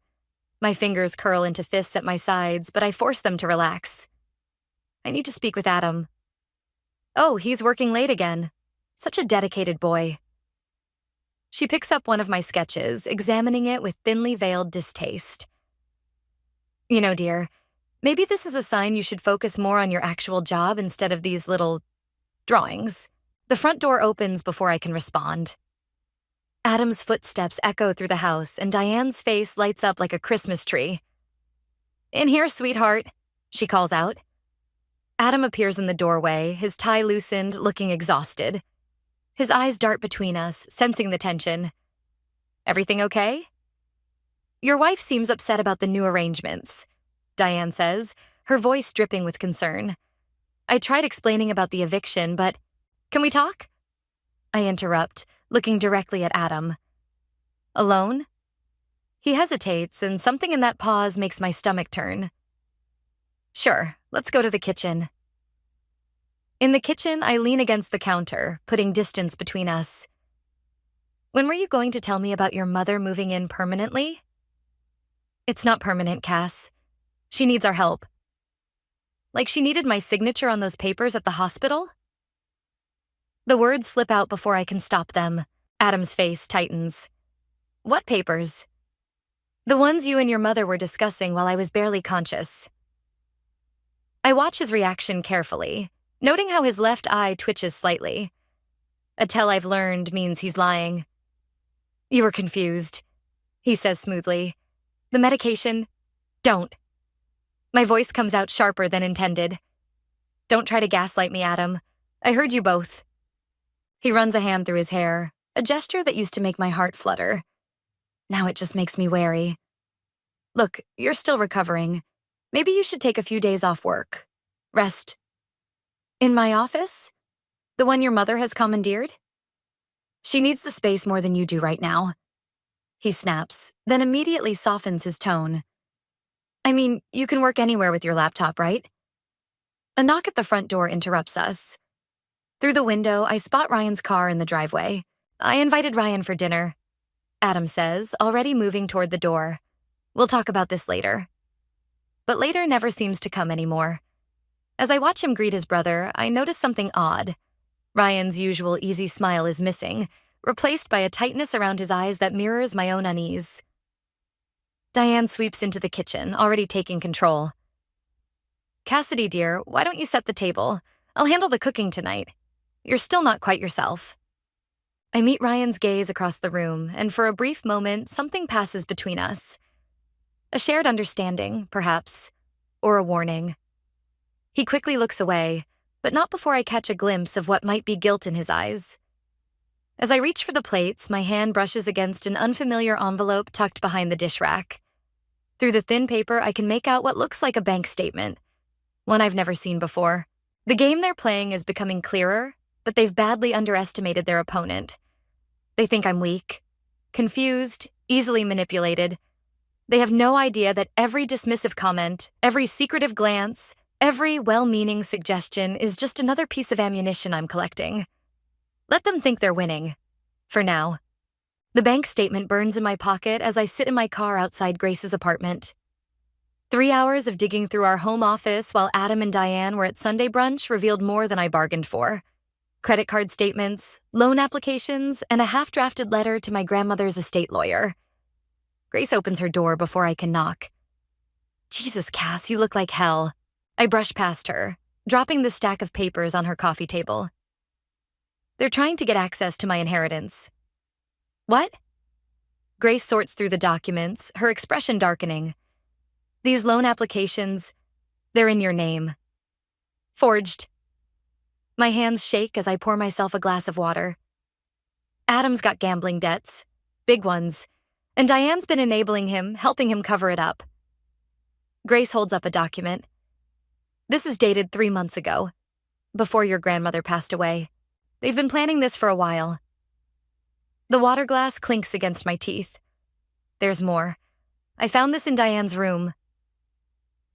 My fingers curl into fists at my sides, but I force them to relax. I need to speak with Adam. Oh, he's working late again. Such a dedicated boy. She picks up one of my sketches, examining it with thinly veiled distaste. You know, dear, maybe this is a sign you should focus more on your actual job instead of these little drawings. The front door opens before I can respond. Adam's footsteps echo through the house, and Diane's face lights up like a Christmas tree. "In here, sweetheart," she calls out. Adam appears in the doorway, his tie loosened, looking exhausted. His eyes dart between us, sensing the tension. "Everything okay?" "Your wife seems upset about the new arrangements," Diane says, her voice dripping with concern. I tried explaining about the eviction, but... "Can we talk?" I interrupt, looking directly at Adam. "Alone?" He hesitates, and something in that pause makes my stomach turn. "Sure, let's go to the kitchen." In the kitchen, I lean against the counter, putting distance between us. "When were you going to tell me about your mother moving in permanently?" "It's not permanent, Cass. She needs our help." "Like she needed my signature on those papers at the hospital?" The words slip out before I can stop them. Adam's face tightens. "What papers?" "The ones you and your mother were discussing while I was barely conscious." I watch his reaction carefully, noting how his left eye twitches slightly. A tell I've learned means he's lying. "You were confused," he says smoothly. "The medication..." "Don't." My voice comes out sharper than intended. "Don't try to gaslight me, Adam. I heard you both." He runs a hand through his hair, a gesture that used to make my heart flutter. Now it just makes me wary. "Look, you're still recovering. Maybe you should take a few days off work. Rest." "In my office? The one your mother has commandeered?" "She needs the space more than you do right now." He snaps, then immediately softens his tone. "I mean, you can work anywhere with your laptop, right?" A knock at the front door interrupts us. Through the window, I spot Ryan's car in the driveway. "I invited Ryan for dinner," Adam says, already moving toward the door. "We'll talk about this later." But later never seems to come anymore. As I watch him greet his brother, I notice something odd. Ryan's usual easy smile is missing, replaced by a tightness around his eyes that mirrors my own unease. Diane sweeps into the kitchen, already taking control. "Cassidy, dear, why don't you set the table? I'll handle the cooking tonight. You're still not quite yourself." I meet Ryan's gaze across the room, and for a brief moment, something passes between us. A shared understanding, perhaps, or a warning. He quickly looks away, but not before I catch a glimpse of what might be guilt in his eyes. As I reach for the plates, my hand brushes against an unfamiliar envelope tucked behind the dish rack. Through the thin paper, I can make out what looks like a bank statement, one I've never seen before. The game they're playing is becoming clearer, but they've badly underestimated their opponent. They think I'm weak, confused, easily manipulated. They have no idea that every dismissive comment, every secretive glance, every well-meaning suggestion is just another piece of ammunition I'm collecting. Let them think they're winning. For now. The bank statement burns in my pocket as I sit in my car outside Grace's apartment. 3 hours of digging through our home office while Adam and Diane were at Sunday brunch revealed more than I bargained for. Credit card statements, loan applications, and a half-drafted letter to my grandmother's estate lawyer. Grace opens her door before I can knock. "Jesus, Cass, you look like hell." I brush past her, dropping the stack of papers on her coffee table. "They're trying to get access to my inheritance." "What?" Grace sorts through the documents, her expression darkening. "These loan applications, they're in your name." "Forged." My hands shake as I pour myself a glass of water. Adam's got gambling debts, big ones, and Diane's been enabling him, helping him cover it up. Grace holds up a document. "This is dated 3 months ago, before your grandmother passed away. They've been planning this for a while." The water glass clinks against my teeth. There's more. "I found this in Diane's room."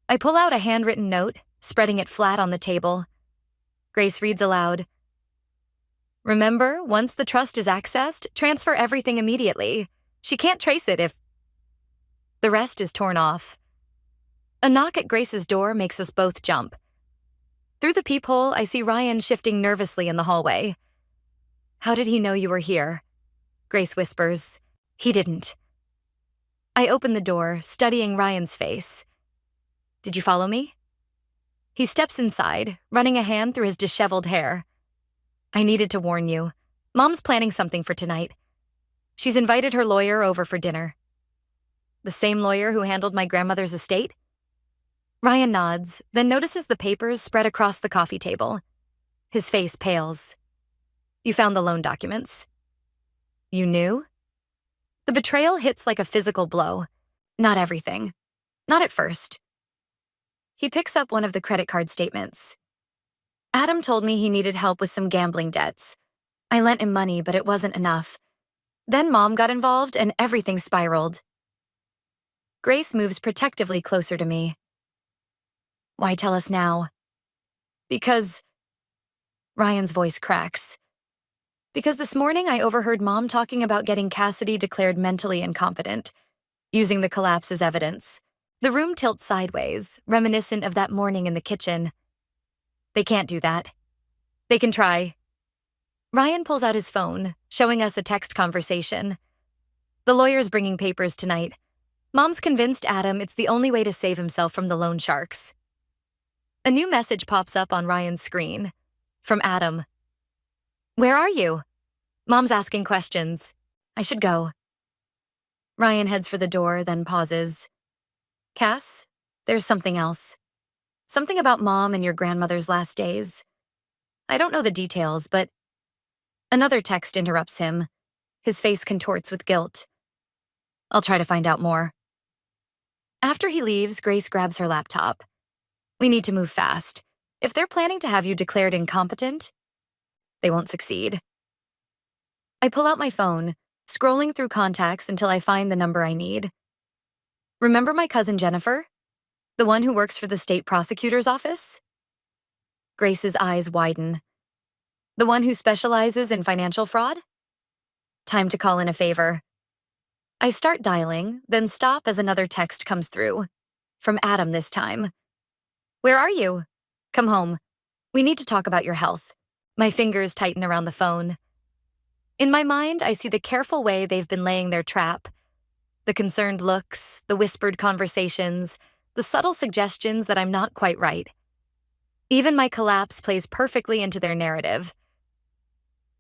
I pull out a handwritten note, spreading it flat on the table. Grace reads aloud. "Remember, once the trust is accessed, transfer everything immediately. She can't trace it if..." The rest is torn off. A knock at Grace's door makes us both jump. Through the peephole, I see Ryan shifting nervously in the hallway. "How did he know you were here?" Grace whispers. "He didn't." I open the door, studying Ryan's face. "Did you follow me?" He steps inside, running a hand through his disheveled hair. "I needed to warn you. Mom's planning something for tonight." She's invited her lawyer over for dinner. The same lawyer who handled my grandmother's estate? Ryan nods, then notices the papers spread across the coffee table. His face pales. You found the loan documents. You knew? The betrayal hits like a physical blow. Not everything. Not at first. He picks up one of the credit card statements. Adam told me he needed help with some gambling debts. I lent him money, but it wasn't enough. Then Mom got involved and everything spiraled. Grace moves protectively closer to me. Why tell us now? Because... Ryan's voice cracks. Because this morning I overheard Mom talking about getting Cassidy declared mentally incompetent, using the collapse as evidence. The room tilts sideways, reminiscent of that morning in the kitchen. They can't do that. They can try. Ryan pulls out his phone, showing us a text conversation. The lawyer's bringing papers tonight. Mom's convinced Adam it's the only way to save himself from the loan sharks. A new message pops up on Ryan's screen. From Adam. Where are you? Mom's asking questions. I should go. Ryan heads for the door, then pauses. Cass, there's something else. Something about Mom and your grandmother's last days. I don't know the details, but... Another text interrupts him. His face contorts with guilt. I'll try to find out more. After he leaves, Grace grabs her laptop. We need to move fast. If they're planning to have you declared incompetent, they won't succeed. I pull out my phone, scrolling through contacts until I find the number I need. Remember my cousin Jennifer? The one who works for the state prosecutor's office? Grace's eyes widen. The one who specializes in financial fraud? Time to call in a favor. I start dialing, then stop as another text comes through. From Adam this time. Where are you? Come home. We need to talk about your health. My fingers tighten around the phone. In my mind, I see the careful way they've been laying their trap. The concerned looks, the whispered conversations, the subtle suggestions that I'm not quite right. Even my collapse plays perfectly into their narrative.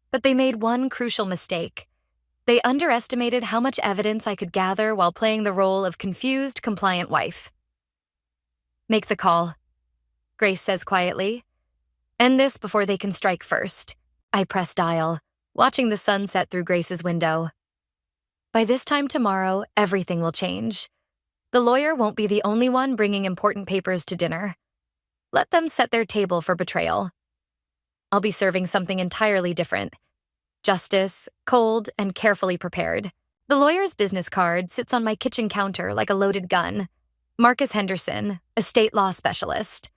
But they made one crucial mistake. They underestimated how much evidence I could gather while playing the role of confused, compliant wife. Make the call, Grace says quietly. End this before they can strike first. I press dial, watching the sun set through Grace's window. By this time tomorrow, everything will change. The lawyer won't be the only one bringing important papers to dinner. Let them set their table for betrayal. I'll be serving something entirely different. Justice, cold, and carefully prepared. The lawyer's business card sits on my kitchen counter like a loaded gun. Marcus Henderson, estate law specialist.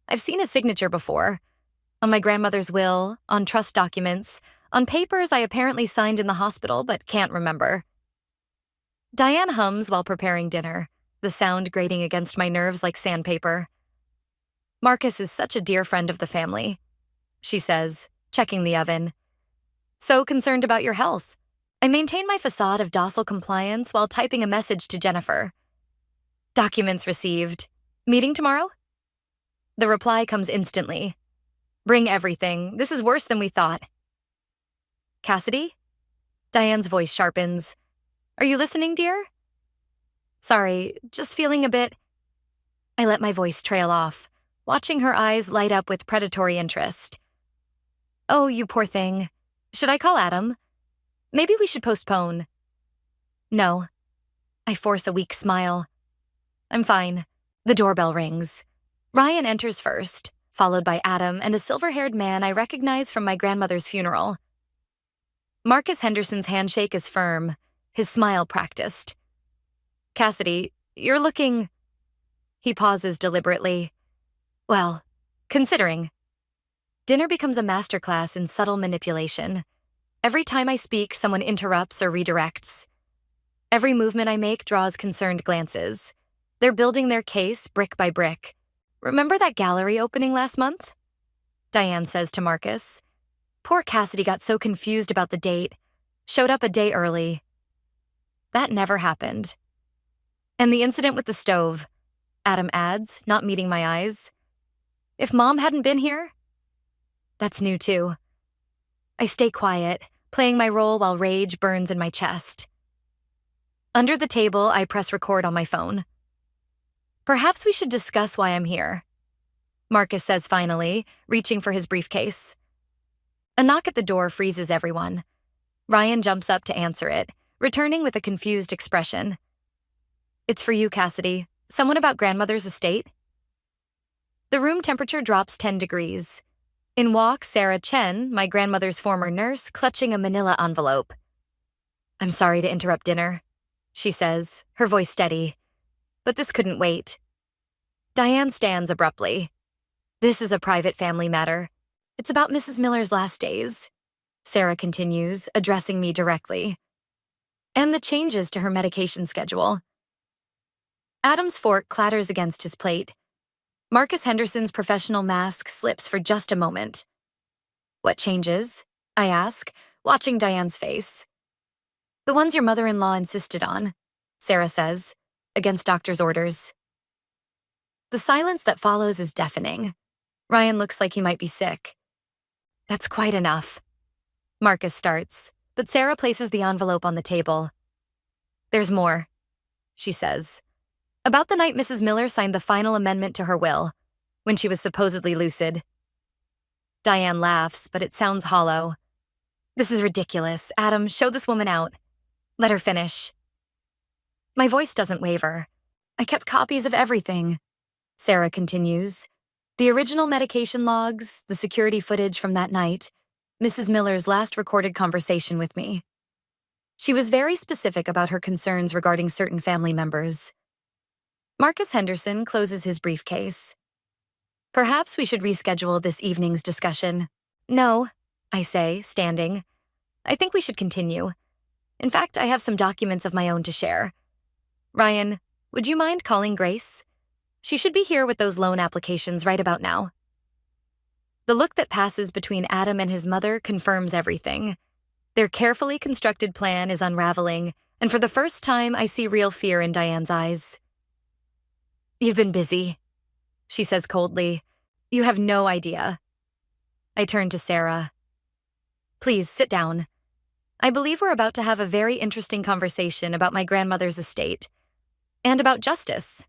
I've seen his signature before. On my grandmother's will, on trust documents, on papers I apparently signed in the hospital but can't remember. Diane hums while preparing dinner, the sound grating against my nerves like sandpaper. Marcus is such a dear friend of the family, she says, checking the oven. So concerned about your health. I maintain my facade of docile compliance while typing a message to Jennifer. Documents received. Meeting tomorrow? The reply comes instantly. Bring everything. This is worse than we thought. Cassidy? Diane's voice sharpens. Are you listening, dear? Sorry, just feeling a bit... I let my voice trail off, watching her eyes light up with predatory interest. Oh, you poor thing. Should I call Adam? Maybe we should postpone. No. I force a weak smile. I'm fine. The doorbell rings. Ryan enters first, followed by Adam and a silver-haired man I recognize from my grandmother's funeral. Marcus Henderson's handshake is firm, his smile practiced. Cassidy, you're looking... He pauses deliberately. Well, considering. Dinner becomes a masterclass in subtle manipulation. Every time I speak, someone interrupts or redirects. Every movement I make draws concerned glances. They're building their case brick by brick. Remember that gallery opening last month? Diane says to Marcus. Poor Cassidy got so confused about the date. Showed up a day early. That never happened. And the incident with the stove, Adam adds, not meeting my eyes. If Mom hadn't been here? That's new too. I stay quiet, playing my role while rage burns in my chest. Under the table, I press record on my phone. Perhaps we should discuss why I'm here, Marcus says finally, reaching for his briefcase. A knock at the door freezes everyone. Ryan jumps up to answer it, returning with a confused expression. It's for you, Cassidy. Someone about grandmother's estate? The room temperature drops 10 degrees. In walks Sarah Chen, my grandmother's former nurse, clutching a manila envelope. I'm sorry to interrupt dinner, she says, her voice steady. But this couldn't wait. Diane stands abruptly. This is a private family matter. It's about Mrs. Miller's last days, Sarah continues, addressing me directly. And the changes to her medication schedule. Adam's fork clatters against his plate. Marcus Henderson's professional mask slips for just a moment. What changes? I ask, watching Diane's face. The ones your mother-in-law insisted on, Sarah says, against doctor's orders. The silence that follows is deafening. Ryan looks like he might be sick. That's quite enough. Marcus starts, but Sarah places the envelope on the table. There's more, she says. About the night Mrs. Miller signed the final amendment to her will, when she was supposedly lucid. Diane laughs, but it sounds hollow. This is ridiculous. Adam, show this woman out. Let her finish. My voice doesn't waver. I kept copies of everything, Sarah continues. The original medication logs, the security footage from that night, Mrs. Miller's last recorded conversation with me. She was very specific about her concerns regarding certain family members. Marcus Henderson closes his briefcase. Perhaps we should reschedule this evening's discussion. No, I say, standing. I think we should continue. In fact, I have some documents of my own to share. Ryan, would you mind calling Grace? She should be here with those loan applications right about now. The look that passes between Adam and his mother confirms everything. Their carefully constructed plan is unraveling, and for the first time I see real fear in Diane's eyes. You've been busy, she says coldly. You have no idea. I turn to Sarah. Please, sit down. I believe we're about to have a very interesting conversation about my grandmother's estate. And about justice.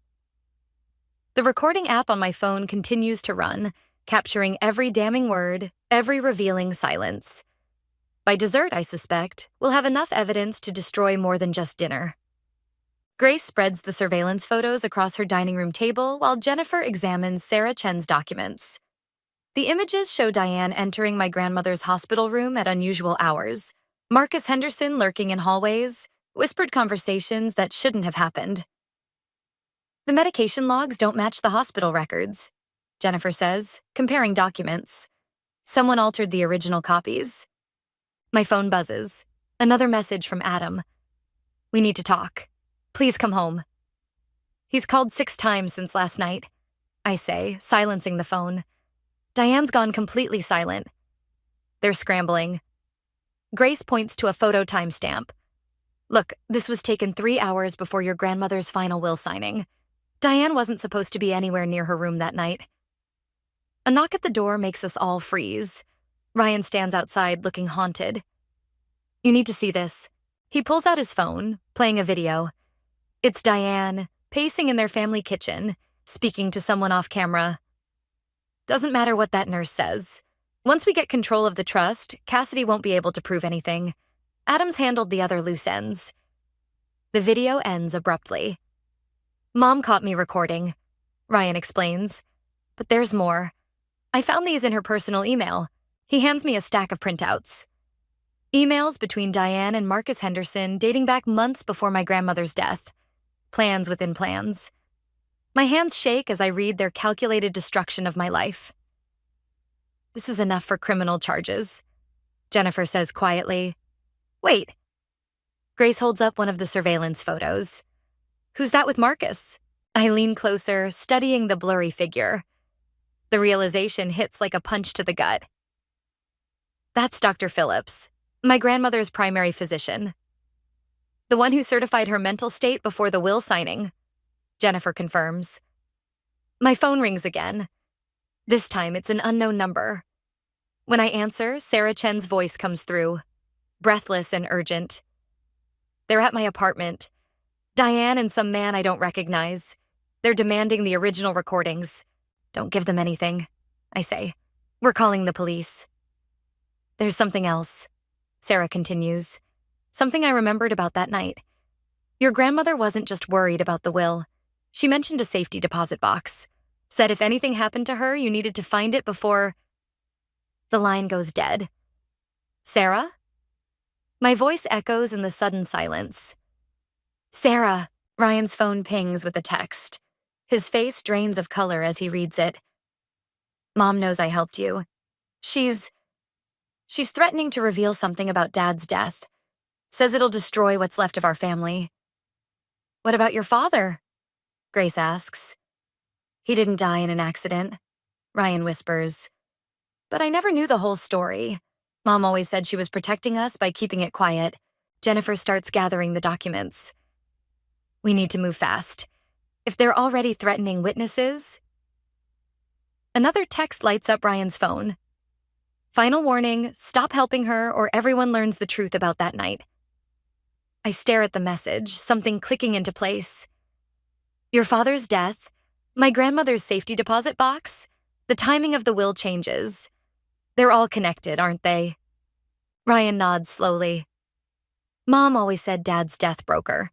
The recording app on my phone continues to run, capturing every damning word, every revealing silence. By dessert, I suspect, we'll have enough evidence to destroy more than just dinner. Grace spreads the surveillance photos across her dining room table while Jennifer examines Sarah Chen's documents. The images show Diane entering my grandmother's hospital room at unusual hours, Marcus Henderson lurking in hallways, whispered conversations that shouldn't have happened. The medication logs don't match the hospital records, Jennifer says, comparing documents. Someone altered the original copies. My phone buzzes. Another message from Adam. We need to talk. Please come home. He's called 6 times since last night, I say, silencing the phone. Diane's gone completely silent. They're scrambling. Grace points to a photo timestamp. Look, this was taken 3 hours before your grandmother's final will signing. Diane wasn't supposed to be anywhere near her room that night. A knock at the door makes us all freeze. Ryan stands outside looking haunted. You need to see this. He pulls out his phone, playing a video. It's Diane, pacing in their family kitchen, speaking to someone off camera. Doesn't matter what that nurse says. Once we get control of the trust, Cassidy won't be able to prove anything. Adam's handled the other loose ends. The video ends abruptly. Mom caught me recording, Ryan explains. But there's more. I found these in her personal email. He hands me a stack of printouts. Emails between Diane and Marcus Henderson dating back months before my grandmother's death. Plans within plans. My hands shake as I read their calculated destruction of my life. This is enough for criminal charges, Jennifer says quietly. Wait. Grace holds up one of the surveillance photos. Who's that with Marcus? I lean closer, studying the blurry figure. The realization hits like a punch to the gut. That's Dr. Phillips, my grandmother's primary physician. The one who certified her mental state before the will signing, Jennifer confirms. My phone rings again. This time it's an unknown number. When I answer, Sarah Chen's voice comes through. breathless and urgent. They're at my apartment. Diane and some man I don't recognize. They're demanding the original recordings. Don't give them anything, I say. We're calling the police. There's something else, Sarah continues. Something I remembered about that night. Your grandmother wasn't just worried about the will. She mentioned a safety deposit box. Said if anything happened to her, you needed to find it before... The line goes dead. Sarah? My voice echoes in the sudden silence. Sarah! Ryan's phone pings with a text. His face drains of color as he reads it. Mom knows I helped you. She's threatening to reveal something about Dad's death. Says it'll destroy what's left of our family. What about your father? Grace asks. He didn't die in an accident, Ryan whispers. But I never knew the whole story. Mom always said she was protecting us by keeping it quiet. Jennifer starts gathering the documents. We need to move fast. If they're already threatening witnesses... Another text lights up Ryan's phone. Final warning, stop helping her or everyone learns the truth about that night. I stare at the message, something clicking into place. Your father's death, my grandmother's safety deposit box, the timing of the will changes. They're all connected, aren't they? Ryan nods slowly. Mom always said Dad's death broke her.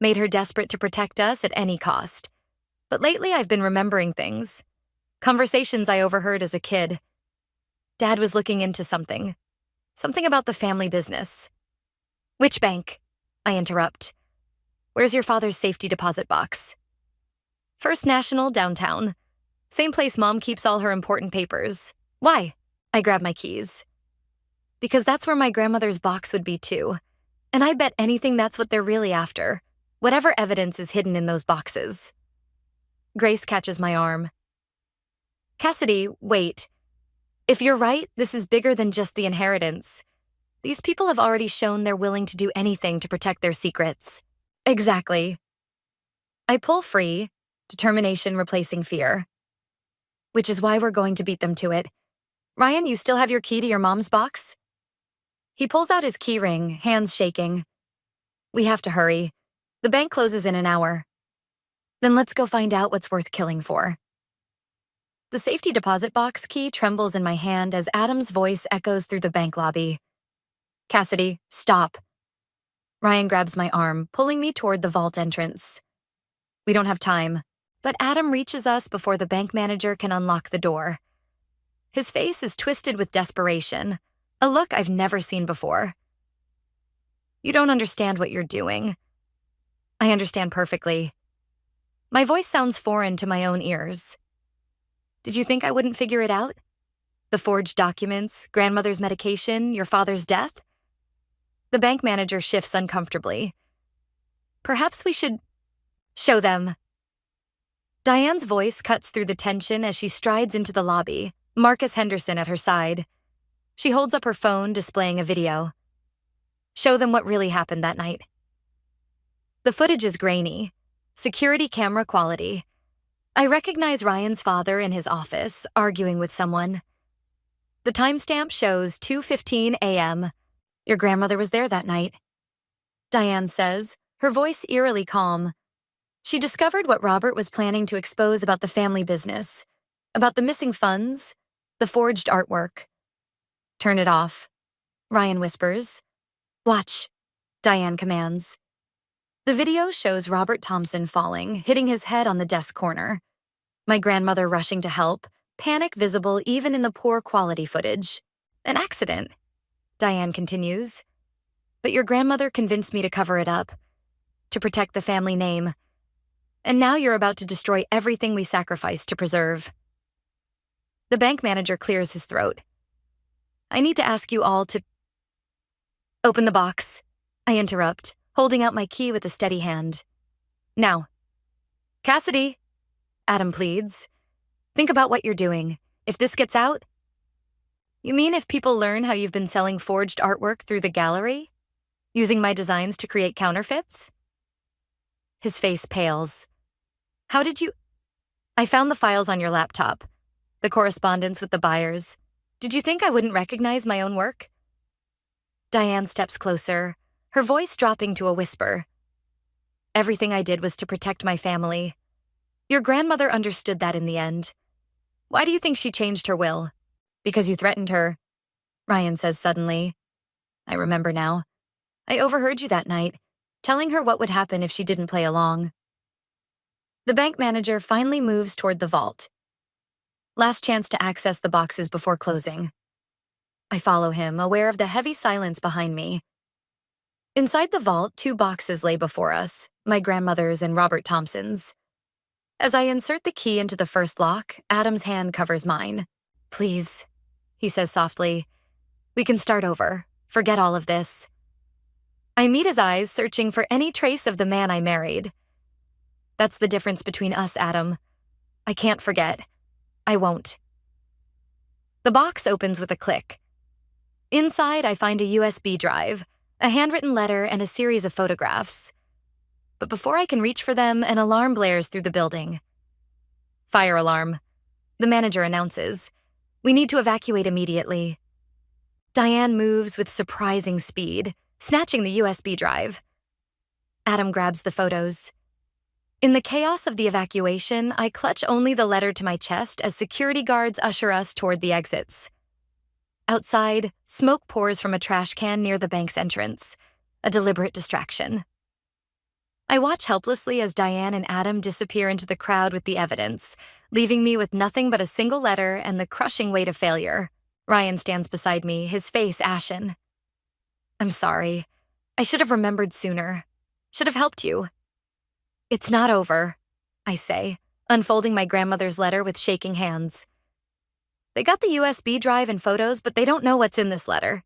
Made her desperate to protect us at any cost. But lately I've been remembering things. Conversations I overheard as a kid. Dad was looking into something. Something about the family business. Which bank? I interrupt. Where's your father's safety deposit box? First National, downtown. Same place Mom keeps all her important papers. Why? I grab my keys. Because that's where my grandmother's box would be too. And I bet anything that's what they're really after. Whatever evidence is hidden in those boxes. Grace catches my arm. Cassidy, wait. If you're right, this is bigger than just the inheritance. These people have already shown they're willing to do anything to protect their secrets. Exactly. I pull free, determination replacing fear. Which is why we're going to beat them to it. Ryan, you still have your key to your mom's box? He pulls out his key ring, hands shaking. We have to hurry. The bank closes in an hour. Then let's go find out what's worth killing for. The safety deposit box key trembles in my hand as Adam's voice echoes through the bank lobby. Cassidy, stop. Ryan grabs my arm, pulling me toward the vault entrance. We don't have time, but Adam reaches us before the bank manager can unlock the door. His face is twisted with desperation, a look I've never seen before. You don't understand what you're doing. I understand perfectly. My voice sounds foreign to my own ears. Did you think I wouldn't figure it out? The forged documents, grandmother's medication, your father's death? The bank manager shifts uncomfortably. Perhaps we should show them. Diane's voice cuts through the tension as she strides into the lobby, Marcus Henderson at her side. She holds up her phone, displaying a video. Show them what really happened that night. The footage is grainy, security camera quality. I recognize Ryan's father in his office, arguing with someone. The timestamp shows 2:15 a.m. Your grandmother was there that night. Diane says, her voice eerily calm. She discovered what Robert was planning to expose about the family business, about the missing funds, the forged artwork. Turn it off, Ryan whispers. Watch, Diane commands. The video shows Robert Thompson falling, hitting his head on the desk corner. My grandmother rushing to help, panic visible even in the poor quality footage. An accident, Diane continues. But your grandmother convinced me to cover it up, to protect the family name. And now you're about to destroy everything we sacrificed to preserve. The bank manager clears his throat. I need to ask you all to... Open the box, I interrupt, holding out my key with a steady hand. Now. Cassidy, Adam pleads. Think about what you're doing. If this gets out... You mean if people learn how you've been selling forged artwork through the gallery? Using my designs to create counterfeits? His face pales. How did you... I found the files on your laptop. The correspondence with the buyers. Did you think I wouldn't recognize my own work? Diane steps closer, her voice dropping to a whisper. Everything I did was to protect my family. Your grandmother understood that in the end. Why do you think she changed her will? Because you threatened her, Ryan says suddenly. I remember now. I overheard you that night, telling her what would happen if she didn't play along. The bank manager finally moves toward the vault. Last chance to access the boxes before closing. I follow him, aware of the heavy silence behind me. Inside the vault, 2 boxes lay before us, my grandmother's and Robert Thompson's. As I insert the key into the first lock, Adam's hand covers mine. Please, he says softly. We can start over. Forget all of this. I meet his eyes, searching for any trace of the man I married. That's the difference between us, Adam. I can't forget. I won't. The box opens with a click. Inside, I find a USB drive, a handwritten letter, and a series of photographs. But before I can reach for them, an alarm blares through the building. Fire alarm. The manager announces. We need to evacuate immediately. Diane moves with surprising speed, snatching the USB drive. Adam grabs the photos. In the chaos of the evacuation, I clutch only the letter to my chest as security guards usher us toward the exits. Outside, smoke pours from a trash can near the bank's entrance, a deliberate distraction. I watch helplessly as Diane and Adam disappear into the crowd with the evidence, leaving me with nothing but a single letter and the crushing weight of failure. Ryan stands beside me, his face ashen. I'm sorry. I should have remembered sooner. Should have helped you. It's not over, I say, unfolding my grandmother's letter with shaking hands. They got the USB drive and photos, but they don't know what's in this letter.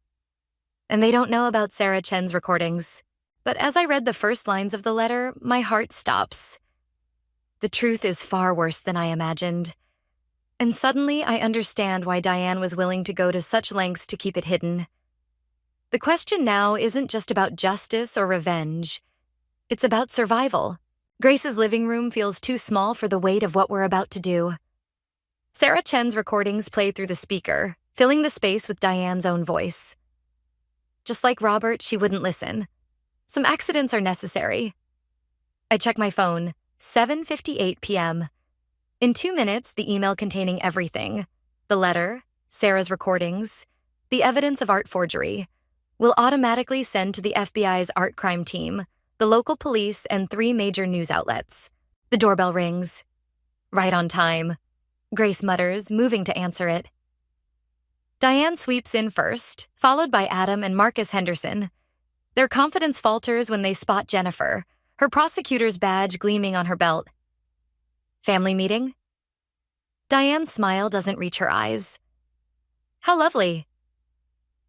And they don't know about Sarah Chen's recordings. But as I read the first lines of the letter, my heart stops. The truth is far worse than I imagined. And suddenly I understand why Diane was willing to go to such lengths to keep it hidden. The question now isn't just about justice or revenge. It's about survival. Grace's living room feels too small for the weight of what we're about to do. Sarah Chen's recordings play through the speaker, filling the space with Diane's own voice. Just like Robert, she wouldn't listen. Some accidents are necessary. I check my phone, 7:58 p.m. In 2 minutes, the email containing everything, the letter, Sarah's recordings, the evidence of art forgery, will automatically send to the FBI's art crime team, the local police, and 3 major news outlets. The doorbell rings. Right on time. Grace mutters, moving to answer it. Diane sweeps in first, followed by Adam and Marcus Henderson. Their confidence falters when they spot Jennifer, her prosecutor's badge gleaming on her belt. Family meeting? Diane's smile doesn't reach her eyes. How lovely.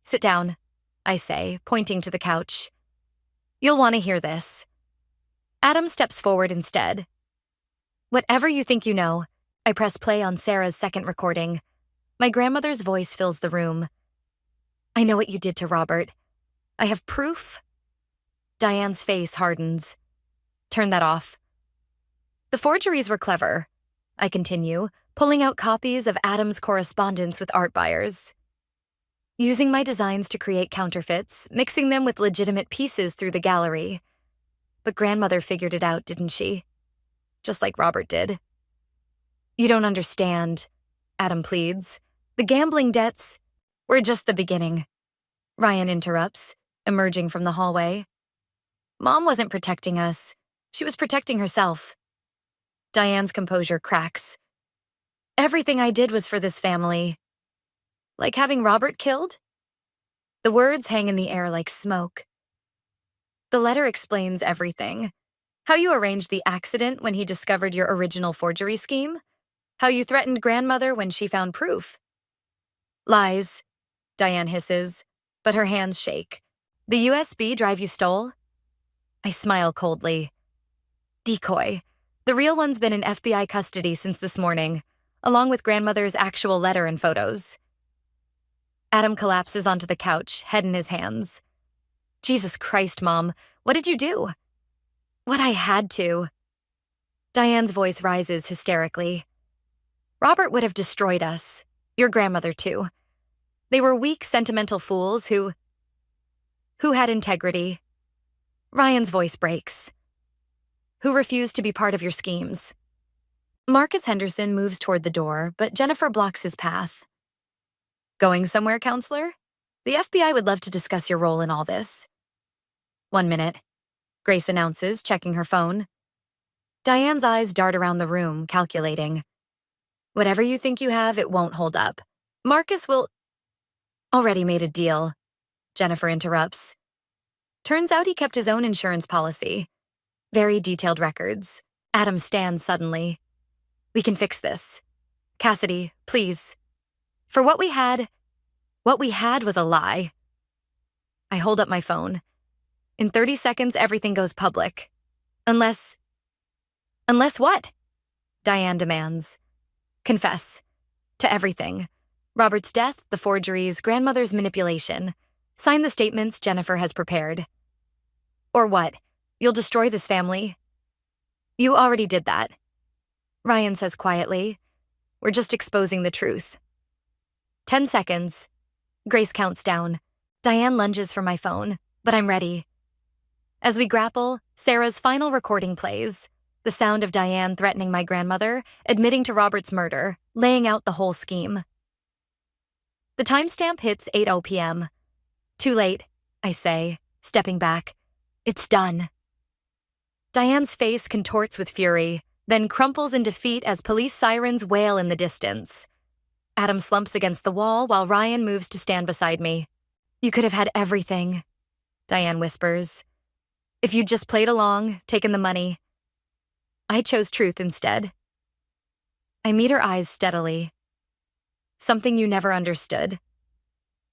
Sit down, I say, pointing to the couch. You'll want to hear this. Adam steps forward instead. Whatever you think you know, I press play on Sarah's second recording. My grandmother's voice fills the room. I know what you did to Robert. I have proof. Diane's face hardens. Turn that off. The forgeries were clever, I continue, pulling out copies of Adam's correspondence with art buyers. Using my designs to create counterfeits, mixing them with legitimate pieces through the gallery. But grandmother figured it out, didn't she? Just like Robert did. You don't understand, Adam pleads. The gambling debts were just the beginning. Ryan interrupts, emerging from the hallway. Mom wasn't protecting us. She was protecting herself. Diane's composure cracks. Everything I did was for this family. Like having Robert killed? The words hang in the air like smoke. The letter explains everything. How you arranged the accident when he discovered your original forgery scheme. How you threatened grandmother when she found proof. Lies, Diane hisses, but her hands shake. The USB drive you stole? I smile coldly. Decoy. The real one's been in FBI custody since this morning, along with grandmother's actual letter and photos. Adam collapses onto the couch, head in his hands. Jesus Christ, Mom, what did you do? What I had to. Diane's voice rises hysterically. Robert would have destroyed us. Your grandmother, too. They were weak, sentimental fools who... Who had integrity? Ryan's voice breaks. Who refused to be part of your schemes? Marcus Henderson moves toward the door, but Jennifer blocks his path. Going somewhere, counselor? The FBI would love to discuss your role in all this. 1 minute, Grace announces, checking her phone. Diane's eyes dart around the room, calculating. Whatever you think you have, it won't hold up. Marcus will... Already made a deal, Jennifer interrupts. Turns out he kept his own insurance policy. Very detailed records. Adam stands suddenly. We can fix this. Cassidy, please. For what we had was a lie. I hold up my phone. In 30 seconds, everything goes public. Unless what? Diane demands. Confess. To everything. Robert's death, the forgeries, grandmother's manipulation. Sign the statements Jennifer has prepared. Or what? You'll destroy this family? You already did that. Ryan says quietly. We're just exposing the truth. 10 seconds. Grace counts down. Diane lunges for my phone, but I'm ready. As we grapple, Sarah's final recording plays. The sound of Diane threatening my grandmother, admitting to Robert's murder, laying out the whole scheme. The timestamp hits 8:00 p.m. Too late, I say, stepping back. It's done. Diane's face contorts with fury, then crumples in defeat as police sirens wail in the distance. Adam slumps against the wall while Ryan moves to stand beside me. You could have had everything, Diane whispers. If you'd just played along, taken the money. I chose truth instead. I meet her eyes steadily. Something you never understood.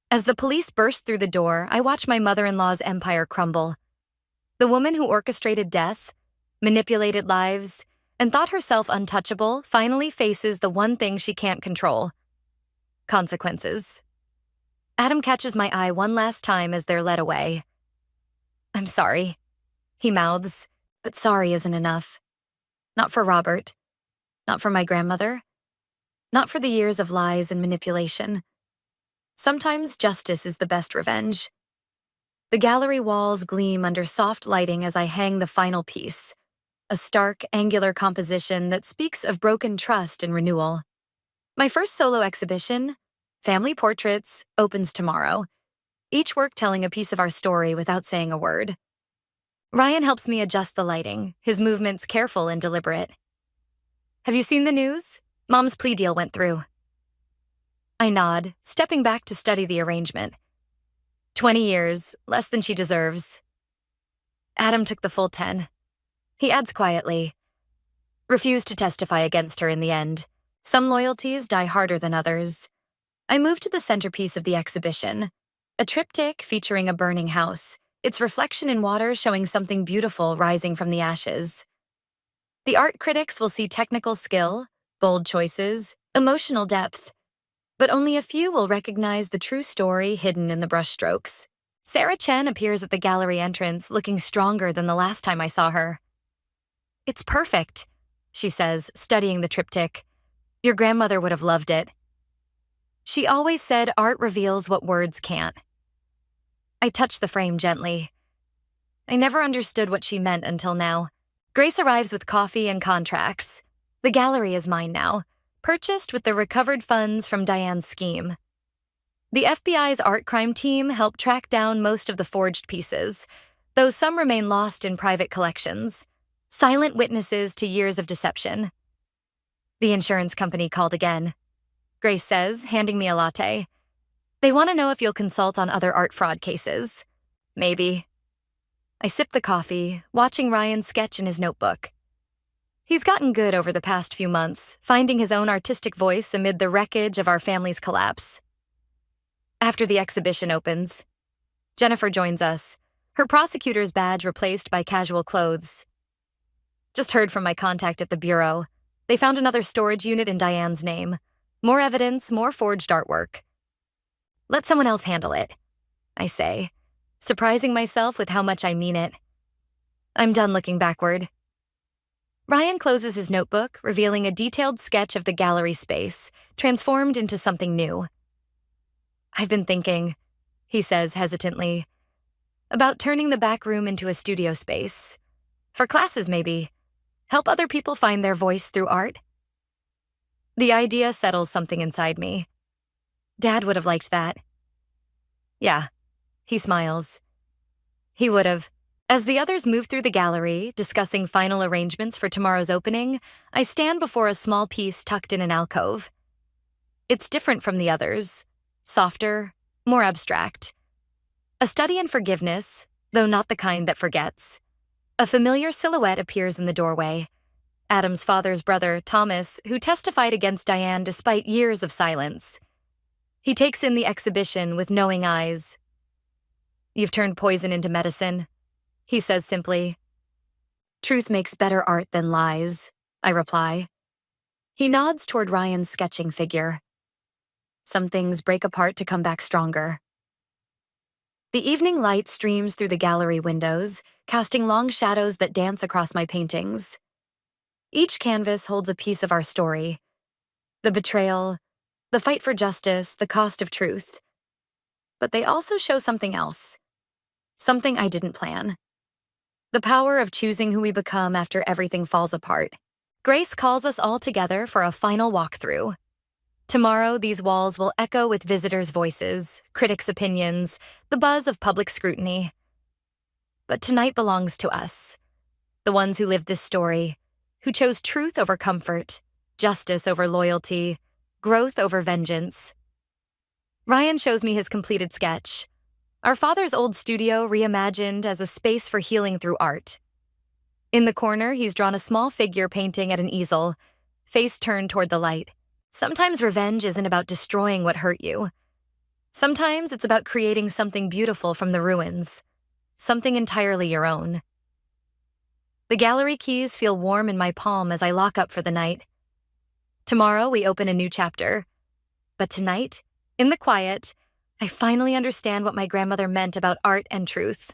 As the police burst through the door, I watch my mother-in-law's empire crumble. The woman who orchestrated death, manipulated lives, and thought herself untouchable finally faces the one thing she can't control. Consequences. Adam catches my eye one last time as they're led away. I'm sorry, he mouths, but sorry isn't enough. Not for Robert. Not for my grandmother. Not for the years of lies and manipulation. Sometimes justice is the best revenge. The gallery walls gleam under soft lighting as I hang the final piece, a stark, angular composition that speaks of broken trust and renewal. My first solo exhibition, Family Portraits, opens tomorrow, each work telling a piece of our story without saying a word. Ryan helps me adjust the lighting, his movements careful and deliberate. Have you seen the news? Mom's plea deal went through. I nod, stepping back to study the arrangement. 20 years, less than she deserves. Adam took the full 10. He adds quietly. Refused to testify against her in the end. Some loyalties die harder than others. I move to the centerpiece of the exhibition, a triptych featuring a burning house, its reflection in water showing something beautiful rising from the ashes. The art critics will see technical skill, bold choices, emotional depth, but only a few will recognize the true story hidden in the brushstrokes. Sarah Chen appears at the gallery entrance looking stronger than the last time I saw her. It's perfect, she says, studying the triptych. Your grandmother would have loved it. She always said art reveals what words can't. I touch the frame gently. I never understood what she meant until now. Grace arrives with coffee and contracts. The gallery is mine now, purchased with the recovered funds from Diane's scheme. The FBI's art crime team helped track down most of the forged pieces, though some remain lost in private collections, silent witnesses to years of deception. The insurance company called again. Grace says, handing me a latte. They want to know if you'll consult on other art fraud cases. Maybe. I sip the coffee, watching Ryan sketch in his notebook. He's gotten good over the past few months, finding his own artistic voice amid the wreckage of our family's collapse. After the exhibition opens, Jennifer joins us, her prosecutor's badge replaced by casual clothes. Just heard from my contact at the bureau. They found another storage unit in Diane's name. More evidence, more forged artwork. Let someone else handle it, I say, surprising myself with how much I mean it. I'm done looking backward. Ryan closes his notebook, revealing a detailed sketch of the gallery space, transformed into something new. I've been thinking, he says hesitantly. About turning the back room into a studio space. For classes, maybe. Help other people find their voice through art. The idea settles something inside me. Dad would have liked that. Yeah, he smiles. He would have. As the others move through the gallery, discussing final arrangements for tomorrow's opening, I stand before a small piece tucked in an alcove. It's different from the others. Softer, more abstract. A study in forgiveness, though not the kind that forgets. A familiar silhouette appears in the doorway. Adam's father's brother, Thomas, who testified against Diane despite years of silence. He takes in the exhibition with knowing eyes. "You've turned poison into medicine," he says simply. "Truth makes better art than lies," I reply. He nods toward Ryan's sketching figure. "Some things break apart to come back stronger." The evening light streams through the gallery windows, casting long shadows that dance across my paintings. Each canvas holds a piece of our story. The betrayal, the fight for justice, the cost of truth. But they also show something else. Something I didn't plan. The power of choosing who we become after everything falls apart. Grace calls us all together for a final walkthrough. Tomorrow, these walls will echo with visitors' voices, critics' opinions, the buzz of public scrutiny. But tonight belongs to us, the ones who lived this story, who chose truth over comfort, justice over loyalty, growth over vengeance. Ryan shows me his completed sketch. Our father's old studio reimagined as a space for healing through art. In the corner, he's drawn a small figure painting at an easel, face turned toward the light. Sometimes revenge isn't about destroying what hurt you. Sometimes it's about creating something beautiful from the ruins, something entirely your own. The gallery keys feel warm in my palm as I lock up for the night. Tomorrow, we open a new chapter. But tonight, in the quiet, I finally understand what my grandmother meant about art and truth.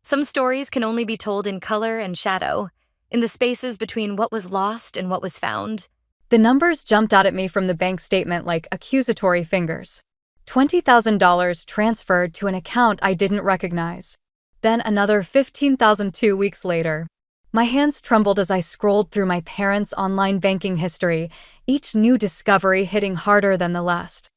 Some stories can only be told in color and shadow, in the spaces between what was lost and what was found. The numbers jumped out at me from the bank statement like accusatory fingers. $20,000 transferred to an account I didn't recognize. Then another $15,000 2 weeks later. My hands trembled as I scrolled through my parents' online banking history, each new discovery hitting harder than the last.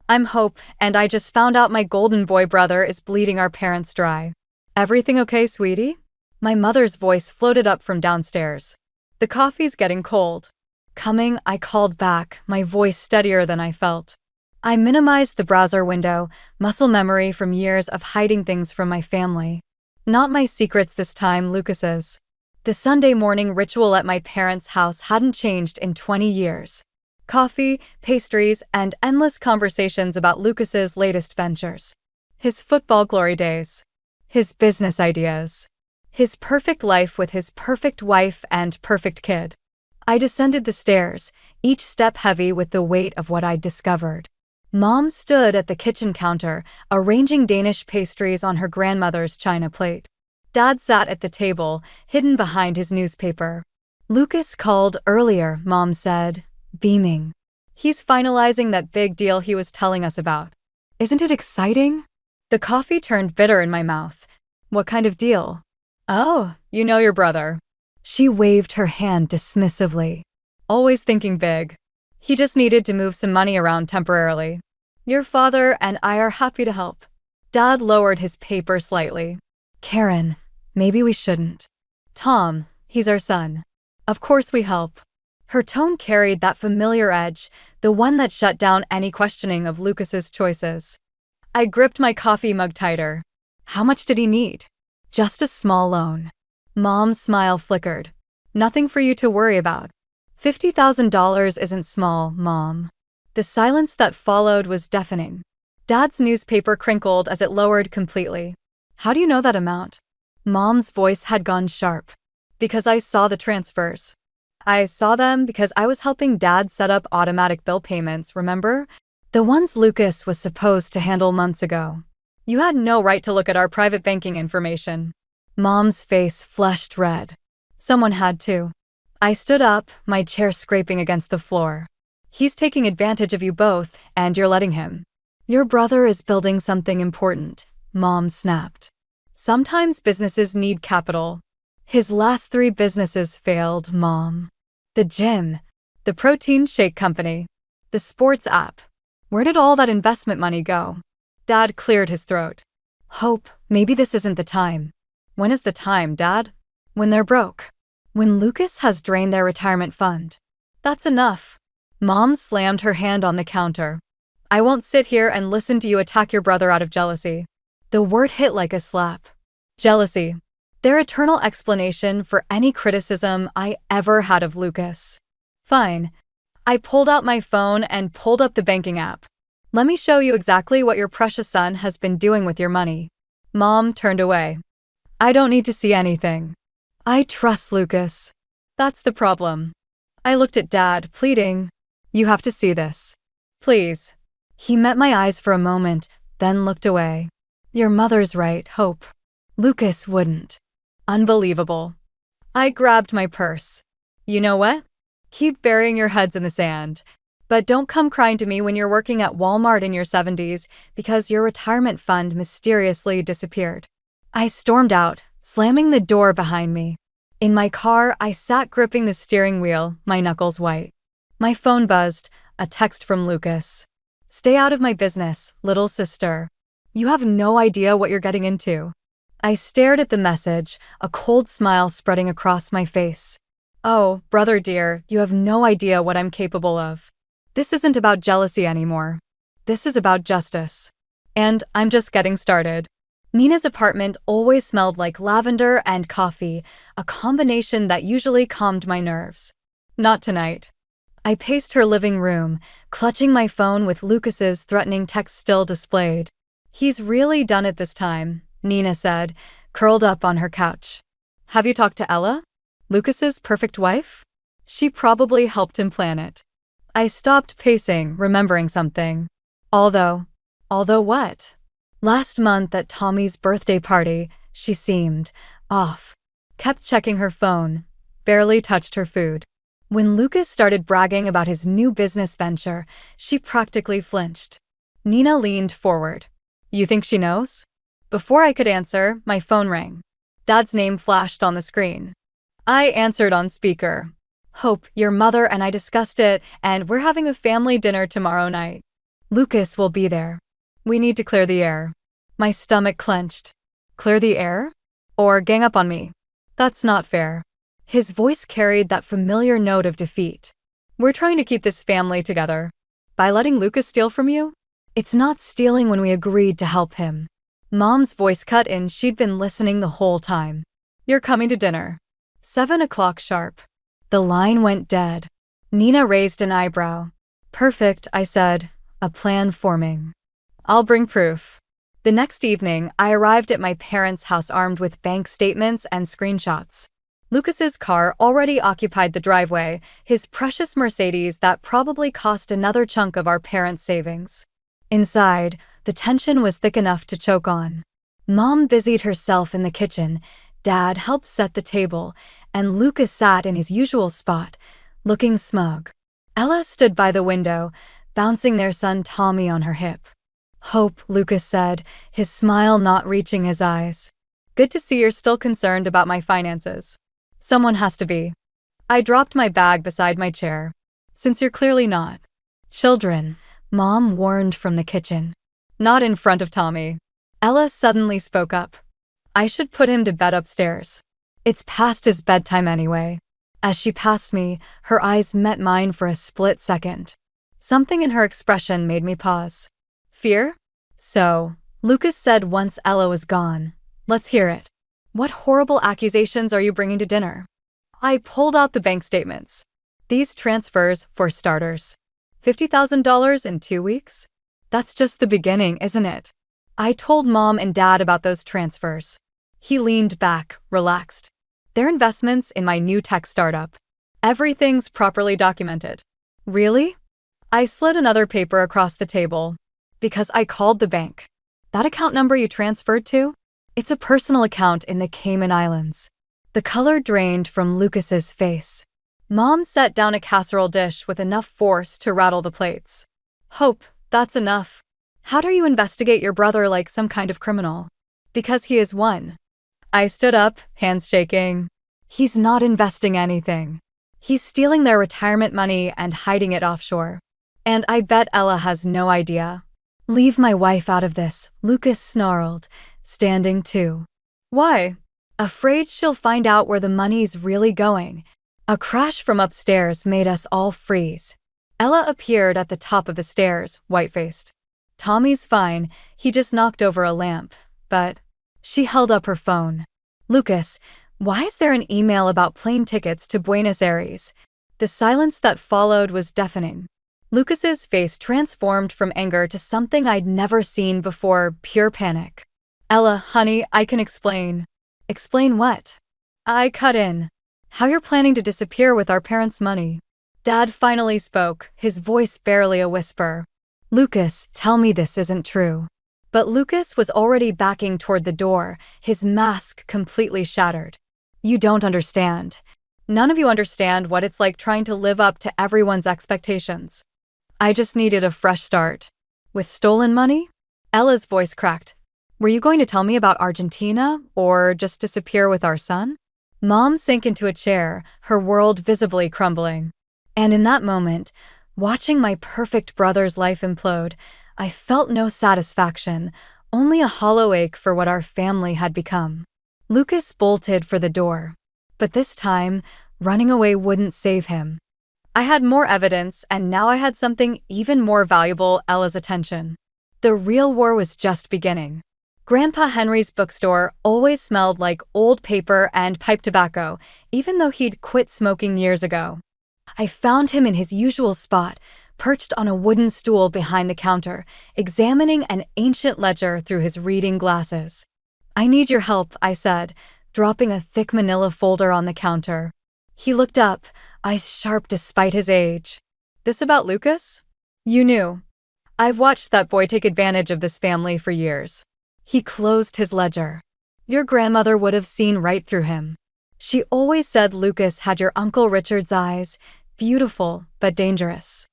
"I'm Hope, and I just found out my golden boy brother is bleeding our parents dry. Everything okay, sweetie?" My mother's voice floated up from downstairs. "The coffee's getting cold." Coming, I called back, my voice steadier than I felt. I minimized the browser window, muscle memory from years of hiding things from my family. Not my secrets this time, Lucas's. The Sunday morning ritual at my parents' house hadn't changed in 20 years. Coffee, pastries, and endless conversations about Lucas's latest ventures. His football glory days. His business ideas. His perfect life with his perfect wife and perfect kid. I descended the stairs, each step heavy with the weight of what I'd discovered. Mom stood at the kitchen counter, arranging Danish pastries on her grandmother's china plate. Dad sat at the table, hidden behind his newspaper. "Lucas called earlier," Mom said, beaming. "He's finalizing that big deal he was telling us about. Isn't it exciting?" The coffee turned bitter in my mouth. "What kind of deal?" "Oh, you know your brother." She waved her hand dismissively. "Always thinking big. He just needed to move some money around temporarily. Your father and I are happy to help." Dad lowered his paper slightly. "Karen, maybe we shouldn't." "Tom, he's our son. Of course we help." Her tone carried that familiar edge, the one that shut down any questioning of Lucas's choices. I gripped my coffee mug tighter. How much did he need? Just a small loan. Mom's smile flickered. "Nothing for you to worry about." $50,000 isn't small, Mom. The silence that followed was deafening. Dad's newspaper crinkled as it lowered completely. "How do you know that amount?" Mom's voice had gone sharp. "Because I saw the transfers. I saw them because I was helping Dad set up automatic bill payments, remember? The ones Lucas was supposed to handle months ago. You had no right to look at our private banking information." Mom's face flushed red. "Someone had to." I stood up, my chair scraping against the floor. "He's taking advantage of you both, and you're letting him." "Your brother is building something important," Mom snapped. Sometimes businesses need capital. His last 3 businesses failed, Mom. The gym, the protein shake company, the sports app. Where did all that investment money go? Dad cleared his throat. Hope, maybe this isn't the time. When is the time, Dad? When they're broke. When Lucas has drained their retirement fund. That's enough. Mom slammed her hand on the counter. I won't sit here and listen to you attack your brother out of jealousy. The word hit like a slap. Jealousy. Their eternal explanation for any criticism I ever had of Lucas. Fine. I pulled out my phone and pulled up the banking app. Let me show you exactly what your precious son has been doing with your money. Mom turned away. I don't need to see anything. I trust Lucas. That's the problem. I looked at Dad, pleading, you have to see this. Please. He met my eyes for a moment, then looked away. Your mother's right, Hope. Lucas wouldn't. Unbelievable. I grabbed my purse. You know what? Keep burying your heads in the sand. But don't come crying to me when you're working at Walmart in your 70s because your retirement fund mysteriously disappeared. I stormed out, slamming the door behind me. In my car, I sat gripping the steering wheel, my knuckles white. My phone buzzed, a text from Lucas. Stay out of my business, little sister. You have no idea what you're getting into. I stared at the message, a cold smile spreading across my face. Oh, brother dear, you have no idea what I'm capable of. This isn't about jealousy anymore. This is about justice. And I'm just getting started. Nina's apartment always smelled like lavender and coffee, a combination that usually calmed my nerves. Not tonight. I paced her living room, clutching my phone with Lucas's threatening text still displayed. He's really done it this time, Nina said, curled up on her couch. Have you talked to Ella? Lucas's perfect wife? She probably helped him plan it. I stopped pacing, remembering something. Although what? Last month at Tommy's birthday party, she seemed off. Kept checking her phone, barely touched her food. When Lucas started bragging about his new business venture, she practically flinched. Nina leaned forward. You think she knows? Before I could answer, my phone rang. Dad's name flashed on the screen. I answered on speaker. Hope, your mother and I discussed it, and we're having a family dinner tomorrow night. Lucas will be there. We need to clear the air. My stomach clenched. Clear the air? Or gang up on me? That's not fair. His voice carried that familiar note of defeat. We're trying to keep this family together. By letting Lucas steal from you? It's not stealing when we agreed to help him. Mom's voice cut in. She'd been listening the whole time. You're coming to dinner. 7 o'clock sharp. The line went dead. Nina raised an eyebrow. Perfect, I said, a plan forming. I'll bring proof. The next evening, I arrived at my parents' house armed with bank statements and screenshots. Lucas's car already occupied the driveway, his precious Mercedes that probably cost another chunk of our parents' savings. Inside, the tension was thick enough to choke on. Mom busied herself in the kitchen, Dad helped set the table, and Lucas sat in his usual spot, looking smug. Ella stood by the window, bouncing their son Tommy on her hip. Hope, Lucas said, his smile not reaching his eyes. Good to see you're still concerned about my finances. Someone has to be. I dropped my bag beside my chair. Since you're clearly not. Children, Mom warned from the kitchen. Not in front of Tommy. Ella suddenly spoke up. I should put him to bed upstairs. It's past his bedtime anyway. As she passed me, her eyes met mine for a split second. Something in her expression made me pause. Fear? So, Lucas said once Ella was gone. Let's hear it. What horrible accusations are you bringing to dinner? I pulled out the bank statements. These transfers, for starters. $50,000 in 2 weeks? That's just the beginning, isn't it? I told Mom and Dad about those transfers. He leaned back, relaxed. They're investments in my new tech startup. Everything's properly documented. Really? I slid another paper across the table. Because I called the bank. That account number you transferred to? It's a personal account in the Cayman Islands. The color drained from Lucas's face. Mom set down a casserole dish with enough force to rattle the plates. Hope, that's enough. How dare you investigate your brother like some kind of criminal? Because he is one. I stood up, hands shaking. He's not investing anything. He's stealing their retirement money and hiding it offshore. And I bet Ella has no idea. Leave my wife out of this, Lucas snarled, standing too. Why? Afraid she'll find out where the money's really going. A crash from upstairs made us all freeze. Ella appeared at the top of the stairs, white-faced. Tommy's fine, he just knocked over a lamp. But she held up her phone. Lucas, why is there an email about plane tickets to Buenos Aires? The silence that followed was deafening. Lucas's face transformed from anger to something I'd never seen before, pure panic. Ella, honey, I can explain. Explain what? I cut in. How you're planning to disappear with our parents' money. Dad finally spoke, his voice barely a whisper. Lucas, tell me this isn't true. But Lucas was already backing toward the door, his mask completely shattered. You don't understand. None of you understand what it's like trying to live up to everyone's expectations. I just needed a fresh start. With stolen money? Ella's voice cracked. Were you going to tell me about Argentina, or just disappear with our son? Mom sank into a chair, her world visibly crumbling. And in that moment, watching my perfect brother's life implode, I felt no satisfaction, only a hollow ache for what our family had become. Lucas bolted for the door. But this time, running away wouldn't save him. I had more evidence, and now I had something even more valuable, Ella's attention. The real war was just beginning. Grandpa Henry's bookstore always smelled like old paper and pipe tobacco, even though he'd quit smoking years ago. I found him in his usual spot, perched on a wooden stool behind the counter, examining an ancient ledger through his reading glasses. I need your help, I said, dropping a thick manila folder on the counter. He looked up, eyes sharp despite his age. This about Lucas? You knew. I've watched that boy take advantage of this family for years. He closed his ledger. Your grandmother would have seen right through him. She always said Lucas had your Uncle Richard's eyes, beautiful but dangerous.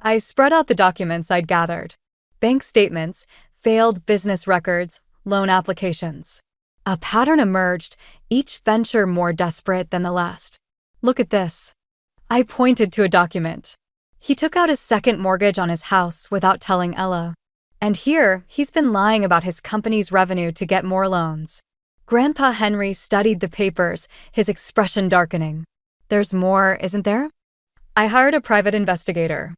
I spread out the documents I'd gathered. Bank statements, failed business records, loan applications. A pattern emerged, each venture more desperate than the last. Look at this. I pointed to a document. He took out his second mortgage on his house without telling Ella. And here, he's been lying about his company's revenue to get more loans. Grandpa Henry studied the papers, his expression darkening. There's more, isn't there? I hired a private investigator.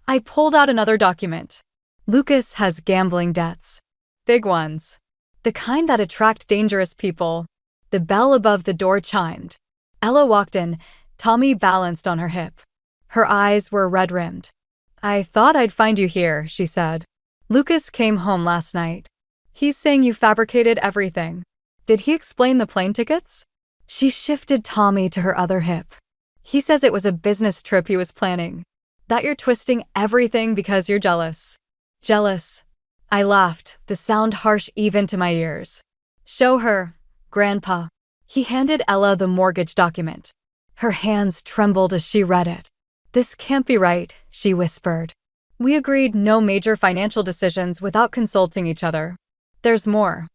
I pulled out another document. Lucas has gambling debts. Big ones. The kind that attract dangerous people. The bell above the door chimed. Ella walked in, Tommy balanced on her hip. Her eyes were red-rimmed. I thought I'd find you here, she said. Lucas came home last night. He's saying you fabricated everything. Did he explain the plane tickets? She shifted Tommy to her other hip. He says it was a business trip he was planning. That you're twisting everything because you're jealous. Jealous. I laughed, the sound harsh even to my ears. Show her, Grandpa. He handed Ella the mortgage document. Her hands trembled as she read it. This can't be right, she whispered. We agreed no major financial decisions without consulting each other. There's more.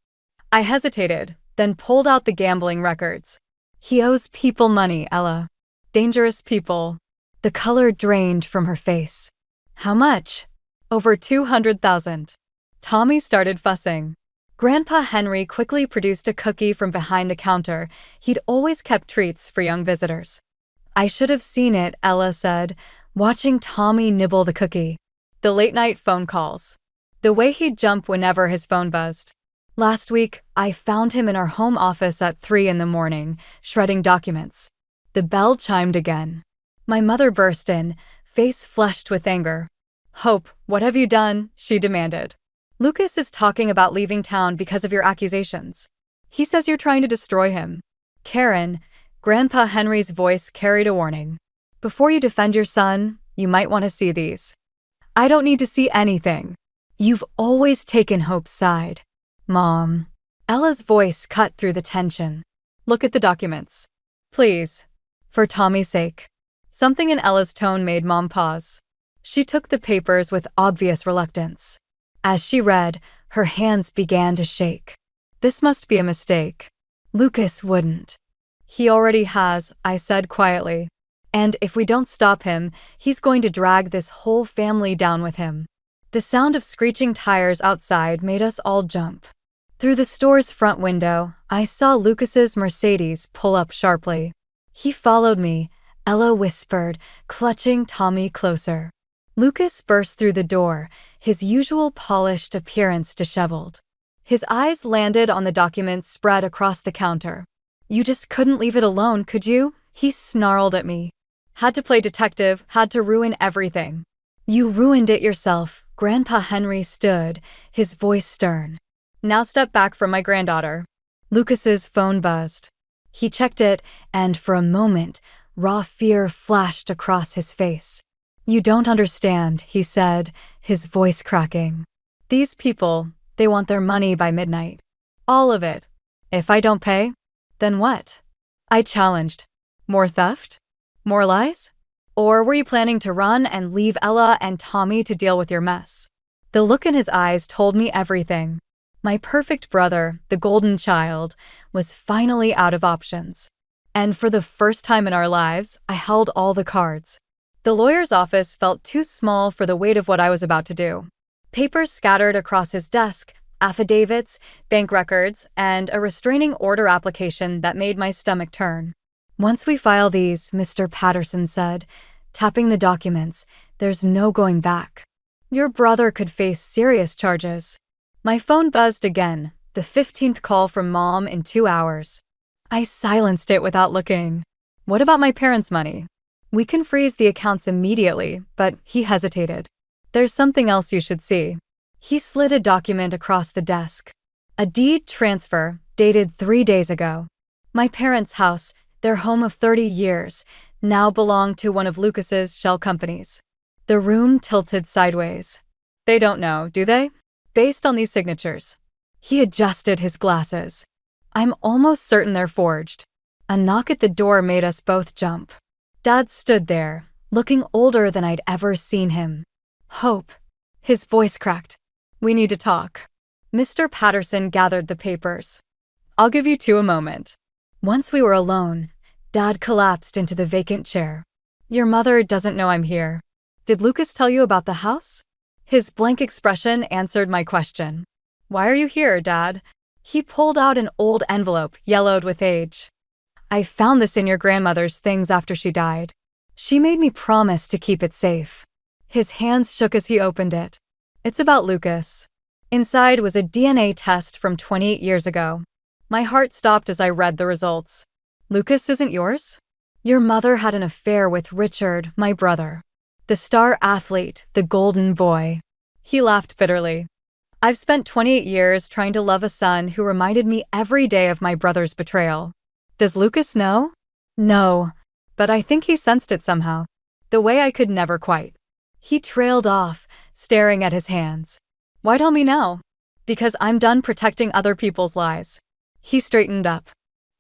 I hesitated, then pulled out the gambling records. He owes people money, Ella. Dangerous people. The color drained from her face. How much? Over 200,000. Tommy started fussing. Grandpa Henry quickly produced a cookie from behind the counter. He'd always kept treats for young visitors. I should have seen it, Ella said, watching Tommy nibble the cookie. The late-night phone calls. The way he'd jump whenever his phone buzzed. Last week, I found him in our home office at 3 a.m, shredding documents. The bell chimed again. My mother burst in, face flushed with anger. Hope, what have you done? She demanded. Lucas is talking about leaving town because of your accusations. He says you're trying to destroy him. Karen, Grandpa Henry's voice carried a warning. Before you defend your son, you might want to see these. I don't need to see anything. You've always taken Hope's side. Mom. Ella's voice cut through the tension. Look at the documents. Please. For Tommy's sake. Something in Ella's tone made Mom pause. She took the papers with obvious reluctance. As she read, her hands began to shake. This must be a mistake. Lucas wouldn't. He already has, I said quietly. And if we don't stop him, he's going to drag this whole family down with him. The sound of screeching tires outside made us all jump. Through the store's front window, I saw Lucas's Mercedes pull up sharply. He followed me, Ella whispered, clutching Tommy closer. Lucas burst through the door, his usual polished appearance disheveled. His eyes landed on the documents spread across the counter. You just couldn't leave it alone, could you? He snarled at me. Had to play detective, had to ruin everything. You ruined it yourself. Grandpa Henry stood, his voice stern. Now step back from my granddaughter. Lucas's phone buzzed. He checked it, and for a moment, raw fear flashed across his face. You don't understand, he said, his voice cracking. These people, they want their money by midnight. All of it. If I don't pay, then what? I challenged. More theft? More lies? Or were you planning to run and leave Ella and Tommy to deal with your mess? The look in his eyes told me everything. My perfect brother, the golden child, was finally out of options. And for the first time in our lives, I held all the cards. The lawyer's office felt too small for the weight of what I was about to do. Papers scattered across his desk, affidavits, bank records, and a restraining order application that made my stomach turn. Once we file these, Mr. Patterson said, tapping the documents, there's no going back. Your brother could face serious charges. My phone buzzed again, the 15th call from Mom in 2 hours. I silenced it without looking. What about my parents' money? We can freeze the accounts immediately, but he hesitated. There's something else you should see. He slid a document across the desk. A deed transfer dated 3 days ago. My parents' house, their home of 30 years, now belonged to one of Lucas's shell companies. The room tilted sideways. They don't know, do they? Based on these signatures. He adjusted his glasses. I'm almost certain they're forged. A knock at the door made us both jump. Dad stood there, looking older than I'd ever seen him. Hope. His voice cracked. We need to talk. Mr. Patterson gathered the papers. I'll give you two a moment. Once we were alone, Dad collapsed into the vacant chair. Your mother doesn't know I'm here. Did Lucas tell you about the house? His blank expression answered my question. Why are you here, Dad? He pulled out an old envelope, yellowed with age. I found this in your grandmother's things after she died. She made me promise to keep it safe. His hands shook as he opened it. It's about Lucas. Inside was a DNA test from 28 years ago. My heart stopped as I read the results. Lucas isn't yours? Your mother had an affair with Richard, my brother. The star athlete, the golden boy. He laughed bitterly. I've spent 28 years trying to love a son who reminded me every day of my brother's betrayal. Does Lucas know? No, but I think he sensed it somehow, the way I could never quite. He trailed off, staring at his hands. Why tell me now? Because I'm done protecting other people's lies. He straightened up.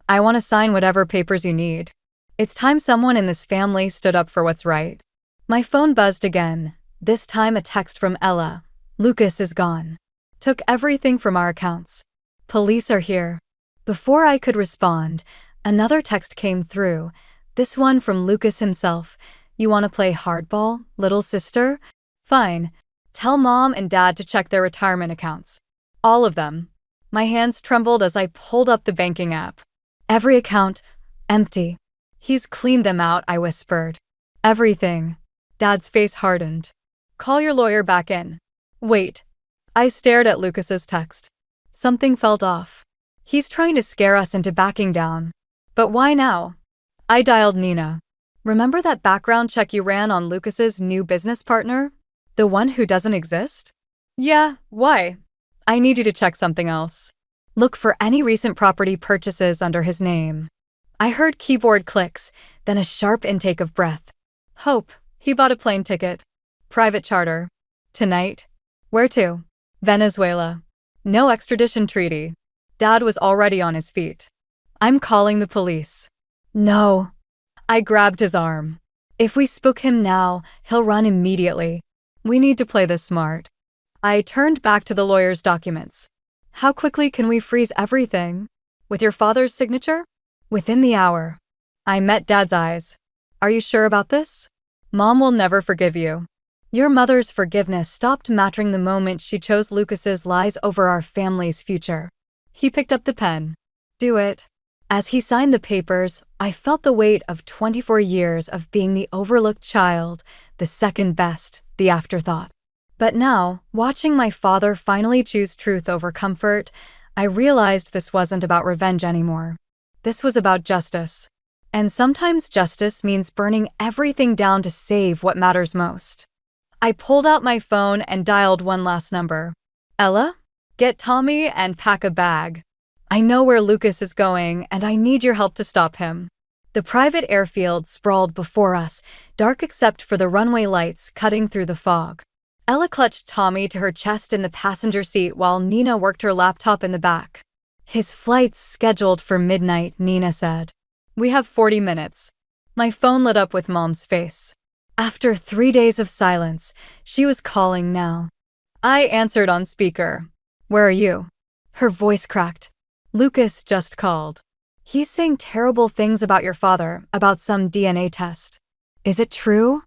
I want to sign whatever papers you need. It's time someone in this family stood up for what's right. My phone buzzed again, this time a text from Ella. Lucas is gone. Took everything from our accounts. Police are here. Before I could respond, another text came through, this one from Lucas himself. You want to play hardball, little sister? Fine. Tell Mom and Dad to check their retirement accounts. All of them. My hands trembled as I pulled up the banking app. Every account, empty. He's cleaned them out, I whispered. Everything. Dad's face hardened. Call your lawyer back in. Wait. I stared at Lucas's text. Something felt off. He's trying to scare us into backing down. But why now? I dialed Nina. Remember that background check you ran on Lucas's new business partner? The one who doesn't exist? Yeah, why? I need you to check something else. Look for any recent property purchases under his name. I heard keyboard clicks, then a sharp intake of breath. Hope, he bought a plane ticket. Private charter. Tonight. Where to? Venezuela. No extradition treaty. Dad was already on his feet. I'm calling the police. No. I grabbed his arm. If we spook him now, he'll run immediately. We need to play this smart. I turned back to the lawyer's documents. How quickly can we freeze everything? With your father's signature? Within the hour. I met Dad's eyes. Are you sure about this? Mom will never forgive you. Your mother's forgiveness stopped mattering the moment she chose Lucas's lies over our family's future. He picked up the pen. Do it. As he signed the papers, I felt the weight of 24 years of being the overlooked child, the second best, the afterthought. But now, watching my father finally choose truth over comfort, I realized this wasn't about revenge anymore. This was about justice. And sometimes justice means burning everything down to save what matters most. I pulled out my phone and dialed one last number. Ella? Get Tommy and pack a bag. I know where Lucas is going, and I need your help to stop him. The private airfield sprawled before us, dark except for the runway lights cutting through the fog. Ella clutched Tommy to her chest in the passenger seat while Nina worked her laptop in the back. His flight's scheduled for midnight, Nina said. We have 40 minutes. My phone lit up with Mom's face. After 3 days of silence, she was calling now. I answered on speaker. Where are you? Her voice cracked. Lucas just called. He's saying terrible things about your father, about some DNA test. Is it true?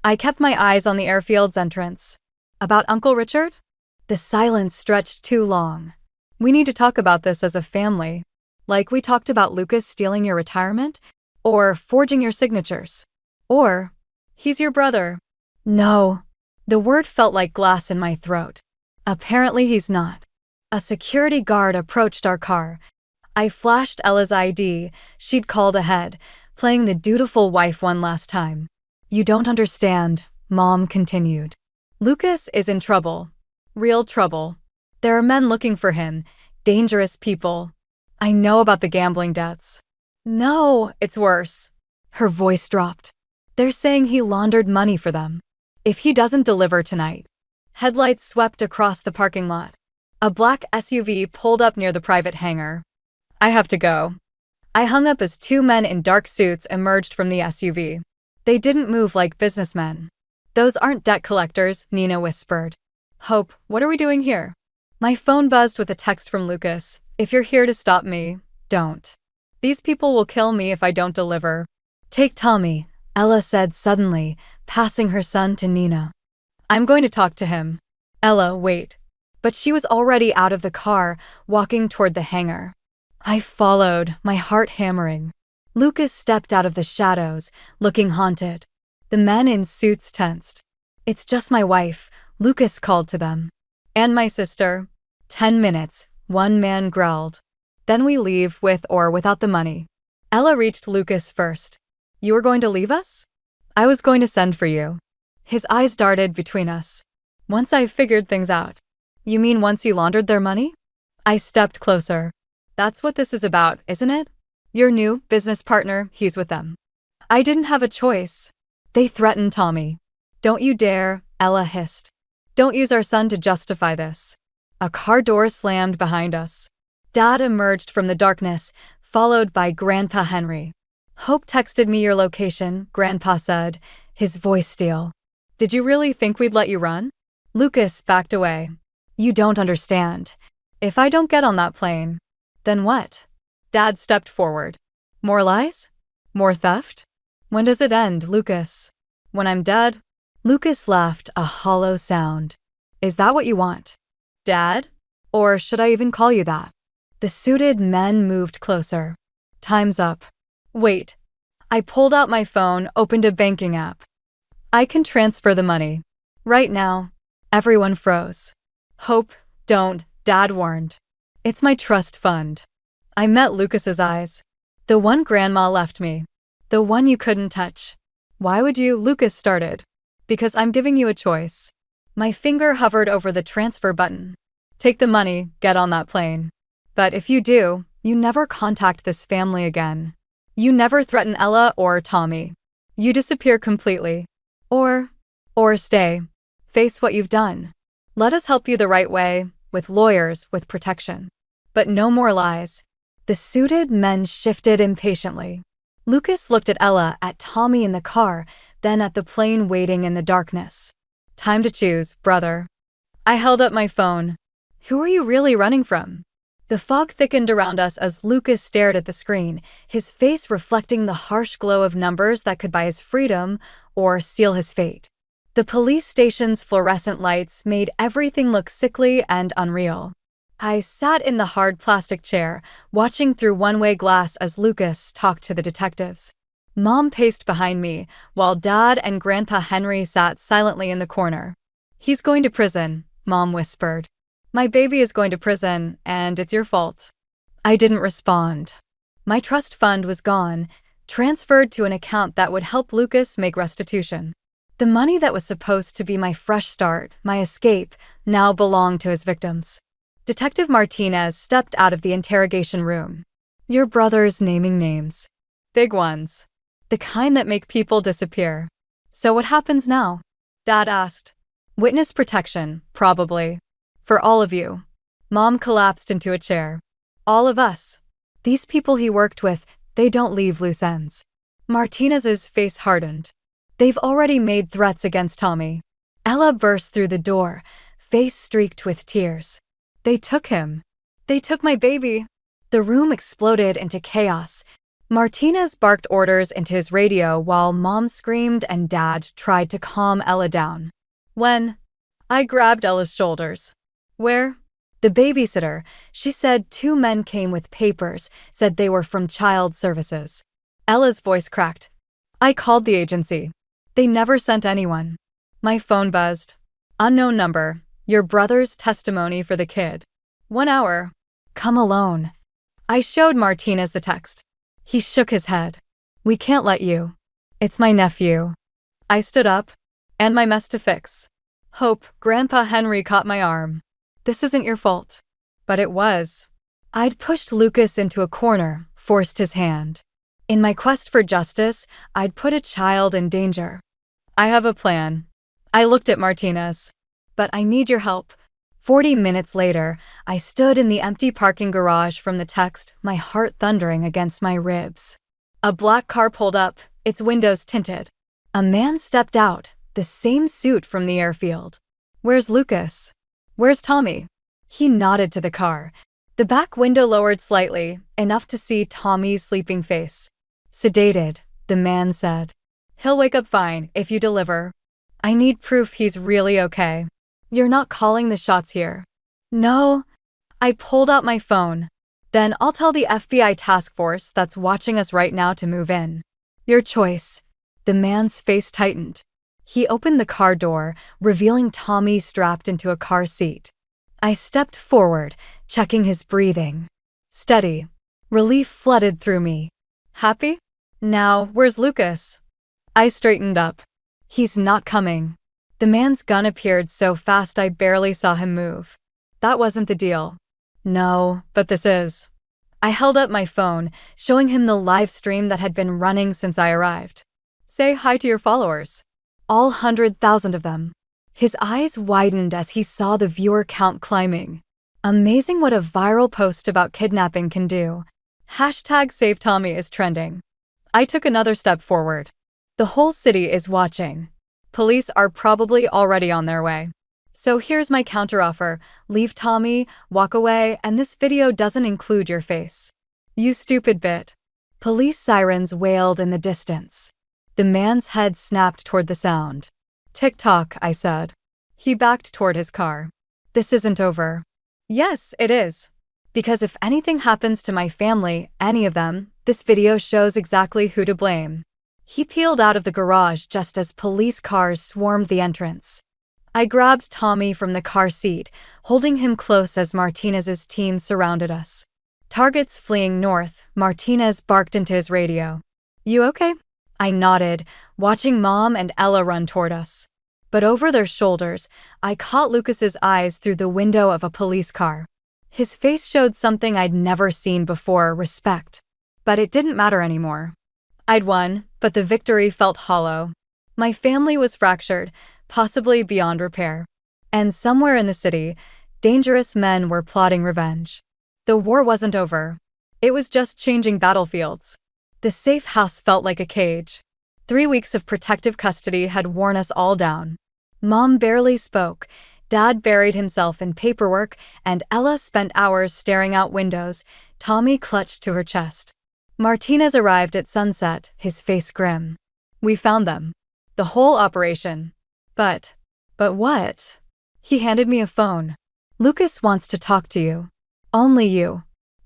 I kept my eyes on the airfield's entrance. About Uncle Richard? The silence stretched too long. We need to talk about this as a family. Like we talked about Lucas stealing your retirement, or forging your signatures. Or, he's your brother. No. The word felt like glass in my throat. Apparently he's not. A security guard approached our car. I flashed Ella's ID. She'd called ahead, playing the dutiful wife one last time. You don't understand, Mom continued. Lucas is in trouble. Real trouble. There are men looking for him. Dangerous people. I know about the gambling debts. No, it's worse. Her voice dropped. They're saying he laundered money for them. If he doesn't deliver tonight. Headlights swept across the parking lot. A black SUV pulled up near the private hangar. I have to go. I hung up as two men in dark suits emerged from the SUV. They didn't move like businessmen. Those aren't debt collectors, Nina whispered. Hope, what are we doing here? My phone buzzed with a text from Lucas. If you're here to stop me, don't. These people will kill me if I don't deliver. Take Tommy, Ella said suddenly, passing her son to Nina. I'm going to talk to him. Ella, wait. But she was already out of the car, walking toward the hangar. I followed, my heart hammering. Lucas stepped out of the shadows, looking haunted. The men in suits tensed. It's just my wife, Lucas called to them. And my sister. 10 minutes, one man growled. Then we leave with or without the money. Ella reached Lucas first. You were going to leave us? I was going to send for you. His eyes darted between us. Once I figured things out. You mean once you laundered their money? I stepped closer. That's what this is about, isn't it? Your new business partner, he's with them. I didn't have a choice. They threatened Tommy. Don't you dare, Ella hissed. Don't use our son to justify this. A car door slammed behind us. Dad emerged from the darkness, followed by Grandpa Henry. Hope texted me your location, Grandpa said, his voice steel. Did you really think we'd let you run? Lucas backed away. You don't understand. If I don't get on that plane, then what? Dad stepped forward. More lies? More theft? When does it end, Lucas? When I'm dead? Lucas laughed a hollow sound. Is that what you want? Dad? Or should I even call you that? The suited men moved closer. Time's up. Wait. I pulled out my phone, opened a banking app. I can transfer the money. Right now. Everyone froze. Hope, don't, Dad warned. It's my trust fund. I met Lucas's eyes. The one Grandma left me. The one you couldn't touch. Why would you? Lucas started. Because I'm giving you a choice. My finger hovered over the transfer button. Take the money, get on that plane. But if you do, you never contact this family again. You never threaten Ella or Tommy. You disappear completely. Or stay. Face what you've done. Let us help you the right way, with lawyers, with protection. But no more lies. The suited men shifted impatiently. Lucas looked at Ella, at Tommy in the car, then at the plane waiting in the darkness. Time to choose, brother. I held up my phone. Who are you really running from? The fog thickened around us as Lucas stared at the screen, his face reflecting the harsh glow of numbers that could buy his freedom or seal his fate. The police station's fluorescent lights made everything look sickly and unreal. I sat in the hard plastic chair, watching through one-way glass as Lucas talked to the detectives. Mom paced behind me, while Dad and Grandpa Henry sat silently in the corner. "He's going to prison," Mom whispered. "My baby is going to prison, and it's your fault." I didn't respond. My trust fund was gone, transferred to an account that would help Lucas make restitution. The money that was supposed to be my fresh start, my escape, now belonged to his victims. Detective Martinez stepped out of the interrogation room. "Your brother's naming names. Big ones. The kind that make people disappear. So what happens now?" Dad asked. "Witness protection, probably. For all of you." Mom collapsed into a chair. "All of us. These people he worked with, they don't leave loose ends." Martinez's face hardened. "They've already made threats against Tommy." Ella burst through the door, face streaked with tears. "They took him. They took my baby." The room exploded into chaos. Martinez barked orders into his radio while Mom screamed and Dad tried to calm Ella down. I grabbed Ella's shoulders. "Where?" "The babysitter. She said 2 men came with papers, said they were from child services." Ella's voice cracked. "I called the agency. They never sent anyone." My phone buzzed. "Unknown number. Your brother's testimony for the kid. 1 hour. Come alone." I showed Martinez the text. He shook his head. "We can't let you. It's my nephew." I stood up. "And my mess to fix. Hope Grandpa Henry caught my arm. This isn't your fault." But it was. I'd pushed Lucas into a corner, forced his hand. In my quest for justice, I'd put a child in danger. "I have a plan." I looked at Martinez. "But I need your help." 40 minutes later, I stood in the empty parking garage from the text, my heart thundering against my ribs. A black car pulled up, its windows tinted. A man stepped out, the same suit from the airfield. "Where's Lucas? Where's Tommy?" He nodded to the car. The back window lowered slightly, enough to see Tommy's sleeping face. "Sedated," the man said. "He'll wake up fine if you deliver. I need proof he's really okay." "You're not calling the shots here." "No." I pulled out my phone. "Then I'll tell the FBI task force that's watching us right now to move in." "Your choice." The man's face tightened. He opened the car door, revealing Tommy strapped into a car seat. I stepped forward, checking his breathing. Steady. Relief flooded through me. "Happy? Now, where's Lucas?" I straightened up. "He's not coming." The man's gun appeared so fast I barely saw him move. "That wasn't the deal." "No, but this is." I held up my phone, showing him the live stream that had been running since I arrived. "Say hi to your followers." All 100,000 of them. His eyes widened as he saw the viewer count climbing. Amazing what a viral post about kidnapping can do. #SaveTommy is trending. I took another step forward. The whole city is watching. Police are probably already on their way. So here's my counteroffer. Leave Tommy, walk away, and this video doesn't include your face. You stupid bit. Police sirens wailed in the distance. The man's head snapped toward the sound. "Tick-tock," I said. He backed toward his car. "This isn't over." "Yes, it is. Because if anything happens to my family, any of them, this video shows exactly who to blame." He peeled out of the garage just as police cars swarmed the entrance. I grabbed Tommy from the car seat, holding him close as Martinez's team surrounded us. Targets fleeing north, Martinez barked into his radio. "You okay?" I nodded, watching Mom and Ella run toward us. But over their shoulders, I caught Lucas's eyes through the window of a police car. His face showed something I'd never seen before, respect. But it didn't matter anymore. I'd won, but the victory felt hollow. My family was fractured, possibly beyond repair. And somewhere in the city, dangerous men were plotting revenge. The war wasn't over. It was just changing battlefields. The safe house felt like a cage. 3 weeks of protective custody had worn us all down. Mom barely spoke, Dad buried himself in paperwork, and Ella spent hours staring out windows, Tommy clutched to her chest. Martinez arrived at sunset, his face grim. We found them. The whole operation. But what? He handed me a phone. Lucas wants to talk to you. Only you.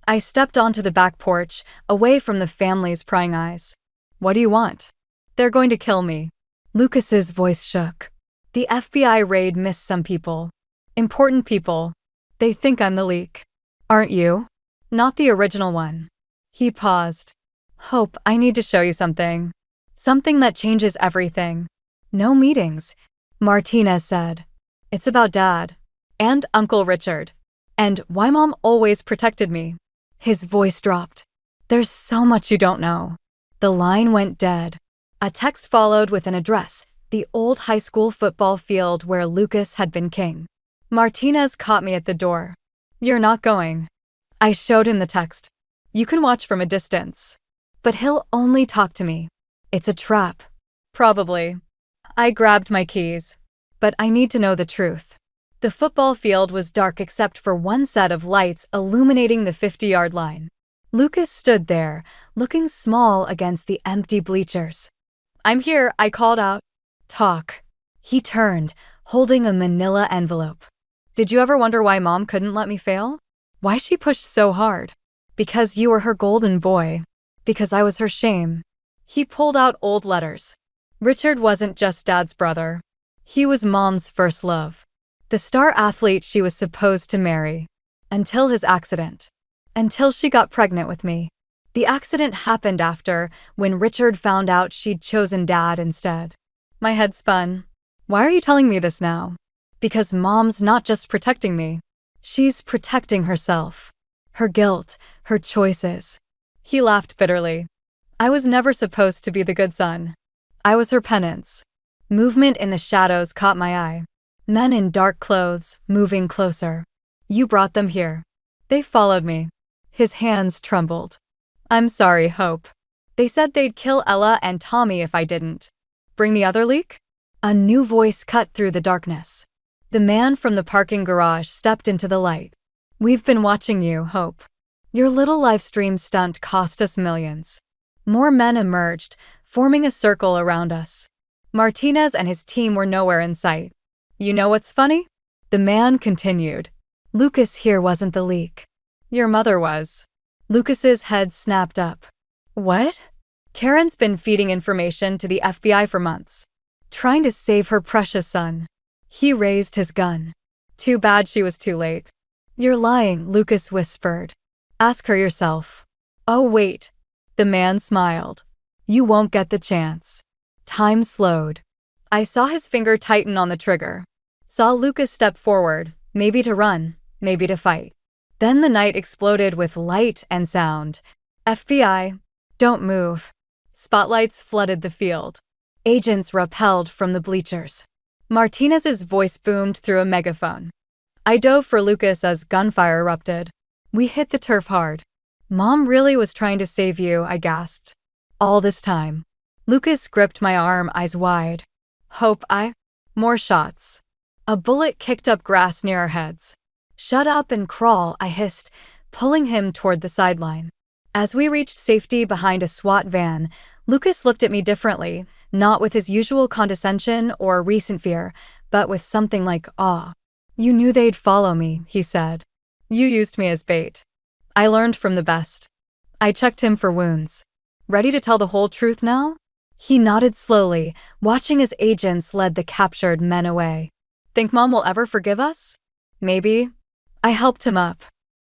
I stepped onto the back porch, away from the family's prying eyes. What do you want? They're going to kill me. Lucas's voice shook. The FBI raid missed some people. Important people. They think I'm the leak. Aren't you? Not the original one. He paused. Hope, I need to show you something. Something that changes everything. No meetings, Martinez said. It's about Dad. And Uncle Richard. And why Mom always protected me. His voice dropped. There's so much you don't know. The line went dead. A text followed with an address, the old high school football field where Lucas had been king. Martinez caught me at the door. You're not going. I showed him the text. You can watch from a distance. But he'll only talk to me. It's a trap. Probably. I grabbed my keys. But I need to know the truth. The football field was dark except for one set of lights illuminating the 50-yard line. Lucas stood there, looking small against the empty bleachers. I'm here, I called out. Talk. He turned, holding a manila envelope. Did you ever wonder why Mom couldn't let me fail? Why she pushed so hard? Because you were her golden boy. Because I was her shame. He pulled out old letters. Richard wasn't just Dad's brother. He was Mom's first love. The star athlete she was supposed to marry. Until his accident. Until she got pregnant with me. The accident happened after, when Richard found out she'd chosen Dad instead. My head spun. Why are you telling me this now? Because Mom's not just protecting me. She's protecting herself. Her guilt, her choices. He laughed bitterly. I was never supposed to be the good son. I was her penance. Movement in the shadows caught my eye. Men in dark clothes, moving closer. You brought them here. They followed me. His hands trembled. I'm sorry, Hope. They said they'd kill Ella and Tommy if I didn't. Bring the other leak? A new voice cut through the darkness. The man from the parking garage stepped into the light. We've been watching you, Hope. Your little live stream stunt cost us millions. More men emerged, forming a circle around us. Martinez and his team were nowhere in sight. You know what's funny? The man continued. Lucas here wasn't the leak. Your mother was. Lucas's head snapped up. What? Karen's been feeding information to the FBI for months. Trying to save her precious son. He raised his gun. Too bad she was too late. You're lying, Lucas whispered. Ask her yourself. Oh, wait. The man smiled. You won't get the chance. Time slowed. I saw his finger tighten on the trigger. Saw Lucas step forward, maybe to run, maybe to fight. Then the night exploded with light and sound. FBI, don't move. Spotlights flooded the field. Agents rappelled from the bleachers. Martinez's voice boomed through a megaphone. I dove for Lucas as gunfire erupted. We hit the turf hard. Mom really was trying to save you, I gasped. All this time. Lucas gripped my arm, eyes wide. Hope More shots. A bullet kicked up grass near our heads. Shut up and crawl, I hissed, pulling him toward the sideline. As we reached safety behind a SWAT van, Lucas looked at me differently, not with his usual condescension or recent fear, but with something like awe. You knew they'd follow me, he said. You used me as bait. I learned from the best. I checked him for wounds. Ready to tell the whole truth now? He nodded slowly, watching as agents led the captured men away. Think Mom will ever forgive us? Maybe. I helped him up.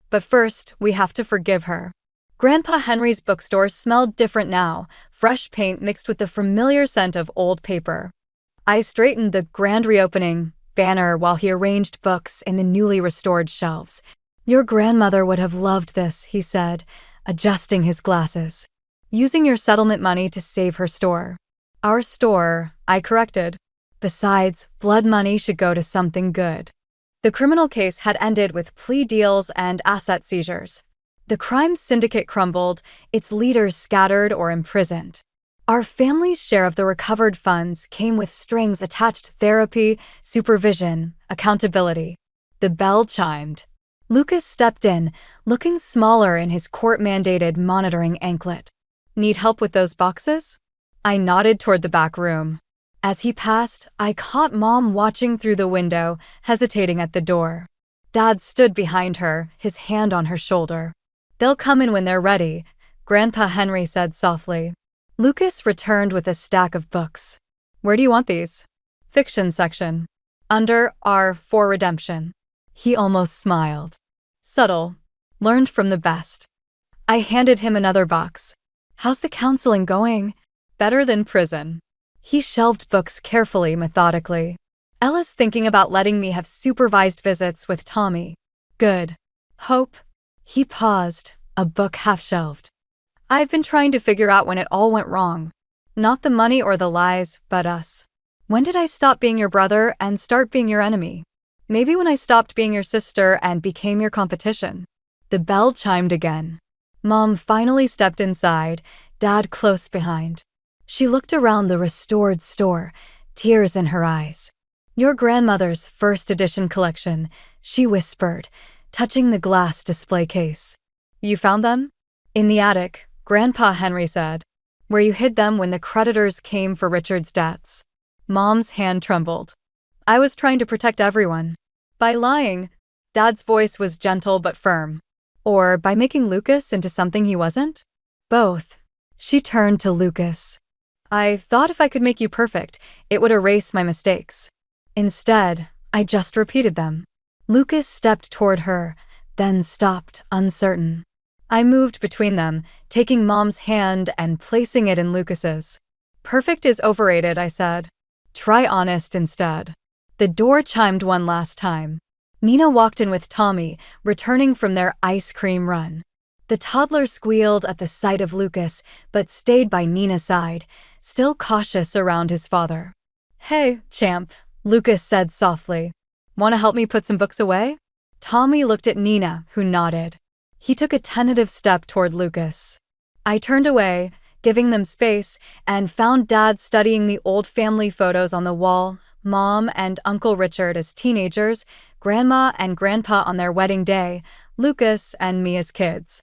But first, we have to forgive her. Grandpa Henry's bookstore smelled different now, fresh paint mixed with the familiar scent of old paper. I straightened the grand reopening banner while he arranged books in the newly restored shelves. Your grandmother would have loved this, he said, adjusting his glasses. Using your settlement money to save her store. Our store, I corrected. Besides, blood money should go to something good. The criminal case had ended with plea deals and asset seizures. The crime syndicate crumbled, its leaders scattered or imprisoned. Our family's share of the recovered funds came with strings attached to therapy, supervision, accountability. The bell chimed. Lucas stepped in, looking smaller in his court-mandated monitoring anklet. Need help with those boxes? I nodded toward the back room. As he passed, I caught Mom watching through the window, hesitating at the door. Dad stood behind her, his hand on her shoulder. They'll come in when they're ready, Grandpa Henry said softly. Lucas returned with a stack of books. Where do you want these? Fiction section. Under R for redemption. He almost smiled. Subtle. Learned from the best. I handed him another box. How's the counseling going? Better than prison. He shelved books carefully, methodically. Ella's thinking about letting me have supervised visits with Tommy. Good. Hope. He paused, a book half-shelved. I've been trying to figure out when it all went wrong. Not the money or the lies, but us. When did I stop being your brother and start being your enemy? Maybe when I stopped being your sister and became your competition. The bell chimed again. Mom finally stepped inside, Dad close behind. She looked around the restored store, tears in her eyes. Your grandmother's first edition collection, she whispered, touching the glass display case. You found them? In the attic, Grandpa Henry said, where you hid them when the creditors came for Richard's debts. Mom's hand trembled. I was trying to protect everyone. By lying, Dad's voice was gentle but firm. Or by making Lucas into something he wasn't? Both. She turned to Lucas. I thought if I could make you perfect, it would erase my mistakes. Instead, I just repeated them. Lucas stepped toward her, then stopped, uncertain. I moved between them, taking Mom's hand and placing it in Lucas's. Perfect is overrated, I said. Try honest instead. The door chimed one last time. Nina walked in with Tommy, returning from their ice cream run. The toddler squealed at the sight of Lucas, but stayed by Nina's side, still cautious around his father. Hey, champ, Lucas said softly. Want to help me put some books away? Tommy looked at Nina, who nodded. He took a tentative step toward Lucas. I turned away, giving them space, and found Dad studying the old family photos on the wall, Mom and Uncle Richard as teenagers, Grandma and Grandpa on their wedding day, Lucas and me as kids.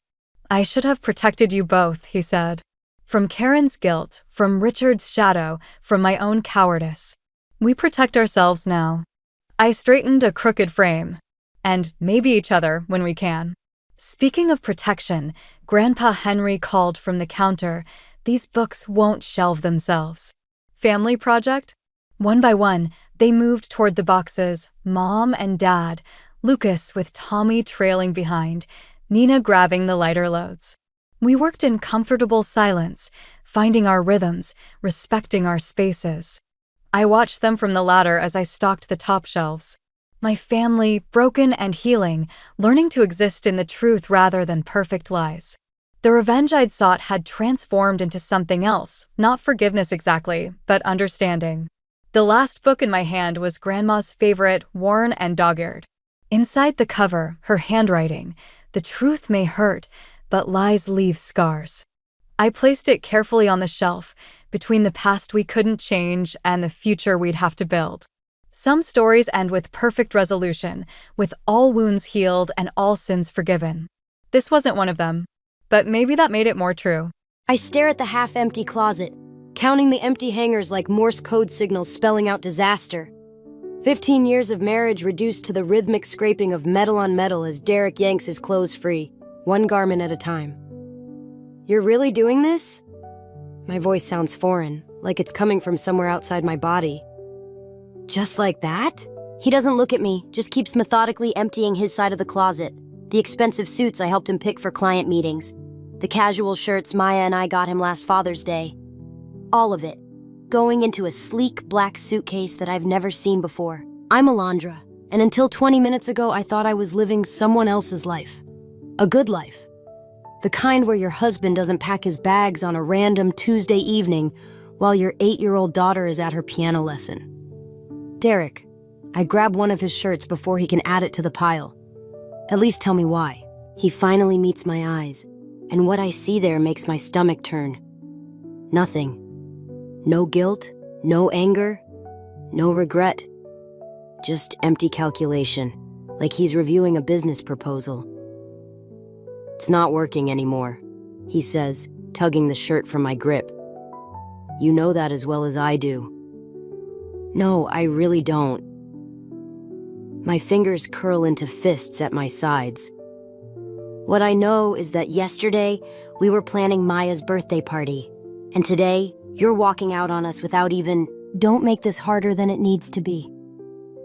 I should have protected you both, he said. From Karen's guilt, from Richard's shadow, from my own cowardice. We protect ourselves now. I straightened a crooked frame. And maybe each other when we can. Speaking of protection, Grandpa Henry called from the counter, these books won't shelve themselves. Family project? One by one, they moved toward the boxes, Mom and Dad, Lucas with Tommy trailing behind, Nina grabbing the lighter loads. We worked in comfortable silence, finding our rhythms, respecting our spaces. I watched them from the ladder as I stalked the top shelves. My family, broken and healing, learning to exist in the truth rather than perfect lies. The revenge I'd sought had transformed into something else, not forgiveness exactly, but understanding. The last book in my hand was Grandma's favorite, worn and dog-eared. Inside the cover, her handwriting, the truth may hurt, but lies leave scars. I placed it carefully on the shelf, between the past we couldn't change and the future we'd have to build. Some stories end with perfect resolution, with all wounds healed and all sins forgiven. This wasn't one of them, but maybe that made it more true. I stare at the half-empty closet, counting the empty hangers like Morse code signals spelling out disaster. 15 years of marriage reduced to the rhythmic scraping of metal on metal as Derek yanks his clothes free, one garment at a time. You're really doing this? My voice sounds foreign, like it's coming from somewhere outside my body. Just like that? He doesn't look at me, just keeps methodically emptying his side of the closet. The expensive suits I helped him pick for client meetings. The casual shirts Maya and I got him last Father's Day. All of it. Going into a sleek black suitcase that I've never seen before. I'm Alondra, and until 20 minutes ago I thought I was living someone else's life. A good life. The kind where your husband doesn't pack his bags on a random Tuesday evening while your 8-year-old daughter is at her piano lesson. Derek, I grab one of his shirts before he can add it to the pile. At least tell me why. He finally meets my eyes, and what I see there makes my stomach turn. Nothing. No guilt, no anger, no regret. Just empty calculation, like he's reviewing a business proposal. It's not working anymore, he says, tugging the shirt from my grip. You know that as well as I do. No, I really don't. My fingers curl into fists at my sides. What I know is that yesterday we were planning Maya's birthday party, and today you're walking out on us without even... Don't make this harder than it needs to be.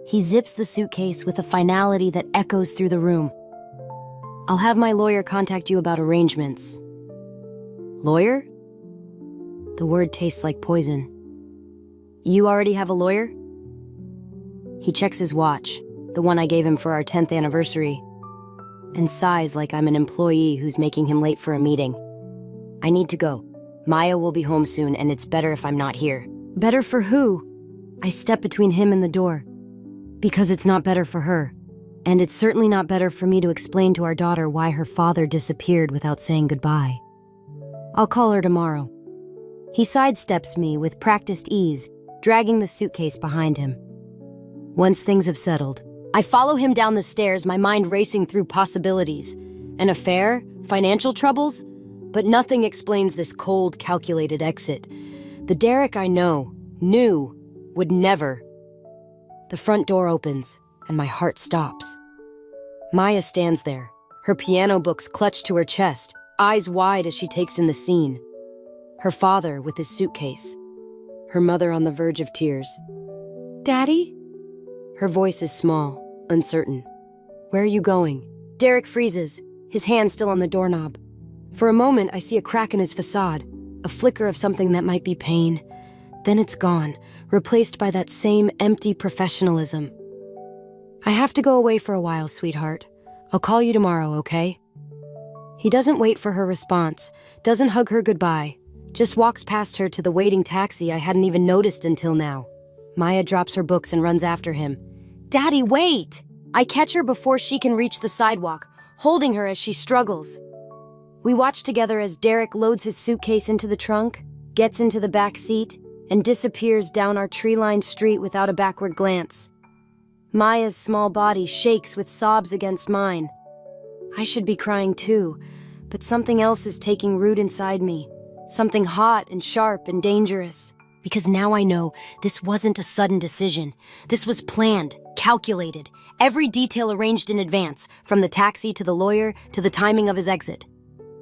He zips the suitcase with a finality that echoes through the room. I'll have my lawyer contact you about arrangements. Lawyer? The word tastes like poison. You already have a lawyer? He checks his watch, the one I gave him for our 10th anniversary, and sighs like I'm an employee who's making him late for a meeting. I need to go. Maya will be home soon, and it's better if I'm not here. Better for who? I step between him and the door. Because it's not better for her. And it's certainly not better for me to explain to our daughter why her father disappeared without saying goodbye. I'll call her tomorrow. He sidesteps me with practiced ease, dragging the suitcase behind him. Once things have settled, I follow him down the stairs, my mind racing through possibilities. An affair? Financial troubles? But nothing explains this cold, calculated exit. The Derek I knew, would never. The front door opens, and my heart stops. Maya stands there, her piano books clutched to her chest, eyes wide as she takes in the scene. Her father with his suitcase. Her mother on the verge of tears. Daddy? Her voice is small, uncertain. Where are you going? Derek freezes, his hand still on the doorknob. For a moment, I see a crack in his facade, a flicker of something that might be pain. Then it's gone, replaced by that same empty professionalism. I have to go away for a while, sweetheart. I'll call you tomorrow, okay? He doesn't wait for her response, doesn't hug her goodbye, just walks past her to the waiting taxi I hadn't even noticed until now. Maya drops her books and runs after him. Daddy, wait! I catch her before she can reach the sidewalk, holding her as she struggles. We watch together as Derek loads his suitcase into the trunk, gets into the back seat, and disappears down our tree-lined street without a backward glance. Maya's small body shakes with sobs against mine. I should be crying too, but something else is taking root inside me. Something hot and sharp and dangerous. Because now I know this wasn't a sudden decision. This was planned, calculated, every detail arranged in advance, from the taxi to the lawyer to the timing of his exit.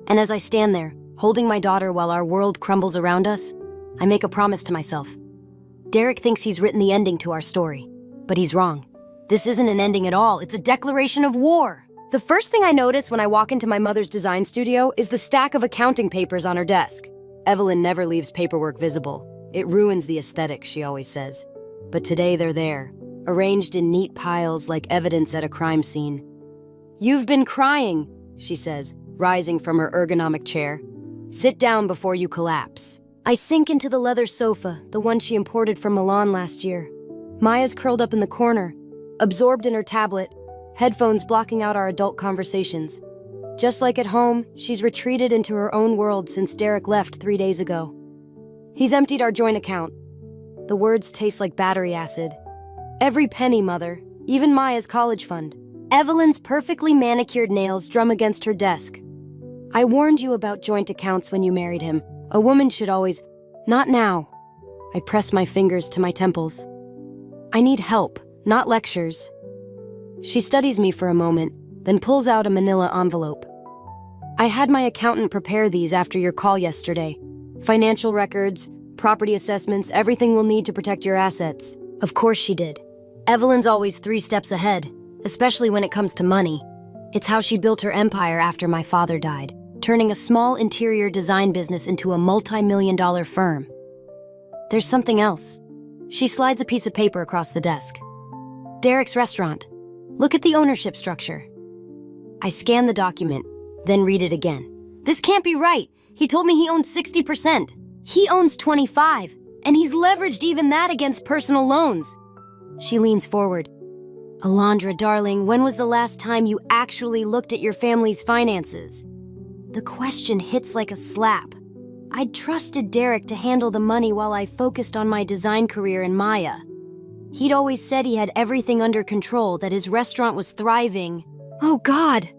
And as I stand there, holding my daughter while our world crumbles around us, I make a promise to myself. Derek thinks he's written the ending to our story, but he's wrong. This isn't an ending at all, it's a declaration of war. The first thing I notice when I walk into my mother's design studio is the stack of accounting papers on her desk. Evelyn never leaves paperwork visible. It ruins the aesthetic, she always says. But today they're there, arranged in neat piles like evidence at a crime scene. You've been crying, she says, rising from her ergonomic chair. Sit down before you collapse. I sink into the leather sofa, the one she imported from Milan last year. Maya's curled up in the corner, absorbed in her tablet, headphones blocking out our adult conversations. Just like at home, she's retreated into her own world since Derek left 3 days ago. He's emptied our joint account. The words taste like battery acid. Every penny, Mother, even Maya's college fund. Evelyn's perfectly manicured nails drum against her desk. I warned you about joint accounts when you married him. A woman should always... Not now. I press my fingers to my temples. I need help, not lectures. She studies me for a moment, then pulls out a manila envelope. I had my accountant prepare these after your call yesterday. Financial records, property assessments, everything we'll need to protect your assets. Of course she did. Evelyn's always 3 steps ahead, especially when it comes to money. It's how she built her empire after my father died, turning a small interior design business into a multi-million-dollar firm. There's something else. She slides a piece of paper across the desk. Derek's restaurant. Look at the ownership structure. I scan the document, then read it again. This can't be right. He told me he owns 60%. He owns 25%, and he's leveraged even that against personal loans. She leans forward. Alondra, darling, when was the last time you actually looked at your family's finances? The question hits like a slap. I'd trusted Derek to handle the money while I focused on my design career in Maya. He'd always said he had everything under control, that his restaurant was thriving. Oh God!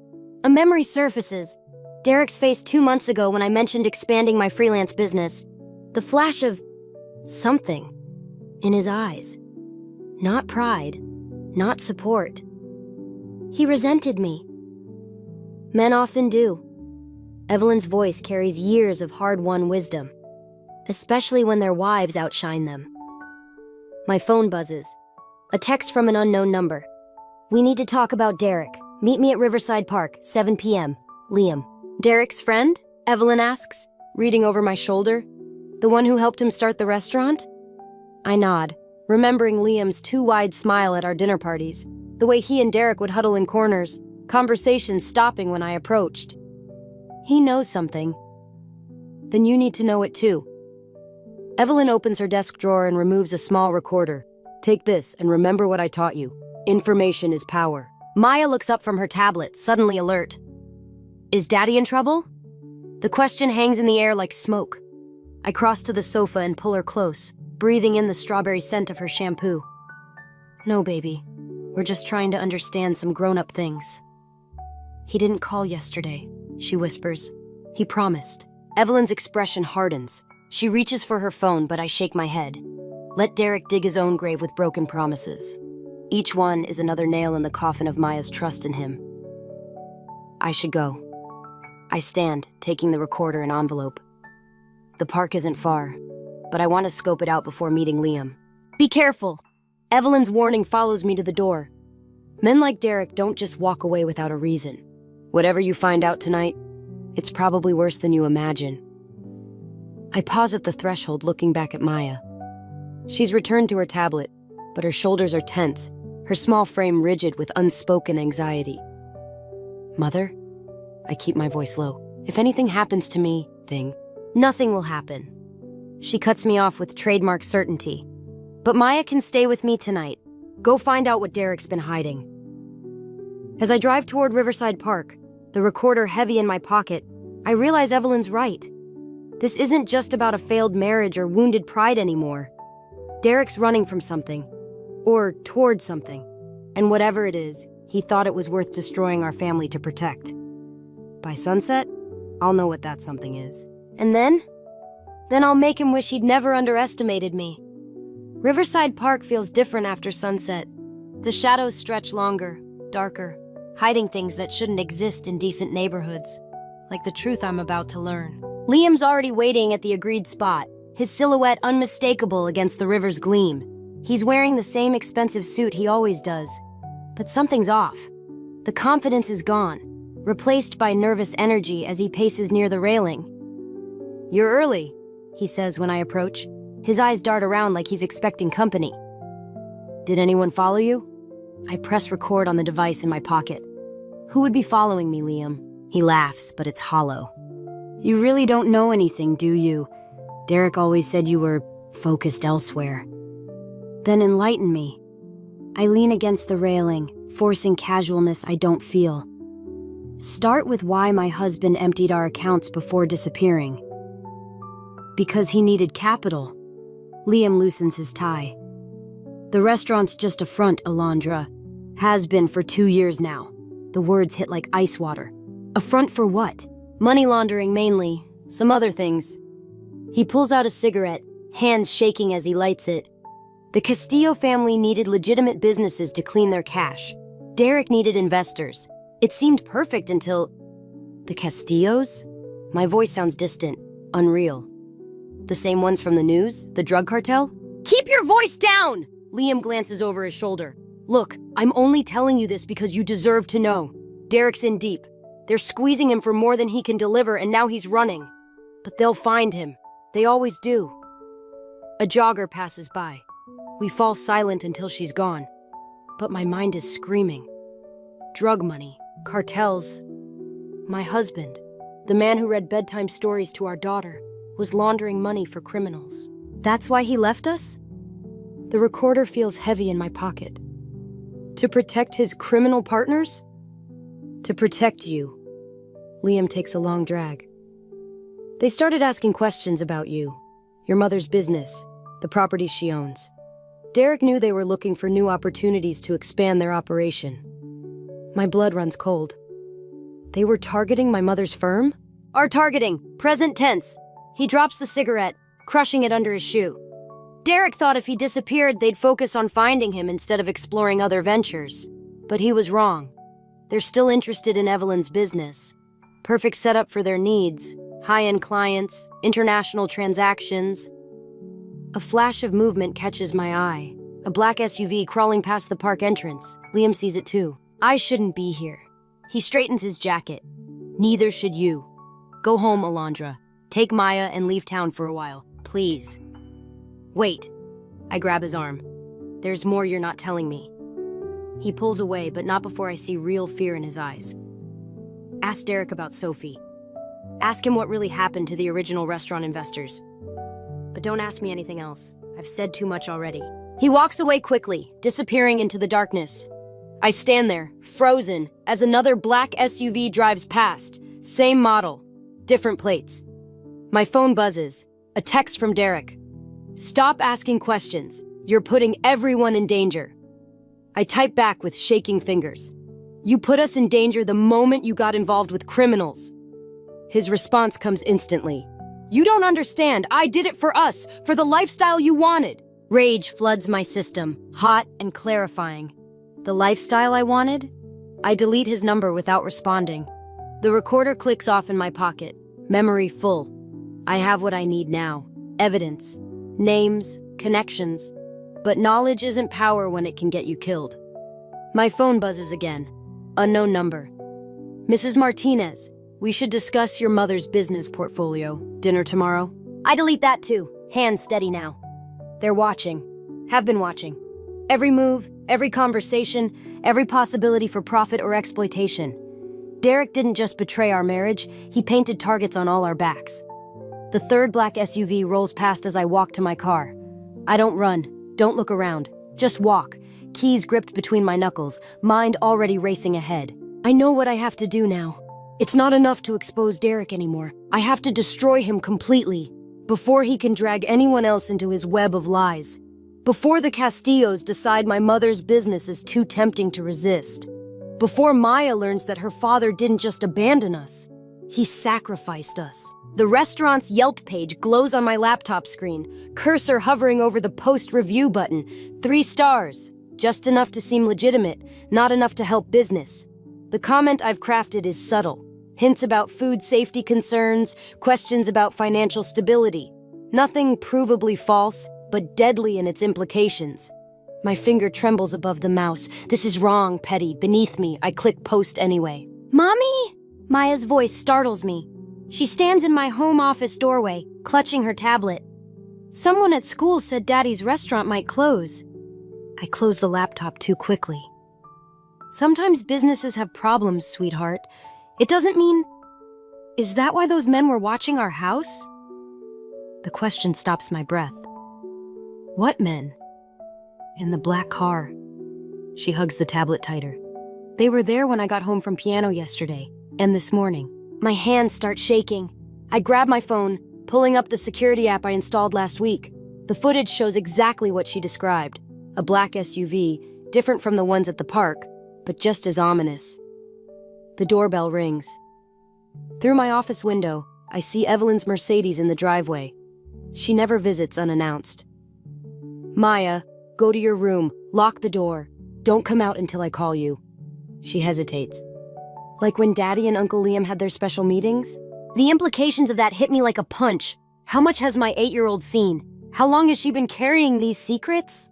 A memory surfaces. Derek's face 2 months ago when I mentioned expanding my freelance business. The flash of something in his eyes. Not pride, not support. He resented me. Men often do. Evelyn's voice carries years of hard-won wisdom, especially when their wives outshine them. My phone buzzes. A text from an unknown number. We need to talk about Derek. Meet me at Riverside Park, 7 p.m. Liam. Derek's friend? Evelyn asks, reading over my shoulder. The one who helped him start the restaurant? I nod, remembering Liam's too wide smile at our dinner parties, the way he and Derek would huddle in corners, conversations stopping when I approached. He knows something. Then you need to know it too. Evelyn opens her desk drawer and removes a small recorder. Take this and remember what I taught you. Information is power. Maya looks up from her tablet, suddenly alert. Is Daddy in trouble? The question hangs in the air like smoke. I cross to the sofa and pull her close, breathing in the strawberry scent of her shampoo. No, baby. We're just trying to understand some grown-up things. He didn't call yesterday, she whispers. He promised. Evelyn's expression hardens. She reaches for her phone, but I shake my head. Let Derek dig his own grave with broken promises. Each one is another nail in the coffin of Maya's trust in him. I should go. I stand, taking the recorder and envelope. The park isn't far, but I want to scope it out before meeting Liam. Be careful. Evelyn's warning follows me to the door. Men like Derek don't just walk away without a reason. Whatever you find out tonight, it's probably worse than you imagine. I pause at the threshold, looking back at Maya. She's returned to her tablet, but her shoulders are tense, her small frame rigid with unspoken anxiety. Mother? I keep my voice low. If anything happens to me, nothing will happen. She cuts me off with trademark certainty. But Maya can stay with me tonight. Go find out what Derek's been hiding. As I drive toward Riverside Park, the recorder heavy in my pocket, I realize Evelyn's right. This isn't just about a failed marriage or wounded pride anymore. Derek's running from something, or toward something, and whatever it is, he thought it was worth destroying our family to protect. By sunset, I'll know what that something is. And then? Then I'll make him wish he'd never underestimated me. Riverside Park feels different after sunset. The shadows stretch longer, darker, hiding things that shouldn't exist in decent neighborhoods, like the truth I'm about to learn. Liam's already waiting at the agreed spot, his silhouette unmistakable against the river's gleam. He's wearing the same expensive suit he always does. But something's off. The confidence is gone, replaced by nervous energy as he paces near the railing. You're early, he says when I approach. His eyes dart around like he's expecting company. Did anyone follow you? I press record on the device in my pocket. Who would be following me, Liam? He laughs, but it's hollow. You really don't know anything, do you? Derek always said you were focused elsewhere. Then enlighten me. I lean against the railing, forcing casualness I don't feel. Start with why my husband emptied our accounts before disappearing. Because he needed capital. Liam loosens his tie. The restaurant's just a front, Alondra. Has been for 2 years now. The words hit like ice water. A front for what? Money laundering mainly. Some other things. He pulls out a cigarette, hands shaking as he lights it. The Castillo family needed legitimate businesses to clean their cash. Derek needed investors. It seemed perfect until... The Castillos? My voice sounds distant, unreal. The same ones from the news? The drug cartel? Keep your voice down! Liam glances over his shoulder. Look, I'm only telling you this because you deserve to know. Derek's in deep. They're squeezing him for more than he can deliver, and now he's running. But they'll find him. They always do. A jogger passes by. We fall silent until she's gone. But my mind is screaming. Drug money, cartels. My husband, the man who read bedtime stories to our daughter, was laundering money for criminals. That's why he left us? The recorder feels heavy in my pocket. To protect his criminal partners? To protect you. Liam takes a long drag. They started asking questions about you, your mother's business, the properties she owns. Derek knew they were looking for new opportunities to expand their operation. My blood runs cold. They were targeting my mother's firm? Are targeting, present tense. He drops the cigarette, crushing it under his shoe. Derek thought if he disappeared, they'd focus on finding him instead of exploring other ventures. But he was wrong. They're still interested in Evelyn's business. Perfect setup for their needs. High-end clients, international transactions. A flash of movement catches my eye. A black SUV crawling past the park entrance. Liam sees it too. I shouldn't be here. He straightens his jacket. Neither should you. Go home, Alondra. Take Maya and leave town for a while, please. Wait. I grab his arm. There's more you're not telling me. He pulls away, but not before I see real fear in his eyes. Ask Derek about Sophie. Ask him what really happened to the original restaurant investors. But don't ask me anything else. I've said too much already. He walks away quickly, disappearing into the darkness. I stand there, frozen, as another black SUV drives past. Same model, different plates. My phone buzzes. A text from Derek. Stop asking questions. You're putting everyone in danger. I type back with shaking fingers. You put us in danger the moment you got involved with criminals. His response comes instantly. You don't understand. I did it for us, for the lifestyle you wanted. Rage floods my system, hot and clarifying. The lifestyle I wanted? I delete his number without responding. The recorder clicks off in my pocket. Memory full. I have what I need now. Evidence. Names. Connections. But knowledge isn't power when it can get you killed. My phone buzzes again. Unknown number. Mrs. Martinez, we should discuss your mother's business portfolio. Dinner tomorrow? I delete that too. Hands steady now. They're watching. Have been watching. Every move, every conversation, every possibility for profit or exploitation. Derek didn't just betray our marriage, he painted targets on all our backs. The third black SUV rolls past as I walk to my car. I don't run, don't look around, just walk, keys gripped between my knuckles, mind already racing ahead. I know what I have to do now. It's not enough to expose Derek anymore. I have to destroy him completely, before he can drag anyone else into his web of lies. Before the Castillos decide my mother's business is too tempting to resist. Before Maya learns that her father didn't just abandon us, he sacrificed us. The restaurant's Yelp page glows on my laptop screen, cursor hovering over the post review button. 3 stars, just enough to seem legitimate, not enough to help business. The comment I've crafted is subtle. Hints about food safety concerns, questions about financial stability. Nothing provably false, but deadly in its implications. My finger trembles above the mouse. This is wrong, petty, beneath me. I click post anyway. Mommy? Maya's voice startles me. She stands in my home office doorway, clutching her tablet. Someone at school said Daddy's restaurant might close. I close the laptop too quickly. Sometimes businesses have problems, sweetheart. It doesn't mean... Is that why those men were watching our house? The question stops my breath. What men? In the black car. She hugs the tablet tighter. They were there when I got home from piano yesterday, and this morning. My hands start shaking. I grab my phone, pulling up the security app I installed last week. The footage shows exactly what she described. A black SUV, different from the ones at the park, but just as ominous. The doorbell rings. Through my office window, I see Evelyn's Mercedes in the driveway. She never visits unannounced. Maya, go to your room, lock the door. Don't come out until I call you. She hesitates. Like when Daddy and Uncle Liam had their special meetings? The implications of that hit me like a punch. How much has my 8-year-old seen? How long has she been carrying these secrets?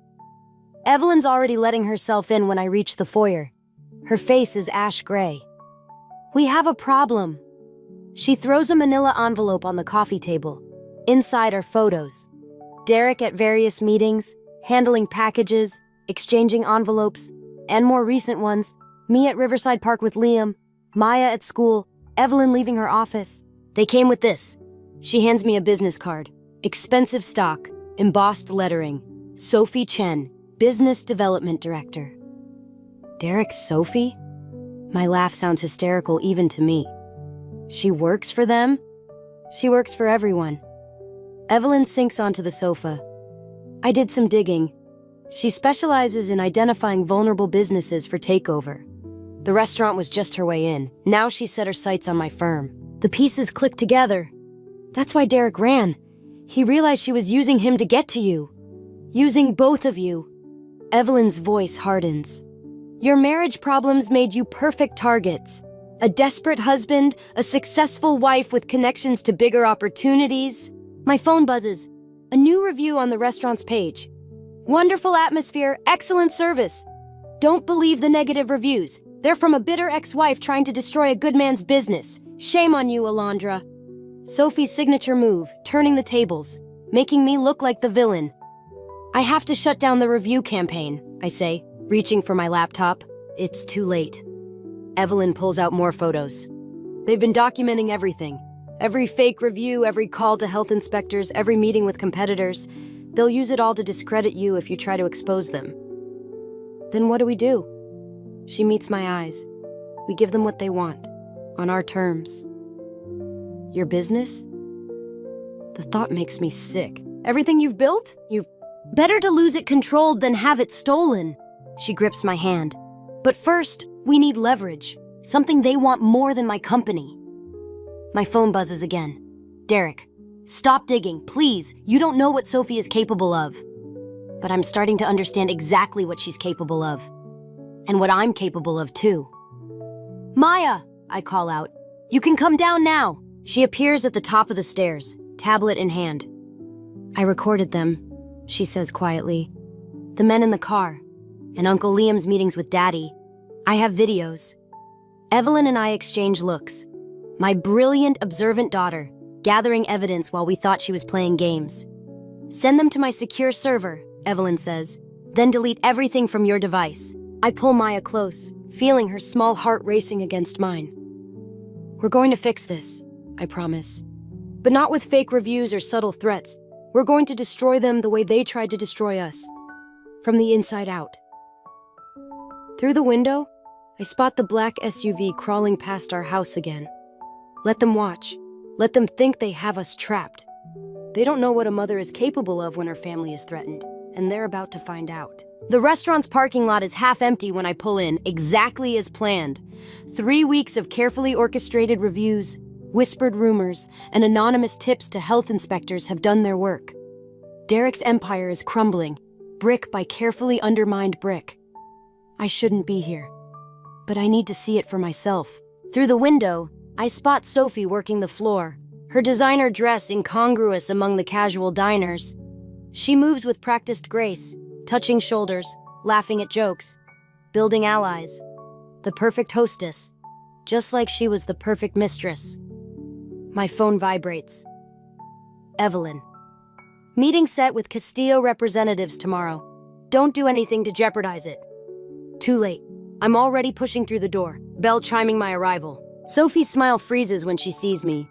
Evelyn's already letting herself in when I reach the foyer. Her face is ash gray. We have a problem. She throws a manila envelope on the coffee table. Inside are photos. Derek at various meetings, handling packages, exchanging envelopes, and more recent ones, me at Riverside Park with Liam, Maya at school, Evelyn leaving her office. They came with this. She hands me a business card. Expensive stock, embossed lettering. Sophie Chen, Business Development Director. Derek's Sophie? My laugh sounds hysterical even to me. She works for them? She works for everyone. Evelyn sinks onto the sofa. I did some digging. She specializes in identifying vulnerable businesses for takeover. The restaurant was just her way in. Now she set her sights on my firm. The pieces clicked together. That's why Derek ran. He realized she was using him to get to you. Using both of you. Evelyn's voice hardens. Your marriage problems made you perfect targets. A desperate husband, a successful wife with connections to bigger opportunities. My phone buzzes. A new review on the restaurant's page. Wonderful atmosphere, excellent service. Don't believe the negative reviews. They're from a bitter ex-wife trying to destroy a good man's business. Shame on you, Alondra. Sophie's signature move, turning the tables, making me look like the villain. I have to shut down the review campaign, I say, reaching for my laptop. It's too late. Evelyn pulls out more photos. They've been documenting everything. Every fake review, every call to health inspectors, every meeting with competitors. They'll use it all to discredit you if you try to expose them. Then what do? She meets my eyes. We give them what they want, on our terms. Your business? The thought makes me sick. Everything you've built? Better to lose it controlled than have it stolen. She grips my hand. But first, we need leverage. Something they want more than my company. My phone buzzes again. Derek, stop digging, please. You don't know what Sophie is capable of. But I'm starting to understand exactly what she's capable of. And what I'm capable of, too. Maya, I call out. You can come down now. She appears at the top of the stairs, tablet in hand. I recorded them, she says quietly. The men in the car, and Uncle Liam's meetings with Daddy. I have videos. Evelyn and I exchange looks. My brilliant, observant daughter, gathering evidence while we thought she was playing games. Send them to my secure server, Evelyn says. Then delete everything from your device. I pull Maya close, feeling her small heart racing against mine. We're going to fix this, I promise. But not with fake reviews or subtle threats. We're going to destroy them the way they tried to destroy us. From the inside out. Through the window, I spot the black SUV crawling past our house again. Let them watch. Let them think they have us trapped. They don't know what a mother is capable of when her family is threatened, and they're about to find out. The restaurant's parking lot is half empty when I pull in, exactly as planned. 3 weeks of carefully orchestrated reviews, whispered rumors, and anonymous tips to health inspectors have done their work. Derek's empire is crumbling, brick by carefully undermined brick. I shouldn't be here, but I need to see it for myself. Through the window, I spot Sophie working the floor, her designer dress incongruous among the casual diners. She moves with practiced grace, touching shoulders, laughing at jokes, building allies. The perfect hostess, just like she was the perfect mistress. My phone vibrates. Evelyn. Meeting set with Castillo representatives tomorrow. Don't do anything to jeopardize it. Too late. I'm already pushing through the door, bell chiming my arrival. Sophie's smile freezes when she sees me.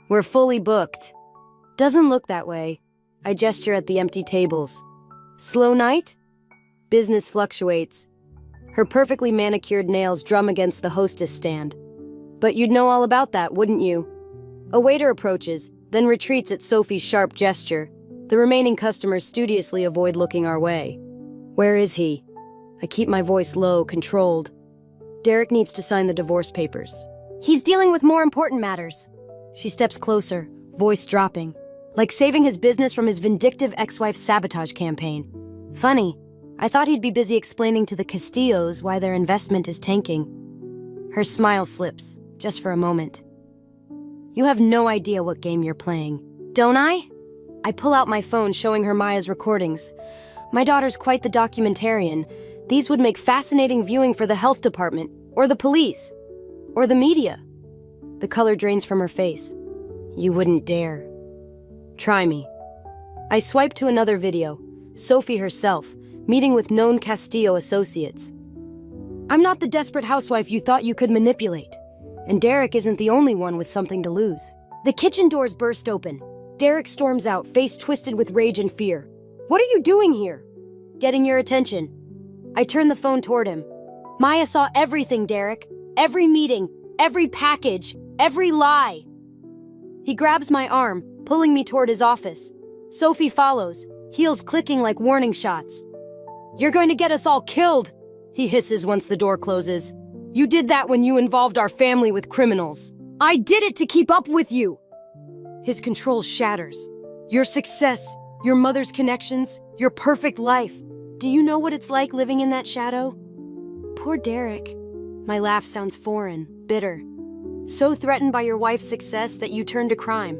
We're fully booked. Doesn't look that way. I gesture at the empty tables. Slow night? Business fluctuates. Her perfectly manicured nails drum against the hostess stand. But you'd know all about that, wouldn't you? A waiter approaches, then retreats at Sophie's sharp gesture. The remaining customers studiously avoid looking our way. Where is he? I keep my voice low, controlled. Derek needs to sign the divorce papers. He's dealing with more important matters. She steps closer, voice dropping, like saving his business from his vindictive ex-wife's sabotage campaign. Funny, I thought he'd be busy explaining to the Castillos why their investment is tanking. Her smile slips, just for a moment. You have no idea what game you're playing, don't I? I pull out my phone showing her Maya's recordings. My daughter's quite the documentarian. These would make fascinating viewing for the health department, or the police, or the media. The color drains from her face. You wouldn't dare. Try me. I swipe to another video, Sophie herself, meeting with known Castillo associates. I'm not the desperate housewife you thought you could manipulate. And Derek isn't the only one with something to lose. The kitchen doors burst open. Derek storms out, face twisted with rage and fear. What are you doing here? Getting your attention. I turn the phone toward him. Maya saw everything, Derek. Every meeting, every package, every lie. He grabs my arm, pulling me toward his office. Sophie follows, heels clicking like warning shots. "You're going to get us all killed," he hisses once the door closes. "You did that when you involved our family with criminals. I did it to keep up with you." His control shatters. "Your success, your mother's connections, your perfect life. Do you know what it's like living in that shadow?" Poor Derek. My laugh sounds foreign, bitter. "So threatened by your wife's success that you turned to crime.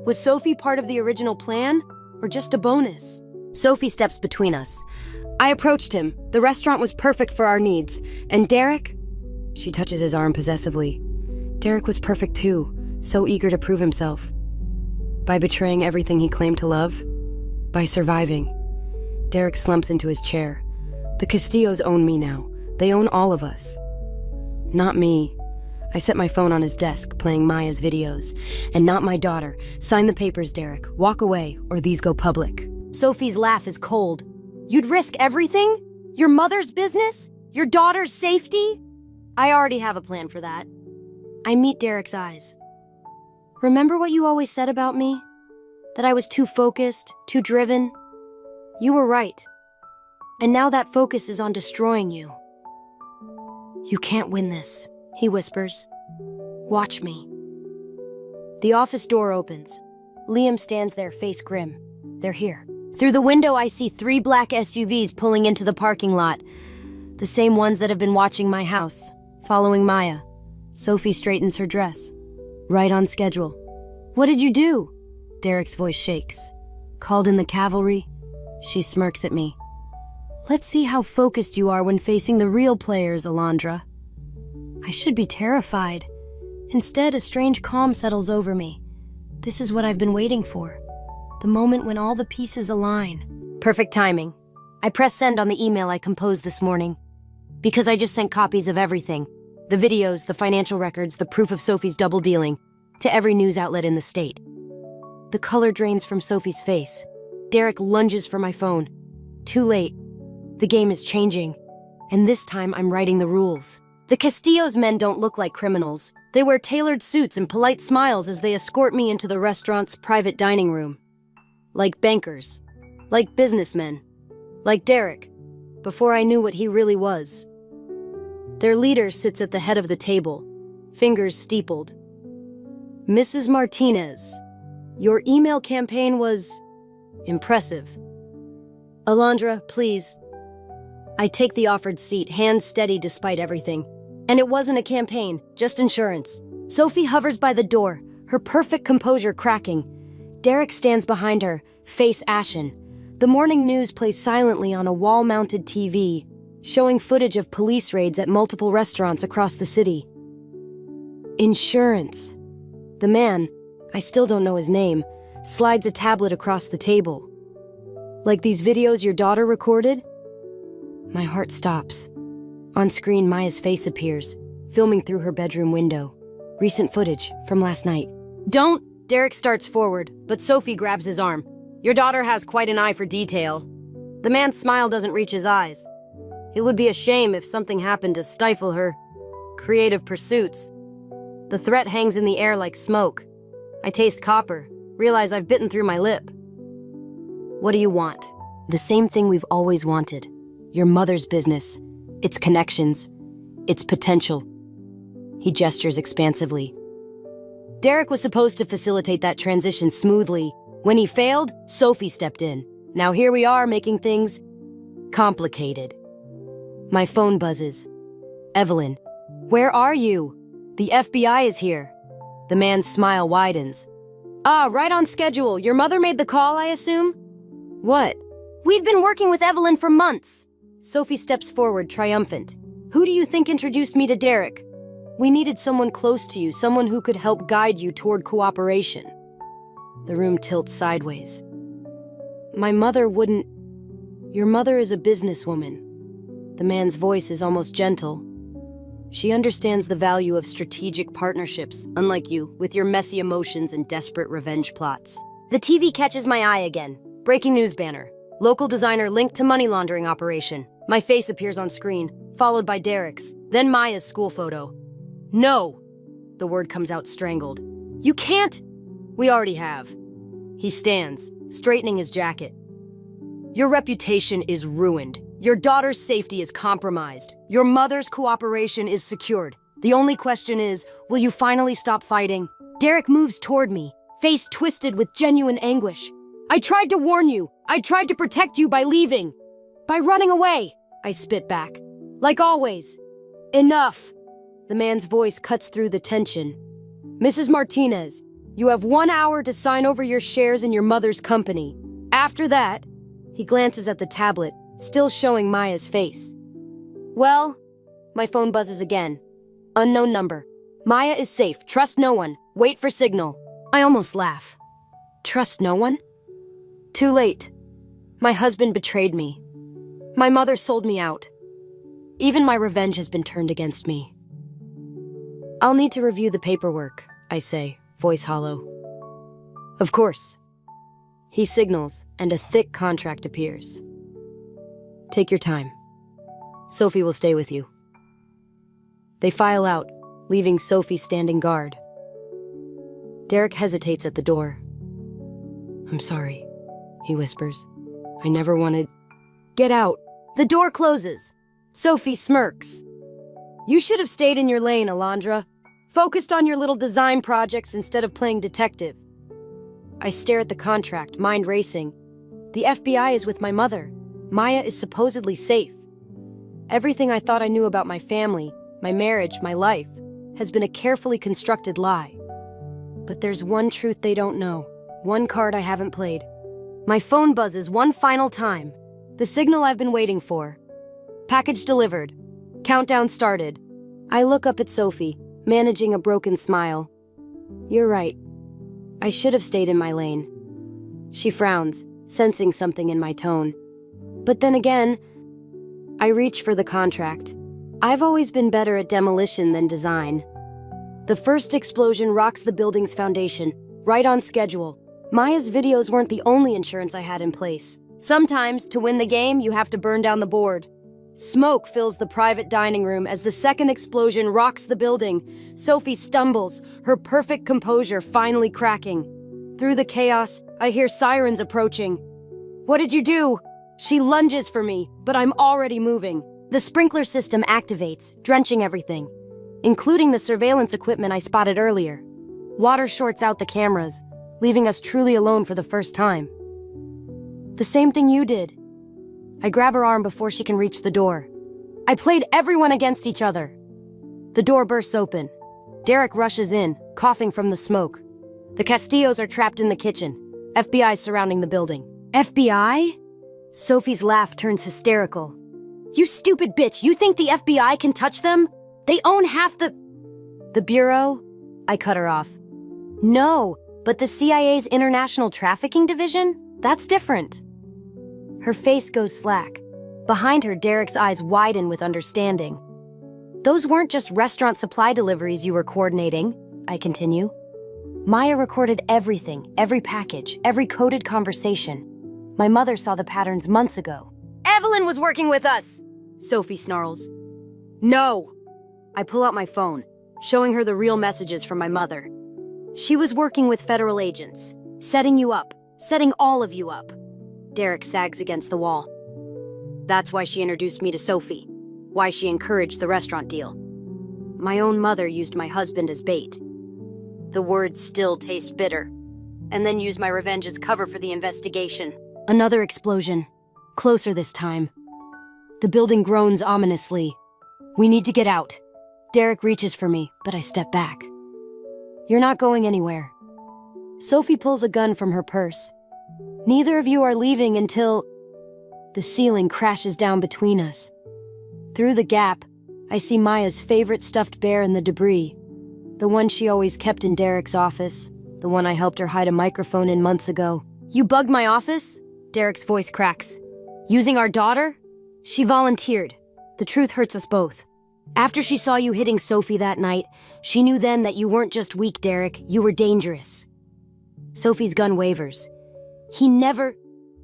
Was Sophie part of the original plan, or just a bonus?" Sophie steps between us. I approached him. The restaurant was perfect for our needs. And Derek? She touches his arm possessively. Derek was perfect too, so eager to prove himself. By betraying everything he claimed to love? By surviving. Derek slumps into his chair. The Castillos own me now. They own all of us. Not me. I set my phone on his desk, playing Maya's videos. "And not my daughter. Sign the papers, Derek. Walk away, or these go public." Sophie's laugh is cold. "You'd risk everything? Your mother's business? Your daughter's safety?" I already have a plan for that. I meet Derek's eyes. "Remember what you always said about me? That I was too focused, too driven? You were right. And now that focus is on destroying you." "You can't win this," he whispers. "Watch me." The office door opens. Liam stands there, face grim. They're here. Through the window, I see 3 black SUVs pulling into the parking lot. The same ones that have been watching my house, following Maya. Sophie straightens her dress. Right on schedule. "What did you do?" Derek's voice shakes. "Called in the cavalry?" She smirks at me. "Let's see how focused you are when facing the real players, Alondra." I should be terrified. Instead, a strange calm settles over me. This is what I've been waiting for. The moment when all the pieces align. Perfect timing. I press send on the email I composed this morning. Because I just sent copies of everything. The videos, the financial records, the proof of Sophie's double dealing. To every news outlet in the state. The color drains from Sophie's face. Derek lunges for my phone. Too late. The game is changing. And this time I'm writing the rules. The Castillo's men don't look like criminals. They wear tailored suits and polite smiles as they escort me into the restaurant's private dining room. Like bankers. Like businessmen. Like Derek. Before I knew what he really was. Their leader sits at the head of the table, fingers steepled. "Mrs. Martinez, your email campaign was impressive. Alondra, please." I take the offered seat, hands steady despite everything. And it wasn't a campaign, just insurance. Sophie hovers by the door, her perfect composure cracking. Derek stands behind her, face ashen. The morning news plays silently on a wall-mounted TV, showing footage of police raids at multiple restaurants across the city. Insurance. The man, I still don't know his name, slides a tablet across the table. "Like these videos your daughter recorded?" My heart stops. On screen, Maya's face appears, filming through her bedroom window. Recent footage from last night. "Don't!" Derek starts forward, but Sophie grabs his arm. "Your daughter has quite an eye for detail." The man's smile doesn't reach his eyes. It would be a shame if something happened to stifle her creative pursuits. The threat hangs in the air like smoke. I taste copper, realize I've bitten through my lip. "What do you want?" "The same thing we've always wanted. Your mother's business, its connections, its potential." He gestures expansively. Derek was supposed to facilitate that transition smoothly. When he failed, Sophie stepped in. Now here we are making things complicated. My phone buzzes. "Evelyn, where are you? The FBI is here." The man's smile widens. "Ah, right on schedule. Your mother made the call, I assume?" "What?" "We've been working with Evelyn for months." Sophie steps forward, triumphant. "Who do you think introduced me to Derek? We needed someone close to you, someone who could help guide you toward cooperation." The room tilts sideways. "My mother wouldn't... Your mother is a businesswoman." The man's voice is almost gentle. "She understands the value of strategic partnerships, unlike you, with your messy emotions and desperate revenge plots." The TV catches my eye again. Breaking news banner. "Local designer linked to money laundering operation." My face appears on screen, followed by Derek's, then Maya's school photo. "No!" The word comes out strangled. "You can't!" We already have. He stands, straightening his jacket. Your reputation is ruined. Your daughter's safety is compromised. Your mother's cooperation is secured. The only question is, will you finally stop fighting? Derek moves toward me, face twisted with genuine anguish. I tried to warn you. I tried to protect you by leaving. By running away. I spit back. Like always. Enough. The man's voice cuts through the tension. Mrs. Martinez, you have 1 hour to sign over your shares in your mother's company. After that, he glances at the tablet, still showing Maya's face. Well, my phone buzzes again. Unknown number. Maya is safe. Trust no one. Wait for signal. I almost laugh. Trust no one? Too late. My husband betrayed me. My mother sold me out. Even my revenge has been turned against me. I'll need to review the paperwork, I say, voice hollow. Of course. He signals, and a thick contract appears. Take your time. Sophie will stay with you. They file out, leaving Sophie standing guard. Derek hesitates at the door. I'm sorry, he whispers. I never wanted... Get out. The door closes. Sophie smirks. You should have stayed in your lane, Alondra. Focused on your little design projects instead of playing detective. I stare at the contract, mind racing. The FBI is with my mother. Maya is supposedly safe. Everything I thought I knew about my family, my marriage, my life, has been a carefully constructed lie. But there's one truth they don't know, one card I haven't played. My phone buzzes one final time. The signal I've been waiting for. Package delivered. Countdown started. I look up at Sophie, managing a broken smile. You're right. I should have stayed in my lane. She frowns, sensing something in my tone. But then again, I reach for the contract. I've always been better at demolition than design. The first explosion rocks the building's foundation, right on schedule. Maya's videos weren't the only insurance I had in place. Sometimes, to win the game, you have to burn down the board. Smoke fills the private dining room as the second explosion rocks the building. Sophie stumbles, her perfect composure finally cracking. Through the chaos, I hear sirens approaching. What did you do? She lunges for me, but I'm already moving. The sprinkler system activates, drenching everything, including the surveillance equipment I spotted earlier. Water shorts out the cameras, leaving us truly alone for the first time. The same thing you did. I grab her arm before she can reach the door. I played everyone against each other. The door bursts open. Derek rushes in, coughing from the smoke. The Castillos are trapped in the kitchen. FBI surrounding the building. FBI? Sophie's laugh turns hysterical. You stupid bitch, you think the FBI can touch them? They own half the Bureau? I cut her off. No, but the CIA's International Trafficking Division? That's different. Her face goes slack. Behind her, Derek's eyes widen with understanding. Those weren't just restaurant supply deliveries you were coordinating, I continue. Maya recorded everything, every package, every coded conversation. My mother saw the patterns months ago. Evelyn was working with us, Sophie snarls. No! I pull out my phone, showing her the real messages from my mother. She was working with federal agents, setting you up, setting all of you up. Derek sags against the wall. That's why she introduced me to Sophie, why she encouraged the restaurant deal. My own mother used my husband as bait. The words still taste bitter, and then used my revenge as cover for the investigation. Another explosion, closer this time. The building groans ominously. We need to get out. Derek reaches for me, but I step back. You're not going anywhere. Sophie pulls a gun from her purse. Neither of you are leaving until... The ceiling crashes down between us. Through the gap, I see Maya's favorite stuffed bear in the debris. The one she always kept in Derek's office. The one I helped her hide a microphone in months ago. You bugged my office? Derek's voice cracks. Using our daughter? She volunteered. The truth hurts us both. After she saw you hitting Sophie that night, she knew then that you weren't just weak, Derek. You were dangerous. Sophie's gun wavers. He never...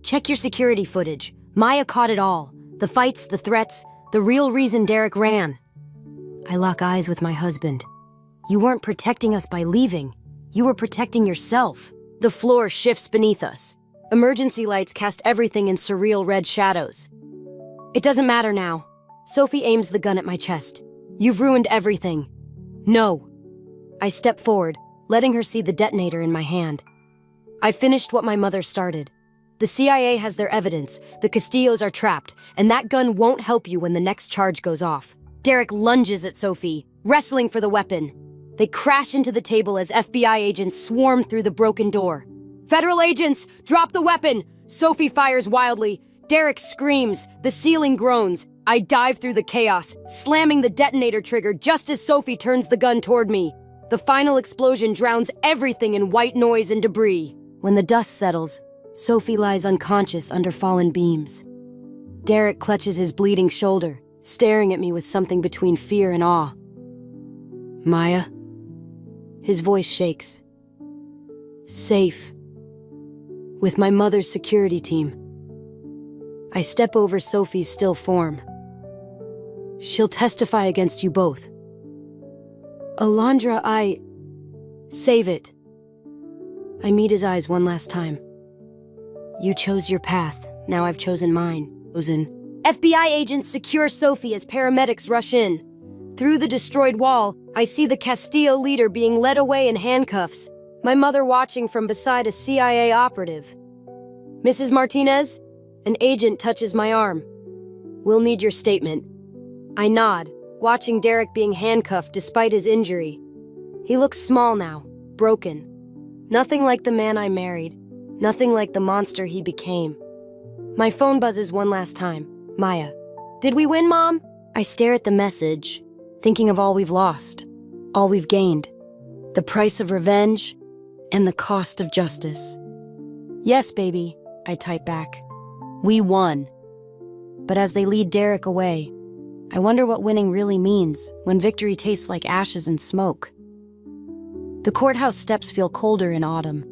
Check your security footage. Maya caught it all. The fights, the threats, the real reason Derek ran. I lock eyes with my husband. You weren't protecting us by leaving. You were protecting yourself. The floor shifts beneath us. Emergency lights cast everything in surreal red shadows. It doesn't matter now. Sophie aims the gun at my chest. You've ruined everything. No. I step forward, letting her see the detonator in my hand. I finished what my mother started. The CIA has their evidence, the Castillos are trapped, and that gun won't help you when the next charge goes off. Derek lunges at Sophie, wrestling for the weapon. They crash into the table as FBI agents swarm through the broken door. Federal agents, drop the weapon! Sophie fires wildly. Derek screams. The ceiling groans. I dive through the chaos, slamming the detonator trigger just as Sophie turns the gun toward me. The final explosion drowns everything in white noise and debris. When the dust settles, Sophie lies unconscious under fallen beams. Derek clutches his bleeding shoulder, staring at me with something between fear and awe. Maya? His voice shakes. Safe. With my mother's security team. I step over Sophie's still form. She'll testify against you both. Alondra, Save it. I meet his eyes one last time. You chose your path, now I've chosen mine. FBI agents secure Sophie as paramedics rush in. Through the destroyed wall, I see the Castillo leader being led away in handcuffs, my mother watching from beside a CIA operative. Mrs. Martinez? An agent touches my arm. We'll need your statement. I nod, watching Derek being handcuffed despite his injury. He looks small now, broken. Nothing like the man I married, nothing like the monster he became. My phone buzzes one last time. Maya. Did we win, Mom? I stare at the message, thinking of all we've lost, all we've gained, the price of revenge, and the cost of justice. Yes, baby, I type back. We won. But as they lead Derek away, I wonder what winning really means when victory tastes like ashes and smoke. The courthouse steps feel colder in autumn.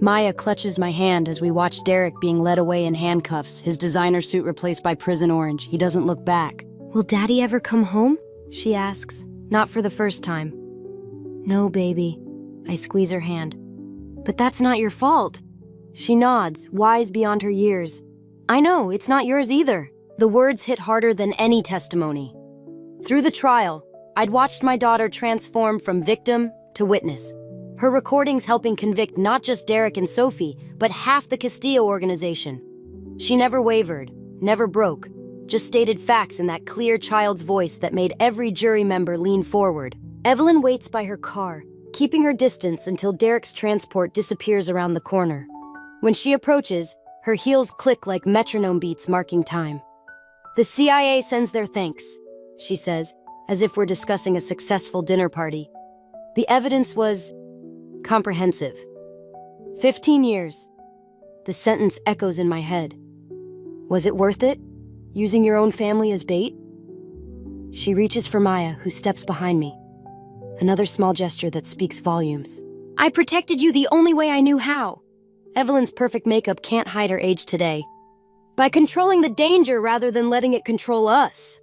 Maya clutches my hand as we watch Derek being led away in handcuffs, his designer suit replaced by prison orange. He doesn't look back. Will Daddy ever come home? She asks, not for the first time. No, baby. I squeeze her hand. But that's not your fault. She nods, wise beyond her years. I know, it's not yours either. The words hit harder than any testimony. Through the trial, I'd watched my daughter transform from victim to witness. Her recordings helping convict not just Derek and Sophie, but half the Castillo organization. She never wavered, never broke, just stated facts in that clear child's voice that made every jury member lean forward. Evelyn waits by her car, keeping her distance until Derek's transport disappears around the corner. When she approaches, her heels click like metronome beats marking time. The CIA sends their thanks, she says, as if we're discussing a successful dinner party. The evidence was comprehensive. 15 years. The sentence echoes in my head. Was it worth it? Using your own family as bait? She reaches for Maya, who steps behind me. Another small gesture that speaks volumes. I protected you the only way I knew how. Evelyn's perfect makeup can't hide her age today. By controlling the danger rather than letting it control us.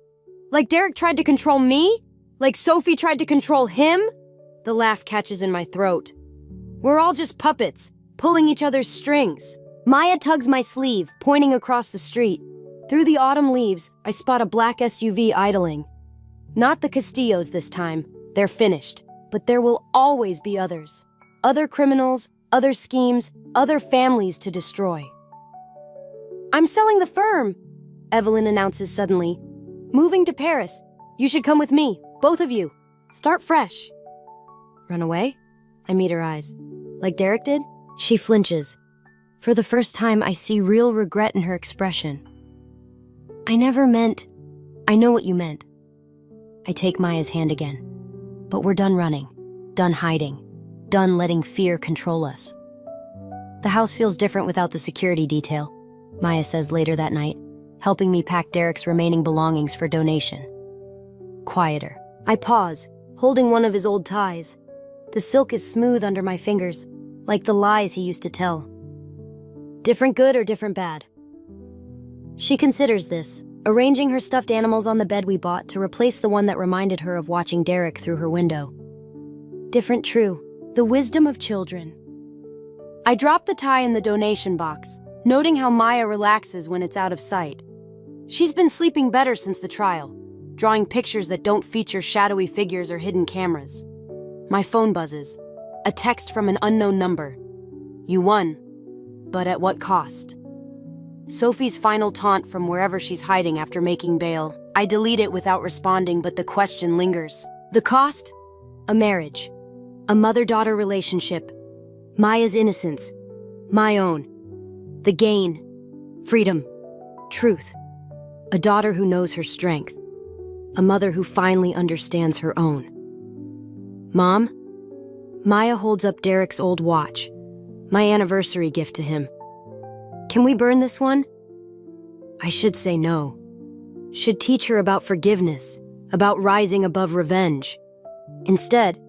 Like Derek tried to control me? Like Sophie tried to control him? The laugh catches in my throat. We're all just puppets, pulling each other's strings. Maya tugs my sleeve, pointing across the street. Through the autumn leaves, I spot a black SUV idling. Not the Castillos this time. They're finished. But there will always be others. Other criminals, other schemes, other families to destroy. I'm selling the firm, Evelyn announces suddenly. Moving to Paris. You should come with me, both of you. Start fresh. Run away? I meet her eyes. Like Derek did? She flinches. For the first time, I see real regret in her expression. I never meant... I know what you meant. I take Maya's hand again. But we're done running. Done hiding. Done letting fear control us. The house feels different without the security detail, Maya says later that night, helping me pack Derek's remaining belongings for donation. Quieter. I pause, holding one of his old ties. The silk is smooth under my fingers, like the lies he used to tell. Different good or different bad? She considers this, arranging her stuffed animals on the bed we bought to replace the one that reminded her of watching Derek through her window. Different true, The wisdom of children. I drop the tie in the donation box, noting how Maya relaxes when it's out of sight. She's been sleeping better since the trial, drawing pictures that don't feature shadowy figures or hidden cameras. My phone buzzes. A text from an unknown number. You won, but at what cost? Sophie's final taunt from wherever she's hiding after making bail. I delete it without responding, but the question lingers. The cost? A marriage. A mother-daughter relationship. Maya's innocence. My own. The gain. Freedom. Truth. A daughter who knows her strength. A mother who finally understands her own. Mom? Maya holds up Derek's old watch. My anniversary gift to him. Can we burn this one? I should say no. Should teach her about forgiveness, about rising above revenge. Instead,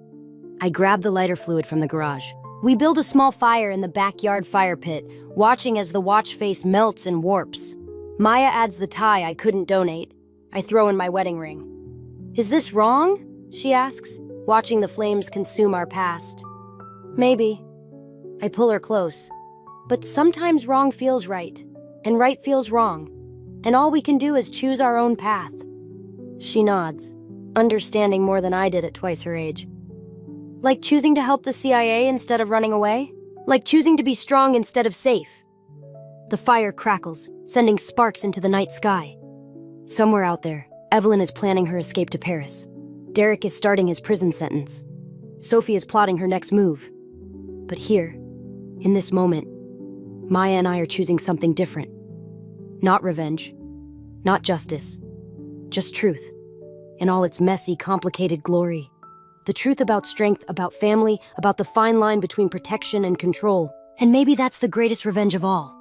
I grab the lighter fluid from the garage. We build a small fire in the backyard fire pit, watching as the watch face melts and warps. Maya adds the tie I couldn't donate. I throw in my wedding ring. Is this wrong? She asks, watching the flames consume our past. Maybe. I pull her close. But sometimes wrong feels right, and right feels wrong, and all we can do is choose our own path. She nods, understanding more than I did at twice her age. Like choosing to help the CIA instead of running away? Like choosing to be strong instead of safe? The fire crackles, sending sparks into the night sky. Somewhere out there, Evelyn is planning her escape to Paris. Derek is starting his prison sentence. Sophie is plotting her next move. But here, in this moment, Maya and I are choosing something different. Not revenge, not justice, just truth, in all its messy, complicated glory. The truth about strength, about family, about the fine line between protection and control. And maybe that's the greatest revenge of all.